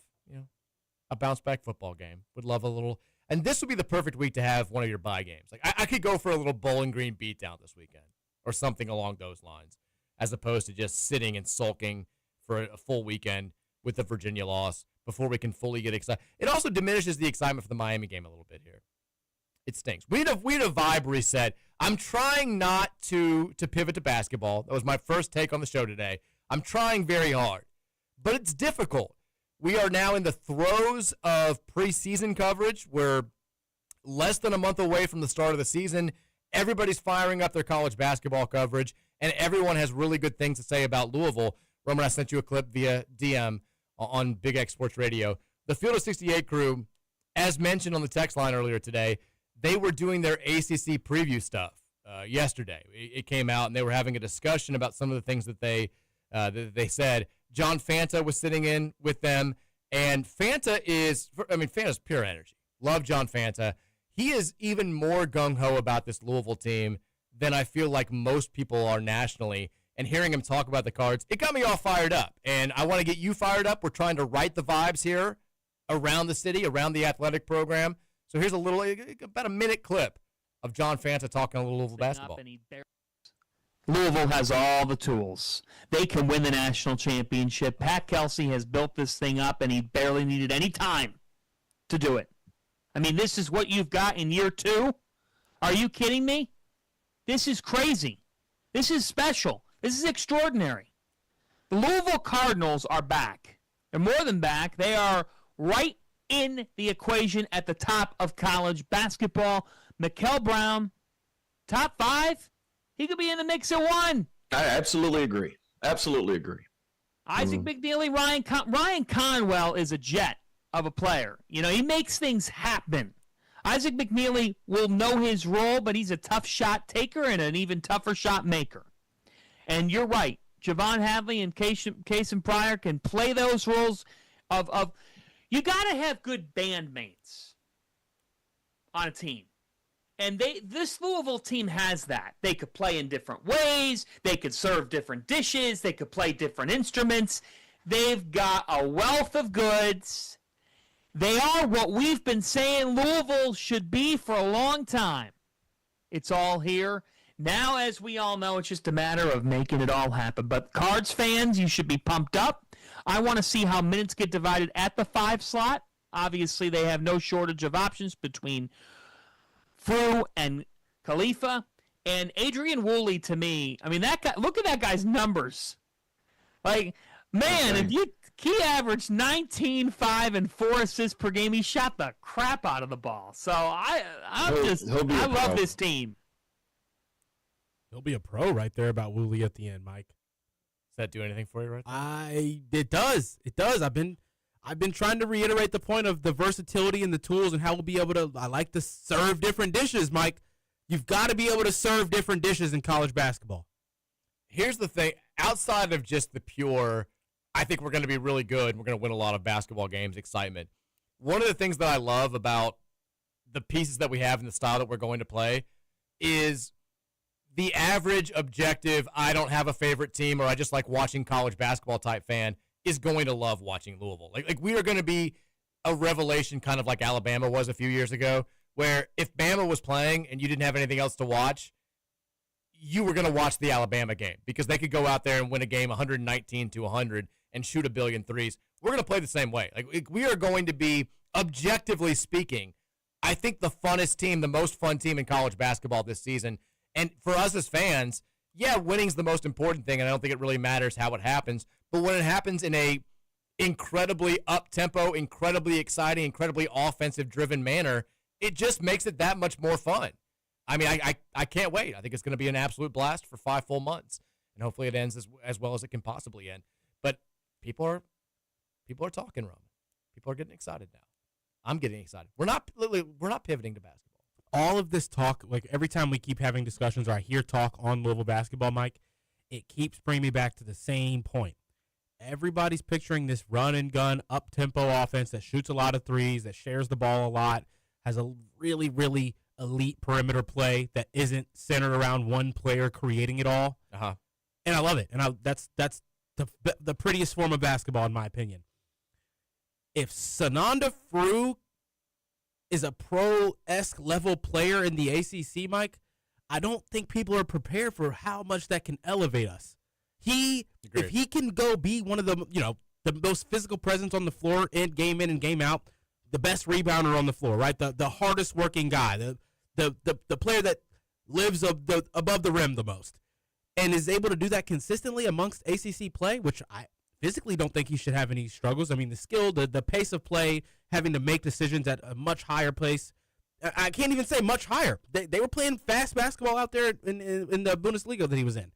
a bounce-back football game. Would love a little. And this would be the perfect week to have one of your bye games. Like I could go for a little Bowling Green beatdown this weekend or something along those lines, as opposed to just sitting and sulking for a full weekend with the Virginia loss before we can fully get excited. It also diminishes the excitement for the Miami game a little bit here. It stinks. We had a vibe reset. I'm trying not to pivot to basketball. That was my first take on the show today. I'm trying very hard, but it's difficult. We are now in the throes of preseason coverage. We're less than a month away from the start of the season. Everybody's firing up their college basketball coverage, and everyone has really good things to say about Louisville. Roman, I sent you a clip via DM on Big X Sports Radio. The Field of 68 crew, as mentioned on the text line earlier today, they were doing their ACC preview stuff yesterday. It came out, and they were having a discussion about some of the things that they said. John Fanta was sitting in with them, and Fanta's pure energy. Love John Fanta. He is even more gung-ho about this Louisville team than I feel like most people are nationally. And hearing him talk about the Cards, it got me all fired up. And I want to get you fired up. We're trying to right the vibes here around the city, around the athletic program. So here's about a minute clip of John Fanta talking a little Louisville basketball. Louisville has all the tools. They can win the national championship. Pat Kelsey has built this thing up, and he barely needed any time to do it. I mean, this is what you've got in year 2? Are you kidding me? This is crazy. This is special. This is extraordinary. The Louisville Cardinals are back. They're more than back. They are right in the equation at the top of college basketball. Mikel Brown, top 5? He could be in the mix at 1. I absolutely agree. Absolutely agree. Isaac McNeely, Ryan Conwell is a jet of a player. He makes things happen. Isaac McNeely will know his role, but he's a tough shot taker and an even tougher shot maker. And you're right. Javon Hadley and Kason Pryor can play those roles of you got to have good bandmates on a team. And this Louisville team has that. They could play in different ways. They could serve different dishes. They could play different instruments. They've got a wealth of goods. They are what we've been saying Louisville should be for a long time. It's all here. Now, as we all know, it's just a matter of making it all happen. But Cards fans, you should be pumped up. I want to see how minutes get divided at the 5 slot. Obviously, they have no shortage of options between Frew and Khalifa. And Adrian Woolley, to me, I mean, that guy, look at that guy's numbers. Like, man, if he averaged 19, 5, and 4 assists per game, he shot the crap out of the ball. So I love this team. He'll be a pro right there about Woolley at the end, Mike. Does that do anything for you right there? It does. It does. I've been trying to reiterate the point of the versatility and the tools and how we'll be able to, I like to serve different dishes, Mike. You've got to be able to serve different dishes in college basketball. Here's the thing. Outside of just the pure, I think we're going to be really good, we're going to win a lot of basketball games, excitement. One of the things that I love about the pieces that we have and the style that we're going to play is the average objective, I don't have a favorite team or I just like watching college basketball type fan is going to love watching Louisville. Like we are going to be a revelation kind of like Alabama was a few years ago, where if Bama was playing and you didn't have anything else to watch, you were going to watch the Alabama game because they could go out there and win a game 119-100 and shoot a billion threes. We're going to play the same way. Like we are going to be, objectively speaking, I think the funnest team, the most fun team in college basketball this season. And for us as fans, yeah, winning's the most important thing, and I don't think it really matters how it happens. But when it happens in a incredibly up-tempo, incredibly exciting, incredibly offensive-driven manner, it just makes it that much more fun. I mean, I can't wait. I think it's going to be an absolute blast for 5 full months, and hopefully it ends as well as it can possibly end. But people are talking, Roman. People are getting excited now. I'm getting excited. We're not pivoting to basketball. All of this talk, like every time we keep having discussions or I hear talk on Louisville basketball, Mike, it keeps bringing me back to the same point. Everybody's picturing this run-and-gun, up-tempo offense that shoots a lot of threes, that shares the ball a lot, has a really, really elite perimeter play that isn't centered around one player creating it all. Uh-huh. And I love it. And that's the prettiest form of basketball, in my opinion. If Sananda Fru is a pro-esque level player in the ACC, Mike, I don't think people are prepared for how much that can elevate us. If he can go be one of the most physical presence on the floor in and game out, the best rebounder on the floor, right? The hardest working guy, the player that lives above the rim the most, and is able to do that consistently amongst ACC play, which I physically don't think he should have any struggles. I mean, the skill, the pace of play, having to make decisions at a much higher pace. I can't even say much higher. They were playing fast basketball out there in the Bundesliga that he was in.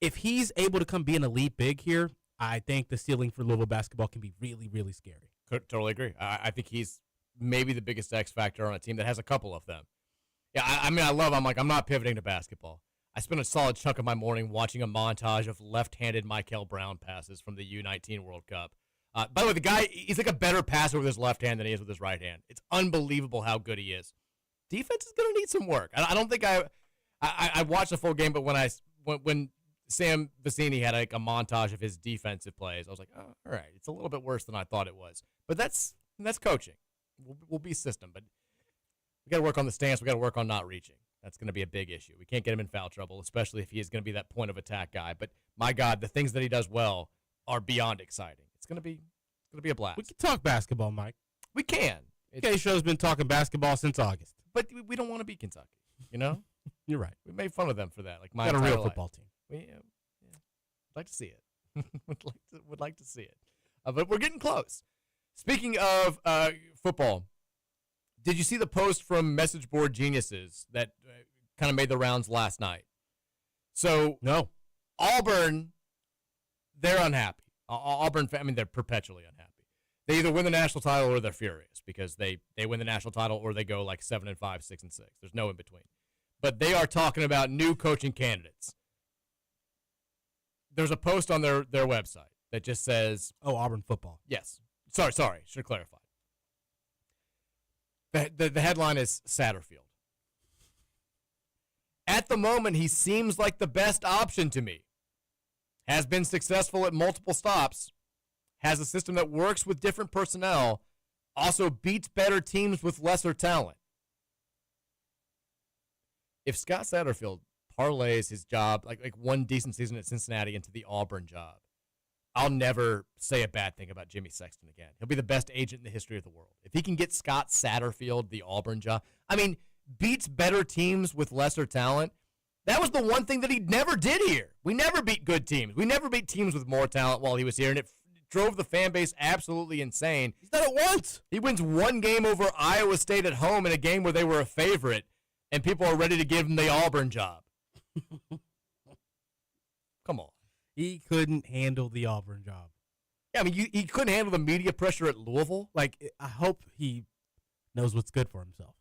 If he's able to come be an elite big here, I think the ceiling for Louisville basketball can be really, really scary. Totally agree. I think he's maybe the biggest X factor on a team that has a couple of them. Yeah, I'm not pivoting to basketball. I spent a solid chunk of my morning watching a montage of left-handed Michael Brown passes from the U19 World Cup. By the way, the guy, he's like a better passer with his left hand than he is with his right hand. It's unbelievable how good he is. Defense is going to need some work. I don't think I watched the full game, but when Sam Vecini had like a montage of his defensive plays, I was like, oh, all right, it's a little bit worse than I thought it was. But that's coaching. We'll be system, but we got to work on the stance. We got to work on not reaching. That's going to be a big issue. We can't get him in foul trouble, especially if he is going to be that point of attack guy. But my God, the things that he does well are beyond exciting. It's going to be a blast. We can talk basketball, Mike. We can. K-Show's been talking basketball since August. But we don't want to be Kentucky, you know? You're right. We made fun of them for that. Like my got a entire real life. football team. Yeah. I'd like to see it. would like to see it. But we're getting close. Speaking of football, did you see the post from Message Board Geniuses that kind of made the rounds last night? So no, Auburn, they're unhappy. Auburn, they're perpetually unhappy. They either win the national title or they're furious because they win the national title or they go like 7-5, 6-6. There's no in between. But they are talking about new coaching candidates. There's a post on their website that just says, "Oh, Auburn football." Yes. Sorry. Should clarify. The headline is Satterfield. At the moment, he seems like the best option to me. Has been successful at multiple stops. Has a system that works with different personnel. Also beats better teams with lesser talent. If Scott Satterfield parlays his job, like one decent season at Cincinnati, into the Auburn job, I'll never say a bad thing about Jimmy Sexton again. He'll be the best agent in the history of the world. If he can get Scott Satterfield the Auburn job, beats better teams with lesser talent. That was the one thing that he never did here. We never beat good teams. We never beat teams with more talent while he was here, and it drove the fan base absolutely insane. He's done it once. He wins one game over Iowa State at home in a game where they were a favorite, and people are ready to give him the Auburn job. Come on. He couldn't handle the Auburn job. Yeah, he couldn't handle the media pressure at Louisville. Like, I hope he knows what's good for himself.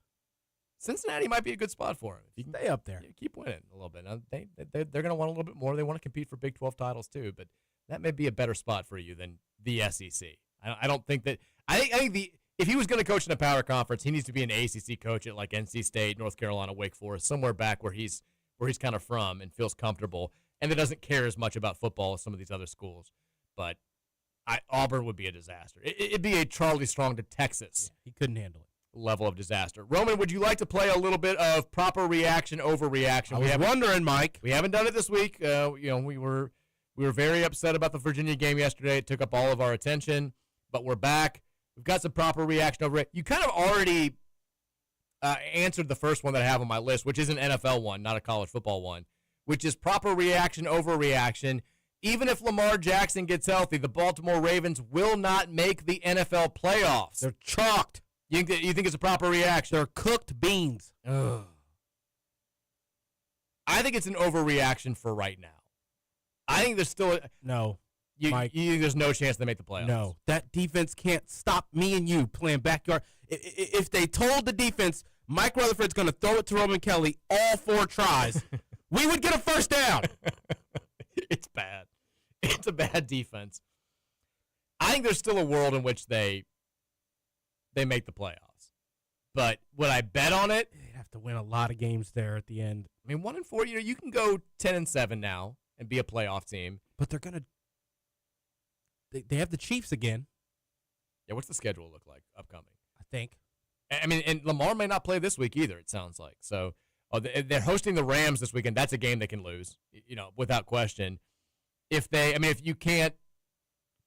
Cincinnati might be a good spot for him. If you stay up there. Keep winning a little bit. Now, they're going to want a little bit more. They want to compete for Big 12 titles too, but that may be a better spot for you than the SEC. I don't think that – I think if he was going to coach in a power conference, he needs to be an ACC coach at like NC State, North Carolina, Wake Forest, somewhere back where he's kind of from and feels comfortable and that doesn't care as much about football as some of these other schools. But Auburn would be a disaster. It'd be a Charlie Strong to Texas. Yeah, he couldn't handle it. Level of disaster. Roman, would you like to play a little bit of proper reaction, overreaction? I was wondering, Mike. We haven't done it this week. We were very upset about the Virginia game yesterday. It took up all of our attention, but we're back. We've got some proper reaction over it. You kind of already answered the first one that I have on my list, which is an NFL one, not a college football one, which is proper reaction, overreaction. Even if Lamar Jackson gets healthy, the Baltimore Ravens will not make the NFL playoffs. They're chalked. You think it's a proper reaction? They're cooked beans. Ugh. I think it's an overreaction for right now. I think there's still no. Mike, you think there's no chance they make the playoffs? No, that defense can't stop me and you playing backyard. If they told the defense Mike Rutherford's going to throw it to Roman Kelly all 4 tries, we would get a first down. It's bad. It's a bad defense. I think there's still a world in which they make the playoffs. But would I bet on it? They'd have to win a lot of games there at the end. I mean, 1-4, you can go 10-7 now and be a playoff team. But they're going to they have the Chiefs again. Yeah, what's the schedule look like upcoming? I think. I mean, and Lamar may not play this week either, it sounds like. So they're hosting the Rams this weekend. That's a game they can lose, without question. If you can't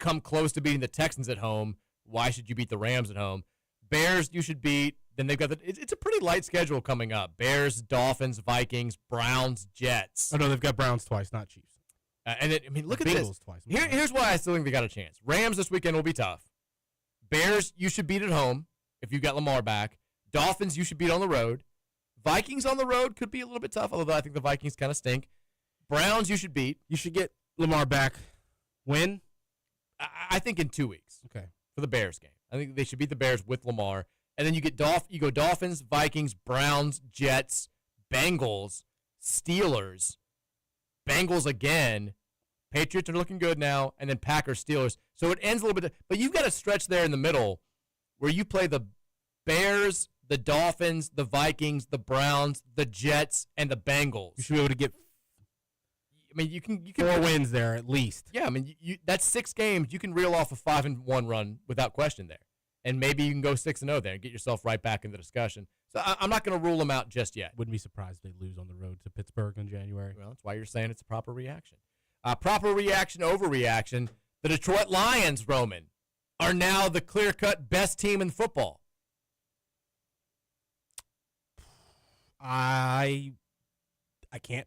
come close to beating the Texans at home, why should you beat the Rams at home? Bears, you should beat. Then they've got it's a pretty light schedule coming up. Bears, Dolphins, Vikings, Browns, Jets. Oh, no, they've got Browns twice, not Chiefs. Look at Bengals this. Twice. Here's why I still think they got a chance. Rams this weekend will be tough. Bears, you should beat at home if you've got Lamar back. Dolphins, you should beat on the road. Vikings on the road could be a little bit tough, although I think the Vikings kind of stink. Browns, you should beat. You should get Lamar back. When? I think in 2 weeks. Okay. For the Bears game. I think they should beat the Bears with Lamar. And then you go Dolphins, Vikings, Browns, Jets, Bengals, Steelers, Bengals again. Patriots are looking good now, and then Packers, Steelers. So it ends a little bit. But you've got a stretch there in the middle where you play the Bears, the Dolphins, the Vikings, the Browns, the Jets, and the Bengals. You should be able to get. I mean, you can 4 wins there at least. Yeah, I mean, that's 6 games. You can reel off a 5-1 run without question there, and maybe you can go 6-0 there and get yourself right back in the discussion. So I'm not going to rule them out just yet. Wouldn't be surprised if they lose on the road to Pittsburgh in January. Well, that's why you're saying it's a proper reaction. Proper reaction, overreaction. The Detroit Lions, Roman, are now the clear-cut best team in football. I can't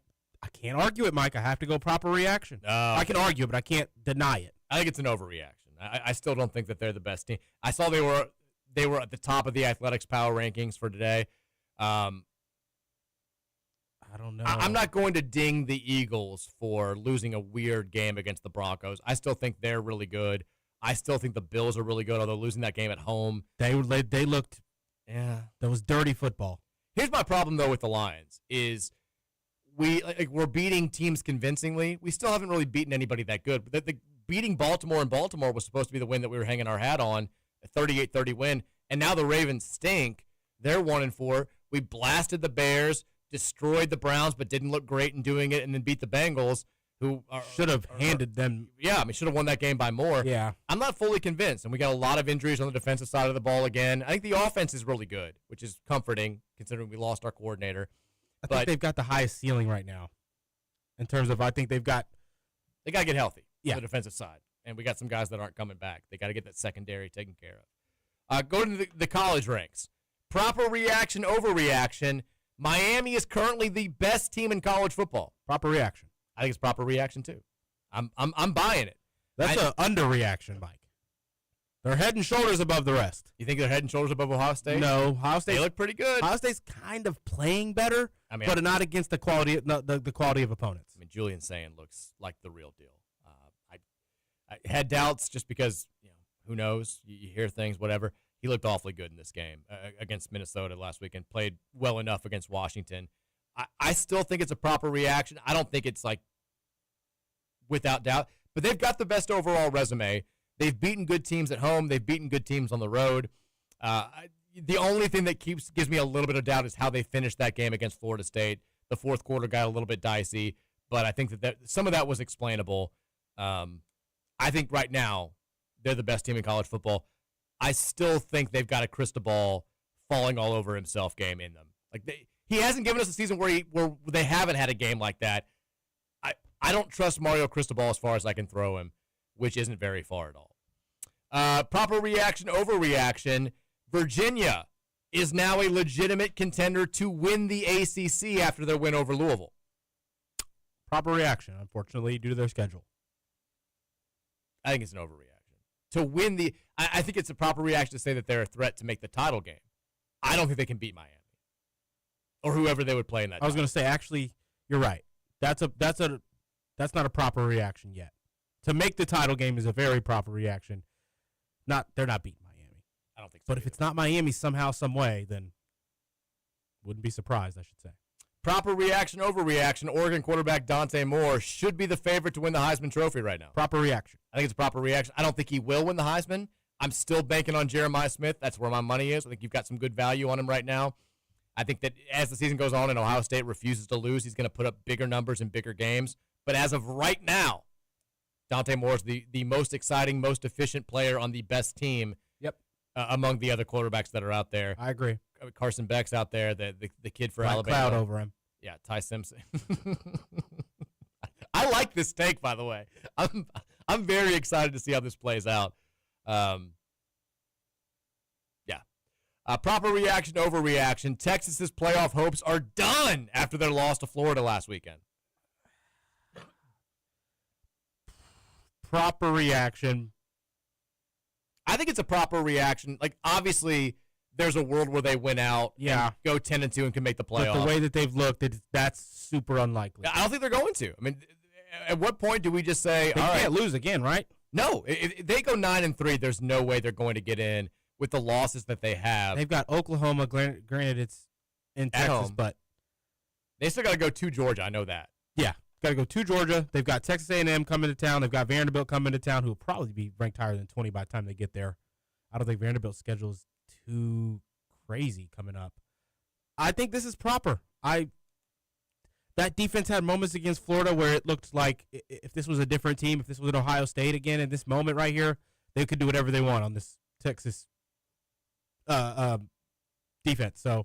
argue it, Mike. I have to go proper reaction. I can argue, but I can't deny it. I think it's an overreaction. I still don't think that they're the best team. I saw they were at the top of the Athletics Power Rankings for today. I don't know. I'm not going to ding the Eagles for losing a weird game against the Broncos. I still think they're really good. I still think the Bills are really good, although losing that game at home. They looked. Yeah. That was dirty football. Here's my problem, though, with the Lions is we're beating teams convincingly. We still haven't really beaten anybody that good. But the beating Baltimore, and Baltimore was supposed to be the win that we were hanging our hat on, a 38-30 win. And now the Ravens stink. They're 1-4. We blasted the Bears, destroyed the Browns, but didn't look great in doing it, and then beat the Bengals, who should have handed them. Yeah, should have won that game by more. Yeah. I'm not fully convinced, and we got a lot of injuries on the defensive side of the ball again. I think the offense is really good, which is comforting considering we lost our coordinator. I think they've got the highest ceiling right now in terms of I think they've got. They got to get healthy on the defensive side, and we got some guys that aren't coming back. They got to get that secondary taken care of. Go to the college ranks. Proper reaction, overreaction. Miami is currently the best team in college football. Proper reaction. I think it's proper reaction too. I'm buying it. That's an underreaction, Mike. They're head and shoulders above the rest. You think they're head and shoulders above Ohio State? No, Ohio State. They look pretty good. Ohio State's kind of playing better, but not against the quality of opponents. I mean, Julian Sand looks like the real deal. I had doubts just because who knows? You hear things, whatever. He looked awfully good in this game against Minnesota last weekend. Played well enough against Washington. I still think it's a proper reaction. I don't think it's like without doubt. But they've got the best overall resume. They've beaten good teams at home. They've beaten good teams on the road. The only thing that gives me a little bit of doubt is how they finished that game against Florida State. The fourth quarter got a little bit dicey, but I think that some of that was explainable. I think right now they're the best team in college football. I still think they've got a crystal ball falling all over himself game in them. Like he hasn't given us a season where they haven't had a game like that. I don't trust Mario Cristobal as far as I can throw him, which isn't very far at all. Proper reaction, overreaction. Virginia is now a legitimate contender to win the ACC after their win over Louisville. Proper reaction, unfortunately, due to their schedule. I think it's an overreaction. To win I think it's a proper reaction to say that they're a threat to make the title game. I don't think they can beat Miami or whoever they would play in that. I was going to say, actually, you're right. That's not a proper reaction yet. To make the title game is a very proper reaction. They're not beating Miami. I don't think so. But if it's not Miami somehow, some way, then wouldn't be surprised, I should say. Proper reaction, overreaction. Oregon quarterback Dante Moore should be the favorite to win the Heisman Trophy right now. Proper reaction. I think it's a proper reaction. I don't think he will win the Heisman. I'm still banking on Jeremiah Smith. That's where my money is. I think you've got some good value on him right now. I think that as the season goes on and Ohio State refuses to lose, he's going to put up bigger numbers in bigger games. But as of right now, Dante Moore is the most exciting, most efficient player on the best team. Yep. Among the other quarterbacks that are out there. I agree. Carson Beck's out there, the kid for Black Alabama. Cloud over him. Yeah, Ty Simpson. I like this take, by the way. I'm very excited to see how this plays out. Proper reaction, overreaction. Texas's playoff hopes are done after their loss to Florida last weekend. Proper reaction. I think it's a proper reaction. Like, obviously, there's a world where they win out, and go 10-2 and can make the playoff. But the way that they've looked, that's super unlikely. I don't think they're going to. I mean, at what point do we just say, they all right, can't lose again, right? No, if they go 9-3, there's no way they're going to get in with the losses that they have. They've got Oklahoma. Granted, it's in Texas, home. but they still got to go to Georgia. I know that. Yeah, got to go to Georgia. They've got Texas A&M coming to town. They've got Vanderbilt coming to town, who will probably be ranked higher than 20 by the time they get there. I don't think Vanderbilt's schedule is too crazy coming up. I think this is proper. That defense had moments against Florida where it looked like if this was a different team, if this was an Ohio State again, in this moment right here, they could do whatever they want on this Texas defense. So,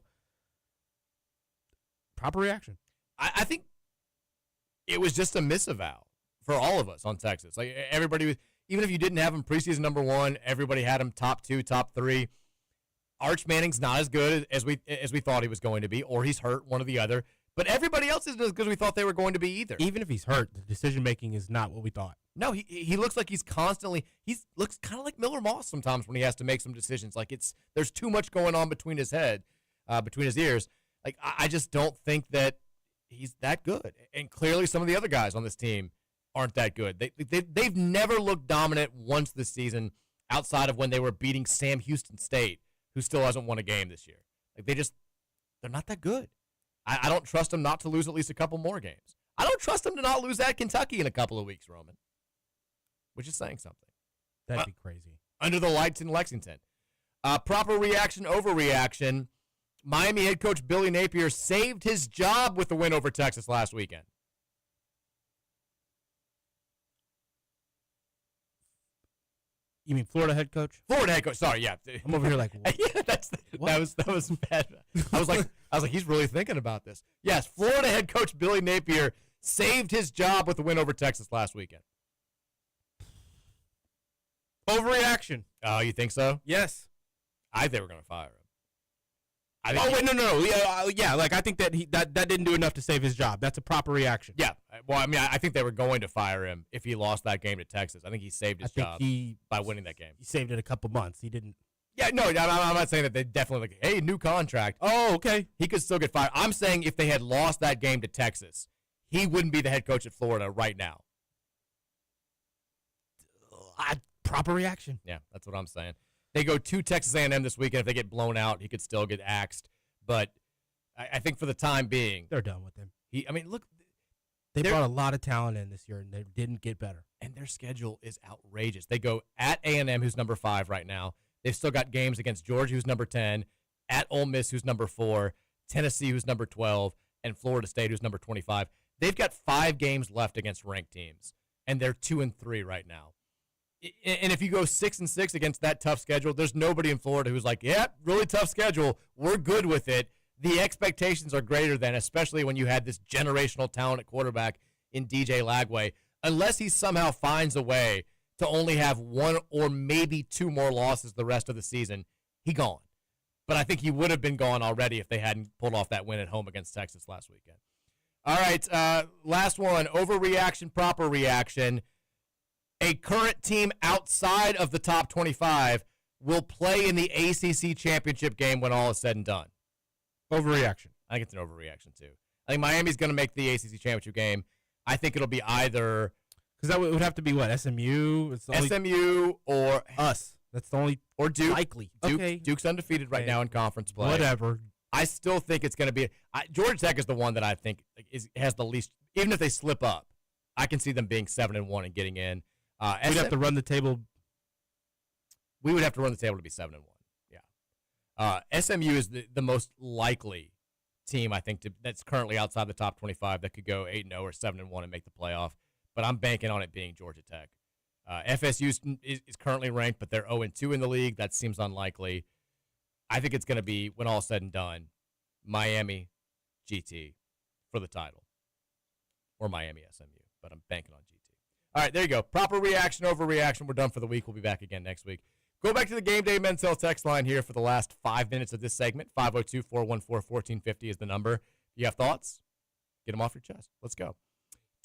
proper reaction. I think it was just a misavow for all of us on Texas. Like, everybody was, even if you didn't have him preseason number one, everybody had him top 2, top 3. Arch Manning's not as good as we thought he was going to be, or he's hurt, one or the other. But everybody else isn't as good as we thought they were going to be either. Even if he's hurt, the decision making is not what we thought. No, he looks like he looks kind of like Miller Moss sometimes when he has to make some decisions. Like there's too much going on between his ears. Like I just don't think that he's that good. And clearly some of the other guys on this team aren't that good. They've never looked dominant once this season outside of when they were beating Sam Houston State, who still hasn't won a game this year. Like they're not that good. I don't trust them not to lose at least a couple more games. I don't trust them to not lose at Kentucky in a couple of weeks, Roman. Which is saying something. That'd be crazy. Under the lights in Lexington. Proper reaction, overreaction. Miami head coach Billy Napier saved his job with the win over Texas last weekend. You mean Florida head coach? Florida head coach. Sorry, yeah. I'm over here like, yeah, that was bad. I was like, he's really thinking about this. Yes, Florida head coach Billy Napier saved his job with the win over Texas last weekend. Overreaction. Oh, you think so? Yes. I think they were going to fire him. No. Yeah, like I think that that didn't do enough to save his job. That's a proper reaction. Yeah. Well, I mean, I think they were going to fire him if he lost that game to Texas. I think he saved his job by winning that game. He saved it a couple months. He didn't. Yeah, no, I'm not saying that they definitely like, hey, new contract. Oh, okay. He could still get fired. I'm saying if they had lost that game to Texas, he wouldn't be the head coach at Florida right now. Proper reaction. Yeah, that's what I'm saying. They go to Texas A&M this weekend. If they get blown out, he could still get axed. But I think for the time being, they're done with him. Look, they brought a lot of talent in this year, and they didn't get better. And their schedule is outrageous. They go at A&M, who's number 5 right now. They've still got games against Georgia, who's number 10, at Ole Miss, who's number 4, Tennessee, who's number 12, and Florida State, who's number 25. They've got 5 games left against ranked teams, and they're 2-3 right now. And if you go 6-6 against that tough schedule, there's nobody in Florida who's like, yeah, really tough schedule. We're good with it. The expectations are greater than, especially when you had this generational talent at quarterback in DJ Lagway. Unless he somehow finds a way to only have one or maybe two more losses the rest of the season, he gone. But I think he would have been gone already if they hadn't pulled off that win at home against Texas last weekend. All right, last one, overreaction, proper reaction. A current team outside of the top 25 will play in the ACC championship game when all is said and done. Overreaction. I think it's an overreaction, too. I think Miami's going to make the ACC championship game. I think it'll be either... Because that would have to be what? SMU? It's SMU or... us. That's the only... Or Duke. Likely. Duke's undefeated right now in conference play. Whatever. I still think it's going to be... Georgia Tech is the one that I think has the least... Even if they slip up, I can see them being 7-1 and getting in. We'd have to run the table. We would have to run the table to be 7-1. Yeah. SMU is the most likely team, I think, that's currently outside the top 25 that could go 8-0 or 7-1 and make the playoff. But I'm banking on it being Georgia Tech. FSU is currently ranked, but they're 0-2 in the league. That seems unlikely. I think it's going to be, when all said and done, Miami, GT for the title. Or Miami, SMU. But I'm banking on GT. All right, there you go. Proper reaction, overreaction. We're done for the week. We'll be back again next week. Go back to the Game Day Men's Health text line here for the last 5 minutes of this segment. 502-414-1450 is the number. If you have thoughts, get them off your chest. Let's go.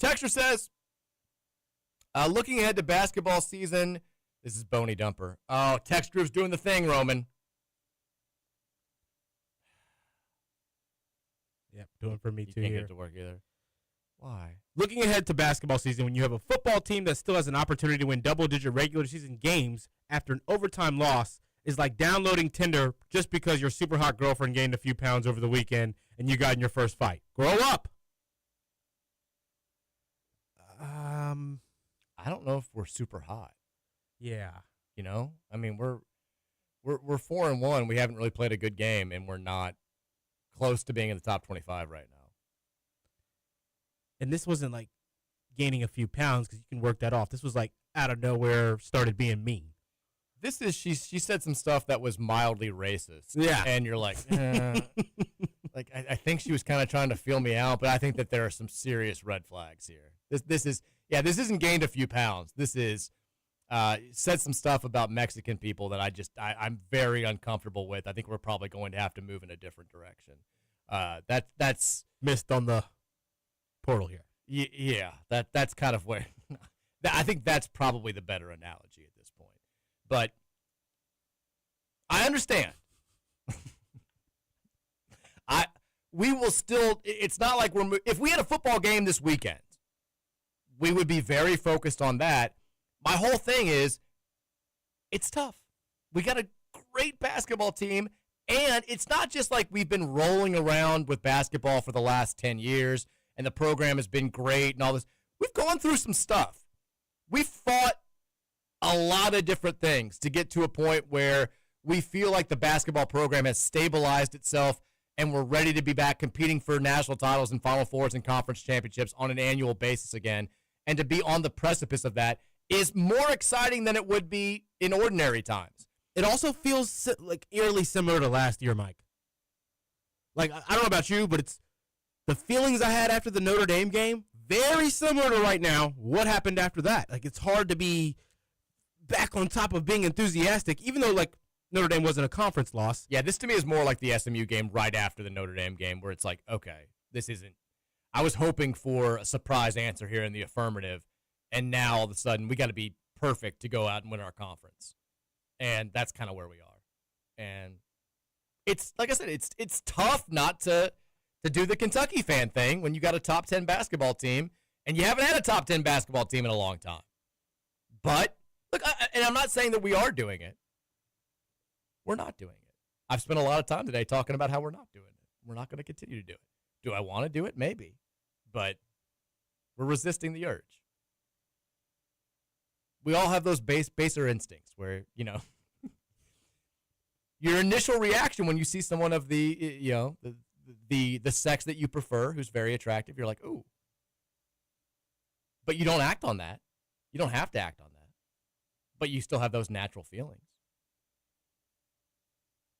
Texter says, looking ahead to basketball season, this is Boney Dumper. Oh, Text Groove's doing the thing, Roman. Yep, doing for me You too can't here. get to work either. Why? Looking ahead to basketball season, when you have a football team that still has an opportunity to win double-digit regular season games after an overtime loss is like downloading Tinder just because your super hot girlfriend gained a few pounds over the weekend and you got in your first fight. Grow up. I don't know if we're super hot. Yeah. You know? I mean, we're 4-1. We haven't really played a good game, and we're not close to being in the top 25 right now. And this wasn't like gaining a few pounds because you can work that off. This was like out of nowhere started being mean. This is she said some stuff that was mildly racist. Yeah. And you're like, like I think she was kind of trying to feel me out, but I think that there are some serious red flags here. This isn't gained a few pounds. This is said some stuff about Mexican people that I'm very uncomfortable with. I think we're probably going to have to move in a different direction. That's missed on the portal here. Yeah, that's kind of where I think that's probably the better analogy at this point. But I understand. We will still. It's not like if we had a football game this weekend, we would be very focused on that. My whole thing is, it's tough. We got a great basketball team, and it's not just like we've been rolling around with basketball for the last 10 years, and the program has been great and all this. We've gone through some stuff. We've fought a lot of different things to get to a point where we feel like the basketball program has stabilized itself and we're ready to be back competing for national titles and Final Fours and conference championships on an annual basis again. And to be on the precipice of that is more exciting than it would be in ordinary times. It also feels like eerily similar to last year, Mike. Like, I don't know about you, but it's the feelings I had after the Notre Dame game, very similar to right now. What happened after that? Like, it's hard to be back on top of being enthusiastic, even though, like, Notre Dame wasn't a conference loss. Yeah, this to me is more like the SMU game right after the Notre Dame game, where it's like, okay, this isn't. I was hoping for a surprise answer here in the affirmative, and now all of a sudden we got to be perfect to go out and win our conference, and that's kind of where we are. And it's like I said, it's tough not to do the Kentucky fan thing when you got a top 10 basketball team, and you haven't had a top 10 basketball team in a long time. But look, and I'm not saying that we are doing it. We're not doing it. I've spent a lot of time today talking about how we're not doing it. We're not going to continue to do it. Do I want to do it? Maybe. But we're resisting the urge. We all have those baser instincts where, you know, your initial reaction when you see someone of the, you know, the sex that you prefer who's very attractive, you're like, ooh. But you don't act on that. You don't have to act on that. but you still have those natural feelings.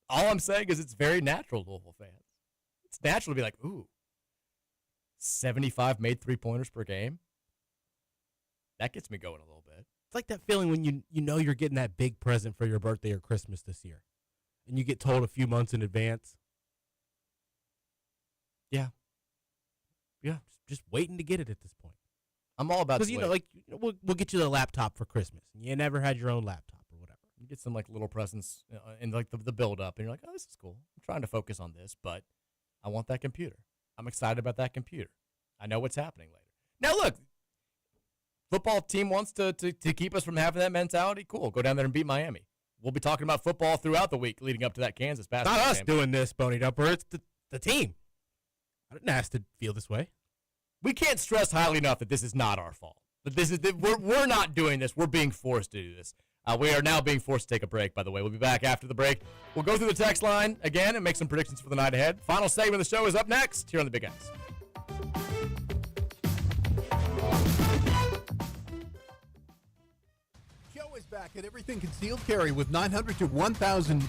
All I'm saying is it's very natural, Louisville fans. It's natural to be like, ooh, 75 made three-pointers per game? That gets me going a little bit. It's like that feeling when you know you're getting that big present for your birthday or Christmas this year, and you get told a few months in advance. Yeah, just waiting to get it at this point. I'm all about because we'll get you the laptop for Christmas, and you never had your own laptop or whatever. You get some like little presents and like the build up, and you're like, oh, this is cool. I'm trying to focus on this, but I want that computer. I'm excited about that computer. I know what's happening later. Now look. Football team wants to keep us from having that mentality. Cool. Go down there and beat Miami. We'll be talking about football throughout the week leading up to that Kansas basketball game. Not us doing this, Boney Dumper. It's the team. I didn't ask to feel this way. We can't stress highly enough that this is not our fault. That we're not doing this. We're being forced to do this. We are now being forced to take a break, by the way. We'll be back after the break. We'll go through the text line again and make some predictions for the night ahead. Final segment of the show is up next here on the Big X. Back at Everything Concealed Carry with 900 to 1,000.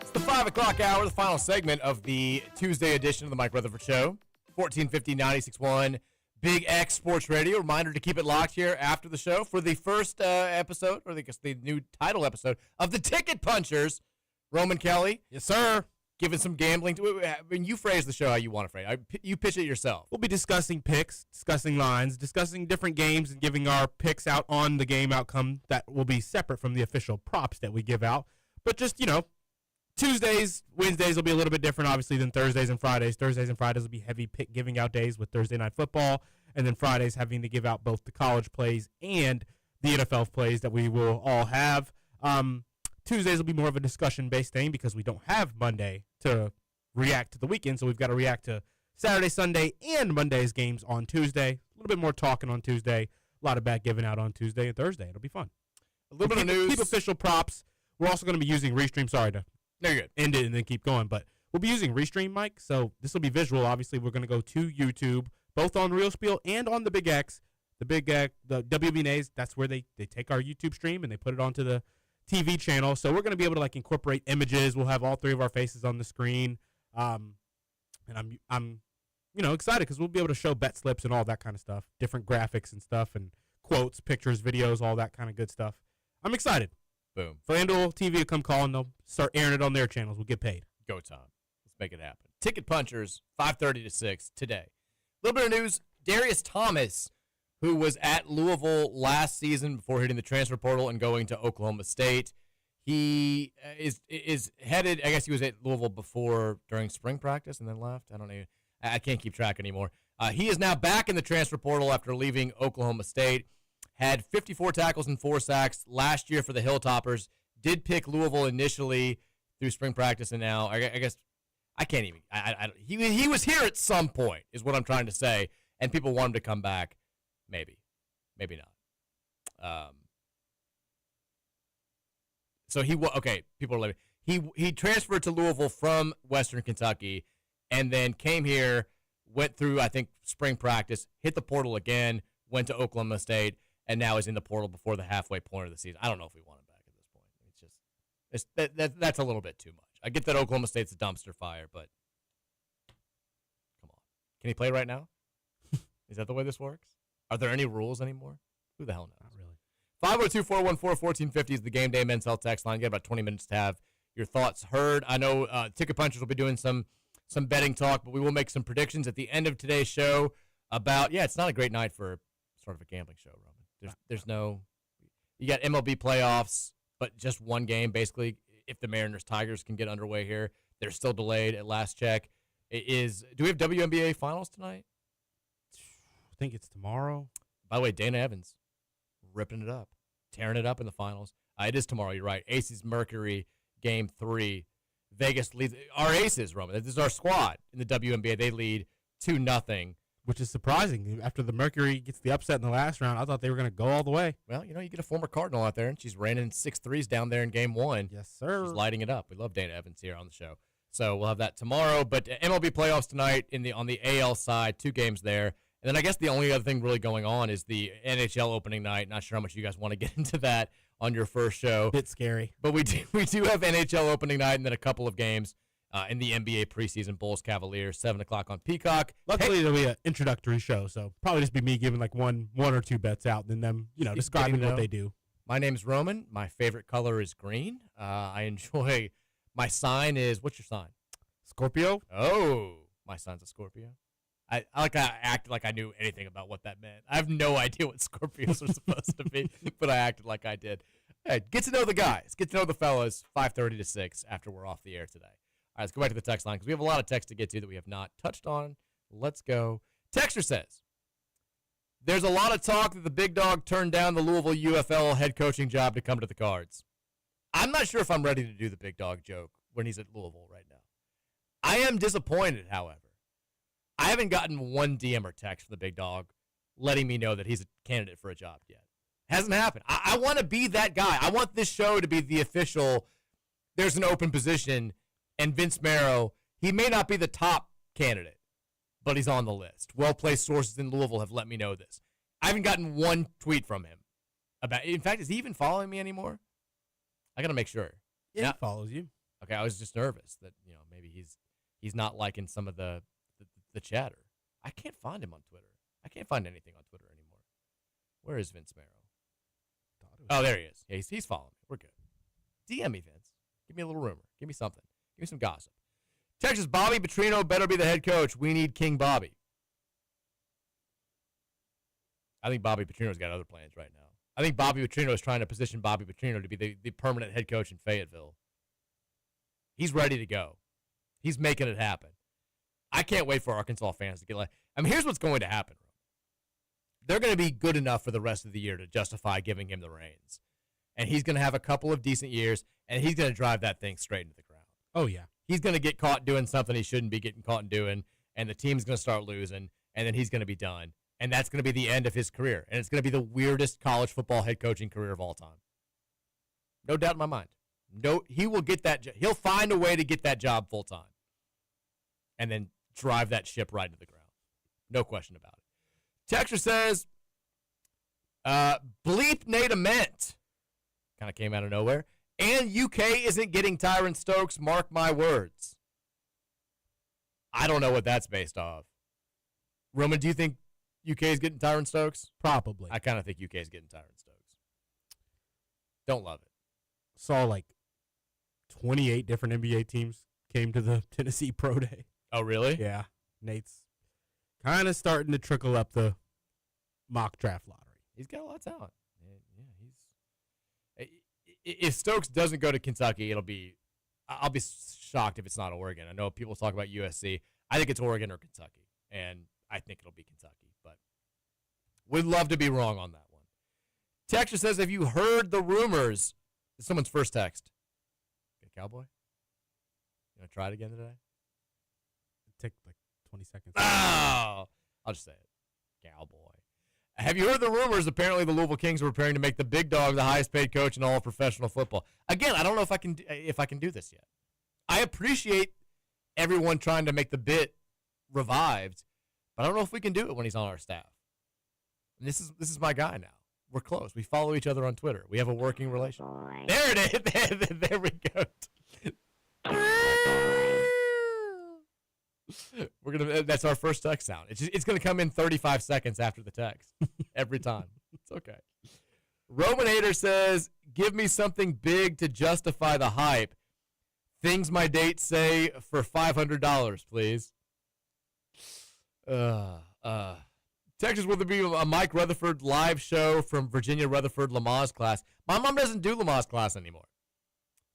It's the 5 o'clock hour, the final segment of the Tuesday edition of the Mike Rutherford Show. 1450 96.1 Big X Sports Radio. Reminder to keep it locked here after the show for the first episode, or I guess the new title episode of the Ticket Punchers. Roman Kelly. Yes, sir. giving some gambling. I mean, you phrase the show how you want to phrase it. You pitch it yourself. We'll be discussing picks, discussing lines, discussing different games, and giving our picks out on the game outcome that will be separate from the official props that we give out. But just, Tuesdays, Wednesdays will be a little bit different, obviously, than Thursdays and Fridays. Thursdays and Fridays will be heavy pick giving out days with Thursday Night Football, and then Fridays having to give out both the college plays and the NFL plays that we will all have. Tuesdays will be more of a discussion-based thing because we don't have Monday to react to the weekend, so we've got to react to Saturday, Sunday, and Monday's games on Tuesday. A little bit more talking on Tuesday, a lot of bet giving out on Tuesday and Thursday. It'll be fun. A little bit of news. Keep official props. We're also going to be using Restream. Sorry to end it and then keep going, but we'll be using Restream, Mike, so this will be visual. Obviously, we're going to go to YouTube, both on Real Spiel and on the Big X. The Big X, the WBNAs, that's where they take our YouTube stream and they put it onto the TV channel. So we're going to be able to incorporate images. We'll have all three of our faces on the screen. And I'm excited because we'll be able to show bet slips and all that kind of stuff, different graphics and stuff and quotes, pictures, videos, all that kind of good stuff. I'm excited. Boom. FanDuel TV will come call and they'll start airing it on their channels. We'll get paid. Go time. Let's make it happen. Ticket Punchers, 5:30 to 6 today. A little bit of news. Darius Thomas, who was at Louisville last season before hitting the transfer portal and going to Oklahoma State. He is headed, I guess he was at Louisville before during spring practice and then left. I don't know. I can't keep track anymore. He is now back in the transfer portal after leaving Oklahoma State. Had 54 tackles and 4 sacks last year for the Hilltoppers. Did pick Louisville initially through spring practice, and now I guess I can't even. He was here at some point, is what I'm trying to say, and people want him to come back. Maybe not. So people are living. He transferred to Louisville from Western Kentucky, and then came here, went through I think spring practice, hit the portal again, went to Oklahoma State, and now is in the portal before the halfway point of the season. I don't know if we want him back at this point. It's just that's a little bit too much. I get that Oklahoma State's a dumpster fire, but come on, can he play right now? Is that the way this works? Are there any rules anymore? Who the hell knows? Not really. 502-414-1450 is the Game Day Men's Health text line. You got about 20 minutes to have your thoughts heard. I know Ticket Punchers will be doing some betting talk, but we will make some predictions at the end of today's show about, it's not a great night for sort of a gambling show, Roman. There's no, you got MLB playoffs, but just one game, basically, if the Mariners-Tigers can get underway here. They're still delayed at last check. Do we have WNBA finals tonight? I think it's tomorrow. By the way, Dana Evans ripping it up, tearing it up in the finals. It is tomorrow, you're right. Aces Mercury, Game 3. Vegas leads. Our Aces, Roman. This is our squad in the WNBA. They lead 2-0. Which is surprising. After the Mercury gets the upset in the last round, I thought they were going to go all the way. Well, you get a former Cardinal out there, and she's raining 6 threes down there in Game 1. Yes, sir. She's lighting it up. We love Dana Evans here on the show. So we'll have that tomorrow. But MLB playoffs tonight on the AL side, 2 games there. And then I guess the only other thing really going on is the NHL opening night. Not sure how much you guys want to get into that on your first show. Bit scary. But we do have NHL opening night and then a couple of games in the NBA preseason. Bulls Cavaliers, 7 o'clock on Peacock. Luckily, there'll be an introductory show, so probably just be me giving one or two bets out, and then them describing what they do. My name's Roman. My favorite color is green. I enjoy. My sign is, what's your sign? Scorpio. Oh, my sign's a Scorpio. I acted like I knew anything about what that meant. I have no idea what Scorpios are supposed to be, but I acted like I did. Hey, get to know the guys. Get to know the fellas. 5:30 to 6 after we're off the air today. All right, let's go back to the text line because we have a lot of text to get to that we have not touched on. Let's go. Texter says, there's a lot of talk that the big dog turned down the Louisville UFL head coaching job to come to the Cards. I'm not sure if I'm ready to do the big dog joke when he's at Louisville right now. I am disappointed, however. I haven't gotten one DM or text from the big dog letting me know that he's a candidate for a job yet. Hasn't happened. I want to be that guy. I want this show to be the official, there's an open position, and Vince Marrow, he may not be the top candidate, but he's on the list. Well-placed sources in Louisville have let me know this. I haven't gotten one tweet from him about. In fact, is he even following me anymore? I got to make sure. Yeah, he follows you. Okay, I was just nervous that maybe he's not liking some of the chatter. I can't find him on Twitter. I can't find anything on Twitter anymore. Where is Vince Marrow? Oh, there he is. Yeah, he's following me. We're good. DM me, Vince. Give me a little rumor. Give me something. Give me some gossip. Texas, Bobby Petrino better be the head coach. We need King Bobby. I think Bobby Petrino's got other plans right now. I think Bobby Petrino is trying to position Bobby Petrino to be the permanent head coach in Fayetteville. He's ready to go. He's making it happen. I can't wait for Arkansas fans to get like. I mean, here's what's going to happen. They're going to be good enough for the rest of the year to justify giving him the reins. And he's going to have a couple of decent years, and he's going to drive that thing straight into the ground. Oh, yeah. He's going to get caught doing something he shouldn't be getting caught doing, and the team's going to start losing, and then he's going to be done. And that's going to be the end of his career. And it's going to be the weirdest college football head coaching career of all time. No doubt in my mind. No, he will get that. He'll find a way to get that job full time, and then drive that ship right into the ground. No question about it. Texture says, bleep Nate Ament. Kind of came out of nowhere. And UK isn't getting Tyron Stokes, mark my words. I don't know what that's based off. Roman, do you think UK is getting Tyron Stokes? Probably. I kind of think UK is getting Tyron Stokes. Don't love it. Saw like 28 different NBA teams came to the Tennessee Pro Day. Oh, really? Yeah. Nate's kind of starting to trickle up the mock draft lottery. He's got a lot of talent. Yeah, if Stokes doesn't go to Kentucky, I'll be shocked if it's not Oregon. I know people talk about USC. I think it's Oregon or Kentucky, and I think it'll be Kentucky, but we'd love to be wrong on that one. Texture says, have you heard the rumors? It's someone's first text. Get a cowboy? You want to try it again today? Take like 20 seconds. Oh! I'll just say it. Cowboy. Have you heard the rumors? Apparently the Louisville Kings are preparing to make the big dog the highest paid coach in all of professional football. Again, I don't know if I can do this yet. I appreciate everyone trying to make the bit revived, but I don't know if we can do it when he's on our staff. And this is my guy now. We're close. We follow each other on Twitter. We have a working relationship. There it is. There we go. That's our first text sound. It's gonna come in 35 seconds after the text every time. It's okay. Roman Hater says, give me something big to justify the hype. Things my dates say for $500, please. Texas, will there be a Mike Rutherford live show from Virginia Rutherford Lamaze class? My mom doesn't do Lamaze class anymore.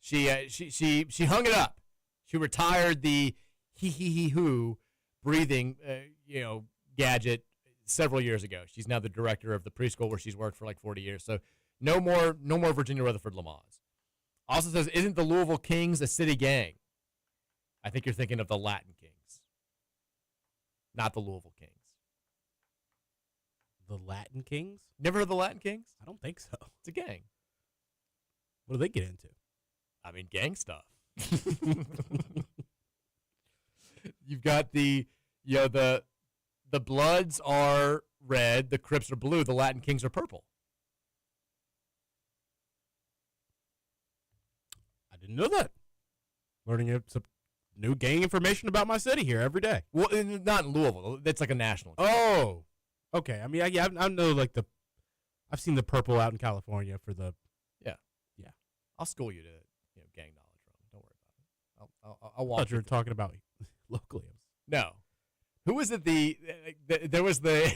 She hung it up. She retired the hee breathing gadget several years ago. She's now the director of the preschool where she's worked for like 40 years. So no more Virginia Rutherford Lamaze. Also says, isn't the Louisville Kings a city gang? I think you're thinking of the Latin Kings, not the Louisville Kings. The Latin Kings? Never heard of the Latin Kings? I don't think so. It's a gang. What do they get into? I mean, gang stuff. You've got the Bloods are red, the Crips are blue, the Latin Kings are purple. I didn't know that. Learning some new gang information about my city here every day. Well, not in Louisville. That's like a national gang. Oh, okay. I mean, I know like I've seen the purple out in California for the. Yeah. I'll school you to gang knowledge, Roman. Don't worry about it. I'll walk. I thought you were talking about locally. No. Who was it? There was the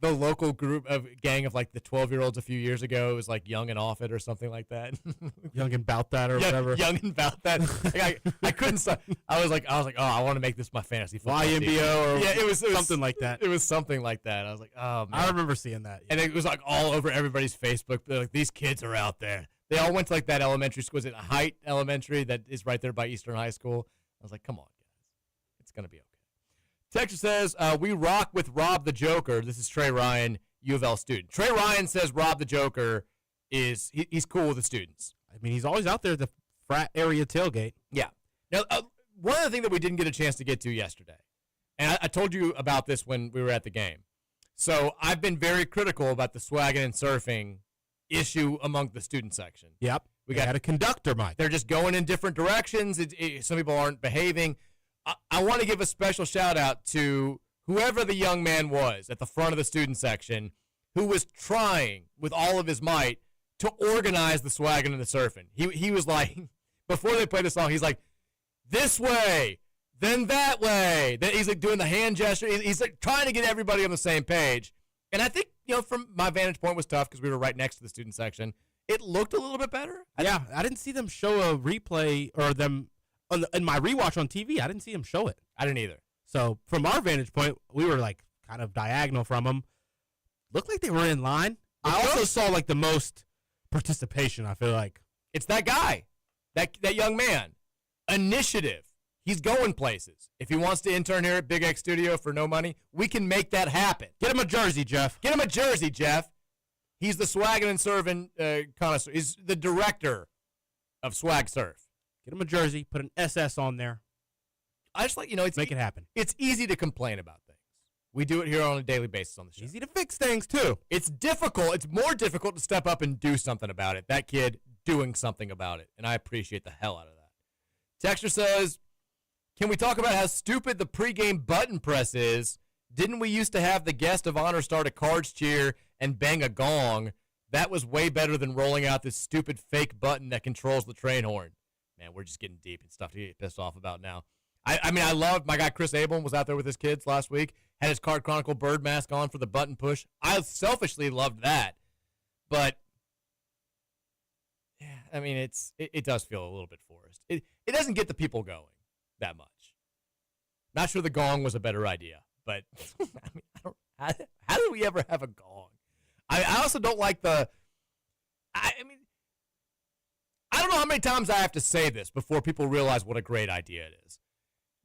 the local group of gang of like the 12-year-olds a few years ago. It was like Young and Off It or something like that. Young and Bout That or whatever. Young and Bout That. Like, I couldn't stop. I was like, oh, I want to make this my fantasy football team. YMBO or it was something like that. It was something like that. I was like, oh man. I remember seeing that. Yeah. And it was like all over everybody's Facebook. They're like, these kids are out there. They all went to like that elementary school. Was it Height Elementary that is right there by Eastern High School? I was like, come on, guys. It's going to be okay. Texas says, we rock with Rob the Joker. This is Trey Ryan, U of L student. Trey Ryan says Rob the Joker he's cool with the students. I mean, he's always out there at the frat area tailgate. Yeah. Now, one other thing that we didn't get a chance to get to yesterday, and I told you about this when we were at the game. So I've been very critical about the swagging and surfing issue among the student section. Yep. We got a conductor, Mike. They're just going in different directions. Some people aren't behaving. I want to give a special shout out to whoever the young man was at the front of the student section who was trying with all of his might to organize the swagging and the surfing. He was like, before they played the song, he's like, this way, then that way. Then he's like doing the hand gesture. He's like trying to get everybody on the same page. And I think, from my vantage point was tough because we were right next to the student section. It looked a little bit better. I didn't see them show a replay or them in my rewatch on TV. I didn't see them show it. I didn't either. So from our vantage point, we were like kind of diagonal from them. Looked like they were in line. I also saw like the most participation, I feel like. It's that guy, that young man. Initiative. He's going places. If he wants to intern here at Big X Studio for no money, we can make that happen. Get him a jersey, Jeff. Get him a jersey, Jeff. He's the swagging and serving connoisseur. He's the director of Swag Surf. Get him a jersey. Put an SS on there. I just like, make it happen. It's easy to complain about things. We do it here on a daily basis on the show. Easy to fix things, too. It's difficult. It's more difficult to step up and do something about it. That kid doing something about it, and I appreciate the hell out of that. Texter says, can we talk about how stupid the pregame button press is? Didn't we used to have the guest of honor start a Cards cheer and bang a gong? That was way better than rolling out this stupid fake button that controls the train horn. Man, we're just getting deep and stuff to get pissed off about now. I love my guy Chris Abel was out there with his kids last week, had his Card Chronicle bird mask on for the button push. I selfishly loved that. But, yeah, I mean, it does feel a little bit forced. It doesn't get the people going that much. Not sure the gong was a better idea, but how did we ever have a gong? I also don't like I don't know how many times I have to say this before people realize what a great idea it is.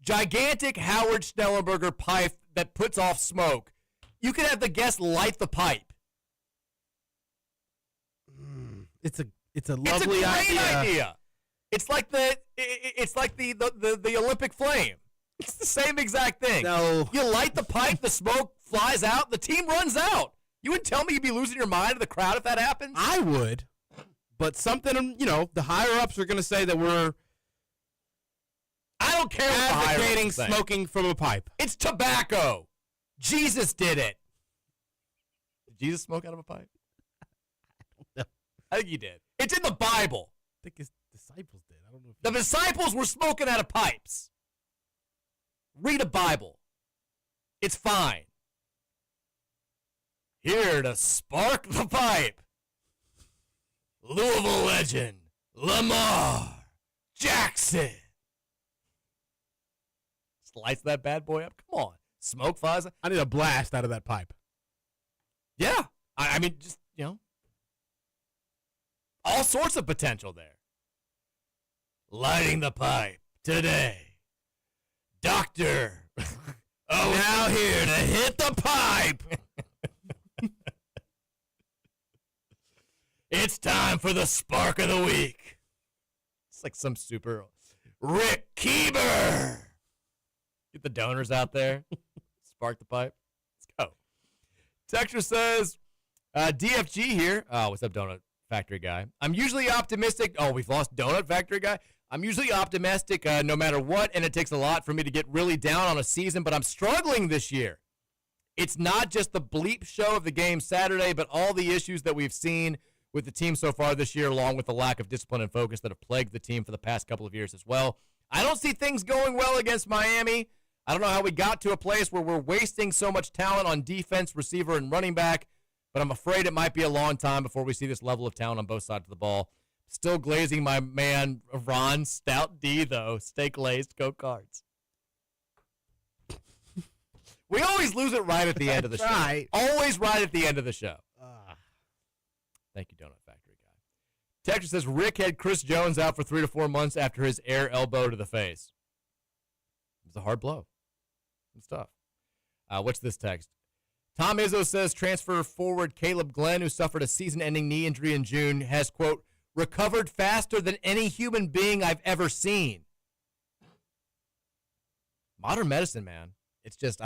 Gigantic Howard Schnellenberger pipe that puts off smoke. You can have the guest light the pipe. It's a lovely idea. It's like the Olympic flame. It's the same exact thing. No. You light the pipe, the smoke flies out, the team runs out. You wouldn't tell me you'd be losing your mind to the crowd if that happens? I would. But something, the higher-ups are going to say that we're I don't care what the advocating higher-ups smoking from a pipe. It's tobacco. Jesus did it. Did Jesus smoke out of a pipe? I don't know. I think he did. It's in the Bible. I think his disciples did. I don't know. The disciples were smoking out of pipes. Read a Bible. It's fine. Here to spark the pipe. Louisville legend, Lamar Jackson. Just lights that bad boy up. Come on. Smoke flies. I need a blast out of that pipe. Yeah. I mean, just, all sorts of potential there. Lighting the pipe today. Doctor. Now here to hit the pipe. It's time for the spark of the week. It's like some super Rick Keeber. Get the donors out there. Spark the pipe. Let's go. Texture says, DFG here. Oh, what's up, Donut Factory guy? I'm usually optimistic. Oh, we've lost Donut Factory guy. I'm usually optimistic no matter what, and it takes a lot for me to get really down on a season, but I'm struggling this year. It's not just the bleep show of the game Saturday, but all the issues that we've seen with the team so far this year, along with the lack of discipline and focus that have plagued the team for the past couple of years as well. I don't see things going well against Miami. I don't know how we got to a place where we're wasting so much talent on defense, receiver, and running back, but I'm afraid it might be a long time before we see this level of talent on both sides of the ball. Still glazing my man Ron Stout D, though. Stay glazed. Go Cards. We always lose it right at the end of the show. Right. Always right at the end of the show. Thank you, Donut Factory guy. Texas says Rick had Chris Jones out for 3 to 4 months after his air elbow to the face. It was a hard blow. Good stuff. What's this text? Tom Izzo says transfer forward Caleb Glenn, who suffered a season-ending knee injury in June, has, quote, recovered faster than any human being I've ever seen. Modern medicine, man. It's just,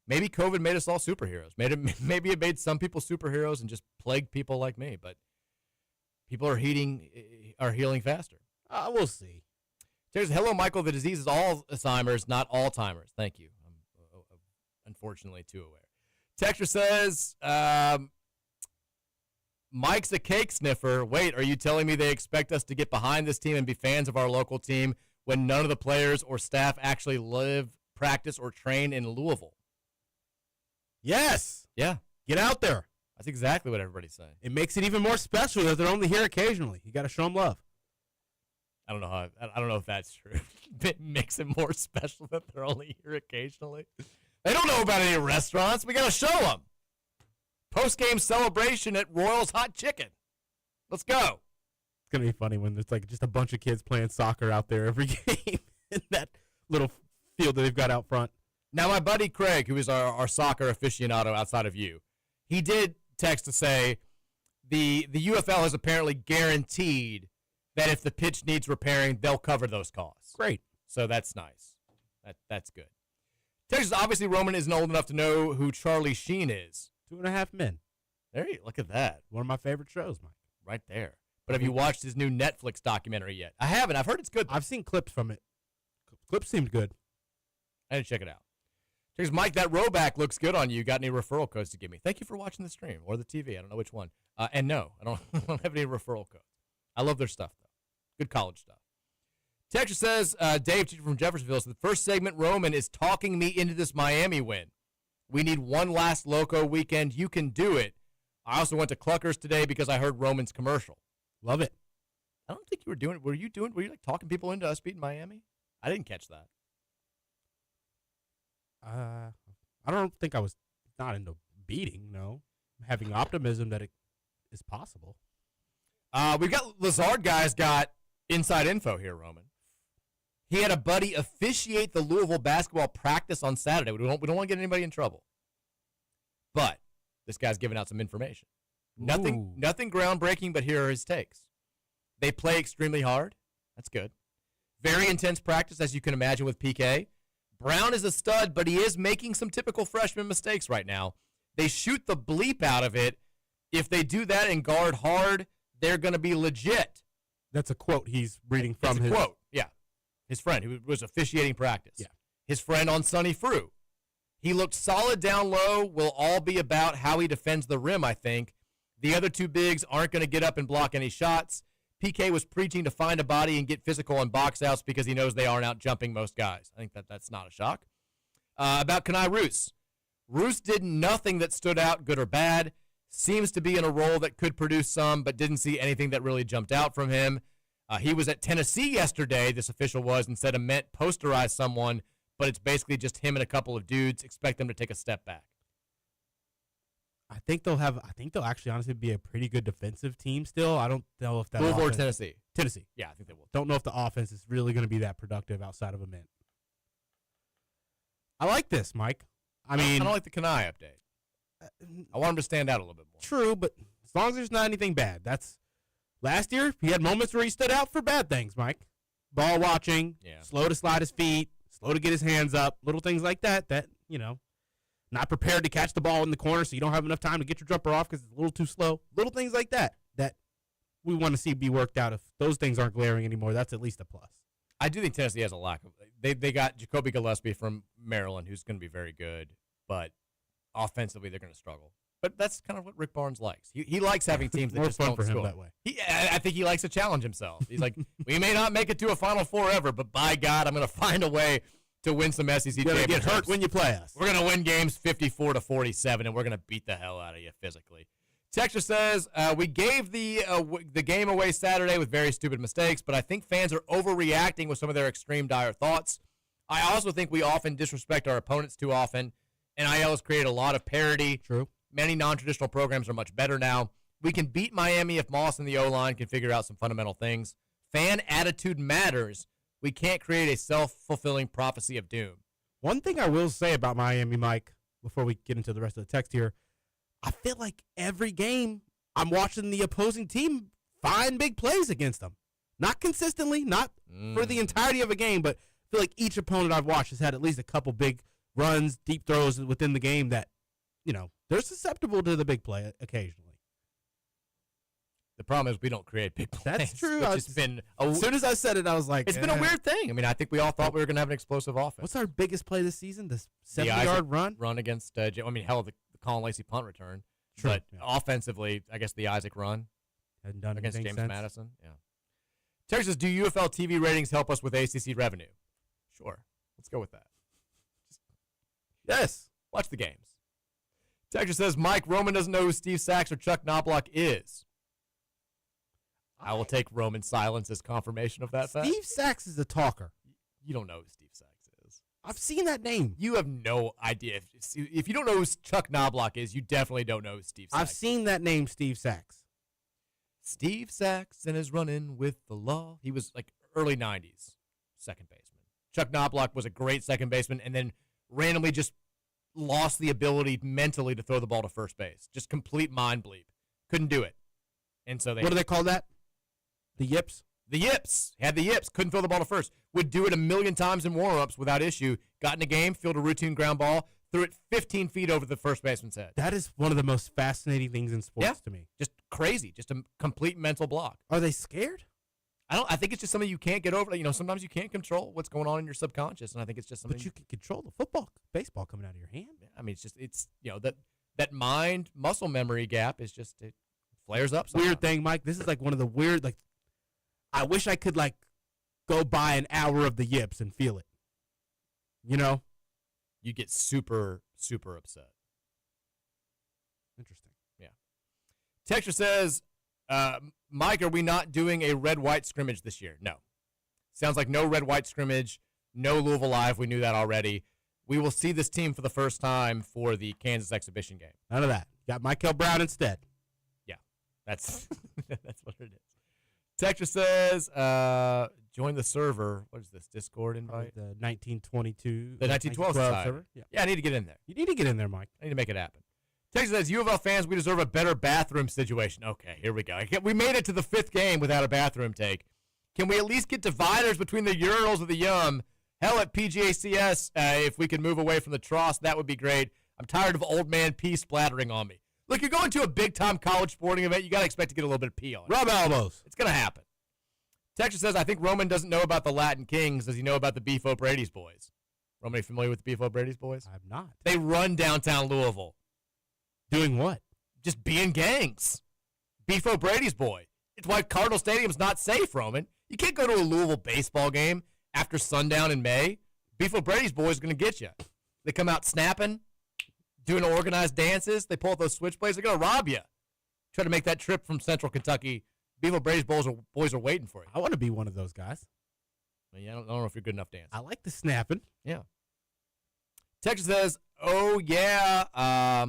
maybe COVID made us all superheroes. Maybe it made some people superheroes and just plagued people like me. But people are healing faster. We'll see. There's hello, Michael. The disease is Alzheimer's, not Alzheimer's. Thank you. I'm unfortunately too aware. Texture says, Mike's a cake sniffer. Wait, are you telling me they expect us to get behind this team and be fans of our local team when none of the players or staff actually live, practice, or train in Louisville. Yes. Yeah. Get out there. That's exactly what everybody's saying. It makes it even more special that they're only here occasionally. You got to show them love. I don't know if that's true. It makes it more special that they're only here occasionally. They don't know about any restaurants. We got to show them. Post-game celebration at Royals Hot Chicken. Let's go. It's going to be funny when there's like just a bunch of kids playing soccer out there every game in that little field that they've got out front. Now, my buddy Craig, who is our soccer aficionado outside of you, he did text to say the UFL has apparently guaranteed that if the pitch needs repairing, they'll cover those costs. Great. So that's nice. That's good. Texas, obviously, Roman isn't old enough to know who Charlie Sheen is. 2.5 Men. There you look at that. One of my favorite shows, Mike. Right there. But have you watched his new Netflix documentary yet? I haven't. I've heard it's good. I've seen clips from it. Clips seemed good. I didn't check it out. Texas, Mike, that rowback looks good on you. Got any referral codes to give me? Thank you for watching the stream or the TV. I don't know which one. And no, I don't have any referral codes. I love their stuff, though. Good college stuff. Texas says, Dave, teacher from Jeffersonville, so the first segment, Roman, is talking me into this Miami win. We need one last Loco weekend. You can do it. I also went to Cluckers today because I heard Roman's commercial. Love it. I don't think you were doing it. Were you like talking people into us beating Miami? I didn't catch that. I don't think I was not into beating, no. Having optimism that it is possible. We've got Lazard guys got inside info here, Roman. He had a buddy officiate the Louisville basketball practice on Saturday. We don't want to get anybody in trouble. But this guy's giving out some information. Nothing groundbreaking, but here are his takes. They play extremely hard. That's good. Very intense practice, as you can imagine, with PK. Brown is a stud, but he is making some typical freshman mistakes right now. They shoot the bleep out of it. If they do that and guard hard, they're going to be legit. That's a quote he's reading from his quote. Yeah. His friend who was officiating practice. Yeah. His friend on Sunny Frew. He looked solid down low. Will all be about how he defends the rim, I think. The other two bigs aren't going to get up and block any shots. PK was preaching to find a body and get physical on box outs because he knows they aren't out jumping most guys. I think that's not a shock. About Kenai Roos. Roos did nothing that stood out, good or bad. Seems to be in a role that could produce some, but didn't see anything that really jumped out from him. He was at Tennessee yesterday, this official was, and said meant posterize someone, but it's basically just him and a couple of dudes. Expect them to take a step back. I think they'll actually honestly be a pretty good defensive team still. I don't know if that Louisville or Tennessee? Tennessee. Yeah, I think they will. Don't know if the offense is really going to be that productive outside of a mint. I like this, Mike. I mean, I don't like the Kenai update. I want him to stand out a little bit more. True, but as long as there's not anything bad. That's last year he had moments where he stood out for bad things, Mike. Ball watching, slow to slide his feet, slow to get his hands up, little things like that, not prepared to catch the ball in the corner so you don't have enough time to get your jumper off because it's a little too slow. Little things like that we want to see be worked out. If those things aren't glaring anymore, that's at least a plus. I do think Tennessee has a lack of – they got Jacoby Gillespie from Maryland, who's going to be very good, but offensively they're going to struggle. But that's kind of what Rick Barnes likes. He likes having teams that just don't for score. Him that way. I think he likes to challenge himself. He's like, we may not make it to a Final Four ever, but by God, I'm going to find a way to win some SEC championships. You're going to get hurt when you play us. We're going to win games 54-47, and we're going to beat the hell out of you physically. Texture says, we gave the game away Saturday with very stupid mistakes, but I think fans are overreacting with some of their extreme dire thoughts. I also think we often disrespect our opponents too often. NIL has created a lot of parity. True. Many non-traditional programs are much better now. We can beat Miami if Moss and the O-line can figure out some fundamental things. Fan attitude matters. We can't create a self-fulfilling prophecy of doom. One thing I will say about Miami, Mike, before we get into the rest of the text here, I feel like every game I'm watching the opposing team find big plays against them. Not consistently, not for the entirety of a game, but I feel like each opponent I've watched has had at least a couple big runs, deep throws within the game that, they're susceptible to the big play occasionally. The problem is we don't create big plays. That's true. As soon as I said it, I was like, it's been a weird thing. I mean, I think we all thought we were going to have an explosive offense. What's our biggest play this season? The 70-yard run? Run against, the Colin Lacey punt return. True. But offensively, I guess the Isaac run hadn't done against anything James since. Madison. Yeah. Terry says, do UFL TV ratings help us with ACC revenue? Sure. Let's go with that. Yes. Watch the games. Texas says, Mike, Roman doesn't know who Steve Sachs or Chuck Knobloch is. I will take Roman's silence as confirmation of that fact. Steve Sachs is a talker. You don't know who Steve Sachs is. I've seen that name. You have no idea. If you don't know who Chuck Knobloch is, you definitely don't know who Steve Sachs is. I've seen that name, Steve Sachs. Steve Saxon is running with the law. He was like early 90s second baseman. Chuck Knobloch was a great second baseman and then randomly just lost the ability mentally to throw the ball to first base. Just complete mind bleep. Couldn't do it. And so What do they call that? The yips? The yips. Had the yips. Couldn't throw the ball to first. Would do it a million times in warm-ups without issue. Got in a game, fielded a routine ground ball, threw it 15 feet over the first baseman's head. That is one of the most fascinating things in sports to me. Just crazy. Just a complete mental block. Are they scared? I think it's just something you can't get over. Sometimes you can't control what's going on in your subconscious, and I think it's just something. But you can control the baseball coming out of your hand. I mean, that mind muscle memory gap is just it flares up. Somehow. Weird thing, Mike. This is like one of the weird. Like, I wish I could go buy an hour of the yips and feel it. You get super super upset. Interesting. Yeah. Texture says, Mike, are we not doing a red-white scrimmage this year? No. Sounds like no red-white scrimmage, no Louisville Live. We knew that already. We will see this team for the first time for the Kansas exhibition game. None of that. Got Michael Brown instead. Yeah, that's what it is. Texture says, join the server. What is this, Discord invite? The 1922. The 1912 server. Yeah, I need to get in there. You need to get in there, Mike. I need to make it happen. Texas says, U of L fans, we deserve a better bathroom situation. Okay, here we go. We made it to the 5th game without a bathroom take. Can we at least get dividers between the urinals of the Yum? Hell, at PGACS, if we could move away from the tross, that would be great. I'm tired of old man pee splattering on me. Look, you're going to a big-time college sporting event. You got to expect to get a little bit of pee on it. Rub elbows. It's going to happen. Texas says, I think Roman doesn't know about the Latin Kings. Does he know about the Beef O'Brady's boys? Roman, are you familiar with the Beef O'Brady's boys? I'm not. They run downtown Louisville. Doing what? Just being gangs. Beef O'Brady's boy. It's why Cardinal Stadium's not safe, Roman. You can't go to a Louisville baseball game after sundown in May. Beef O'Brady's boys are going to get you. They come out snapping, doing organized dances. They pull out those switchblades. They're going to rob you. Try to make that trip from Central Kentucky. Beef O'Brady's boys are waiting for you. I want to be one of those guys. I don't know if you're good enough dancing. I like the snapping. Yeah. Texas says, oh, yeah. I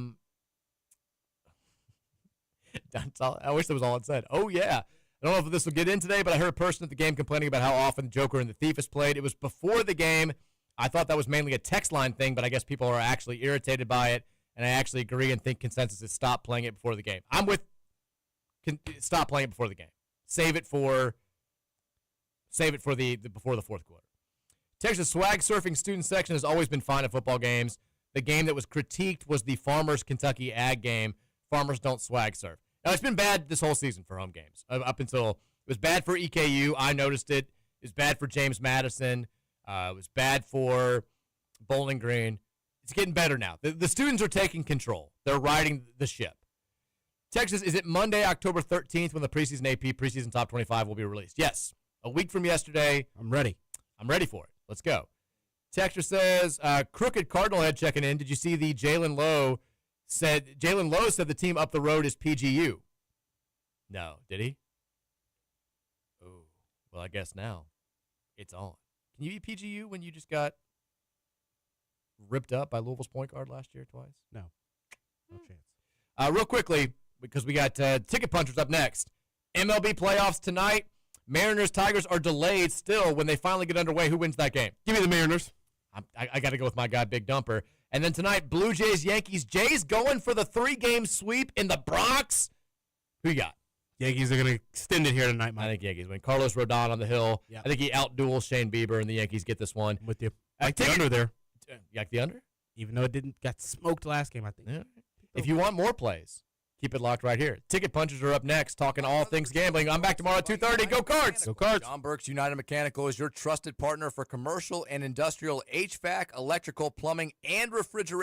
wish that was all it said. Oh, yeah. I don't know if this will get in today, but I heard a person at the game complaining about how often Joker and the Thief is played. It was before the game. I thought that was mainly a text line thing, but I guess people are actually irritated by it, and I actually agree and think consensus is stop playing it before the game. I'm with stop playing it before the game. Save it for the before the fourth quarter. Texas swag surfing student section has always been fine at football games. The game that was critiqued was the Farmers Kentucky Ag game. Farmers don't swag surf. Now, it's been bad this whole season for home games. Up until it was bad for EKU. I noticed it. It was bad for James Madison. It was bad for Bowling Green. It's getting better now. The students are taking control. They're riding the ship. Texas, is it Monday, October 13th, when the preseason AP, preseason top 25 will be released? Yes. A week from yesterday. I'm ready. I'm ready for it. Let's go. Texas says, Crooked Cardinal head checking in. Did you see the Jalen Lowe said the team up the road is PGU? No. Did he? Oh, well, I guess now it's on. Can you be PGU when you just got ripped up by Louisville's point guard last year twice? No. No chance. Real quickly, because we got ticket punchers up next. MLB playoffs tonight. Mariners Tigers are delayed still. When they finally get underway, who wins that game? Give me the Mariners. I got to go with my guy, Big Dumper. And then tonight, Blue Jays, Yankees. Jays going for the 3-game sweep in the Bronx. Who you got? Yankees are going to extend it here tonight, Mike. I think Yankees win. Carlos Rodon on the hill. Yep. I think he outduels Shane Bieber, and the Yankees get this one. I'm with you. Like the under there. You like the under? Even though it got smoked last game, I think. Yeah. If you want more plays, keep it locked right here. Ticket punchers are up next, talking all things gambling. I'm back tomorrow at 2:30. Go Cards! Go Cards! John Burks United Mechanical is your trusted partner for commercial and industrial HVAC, electrical, plumbing, and refrigeration.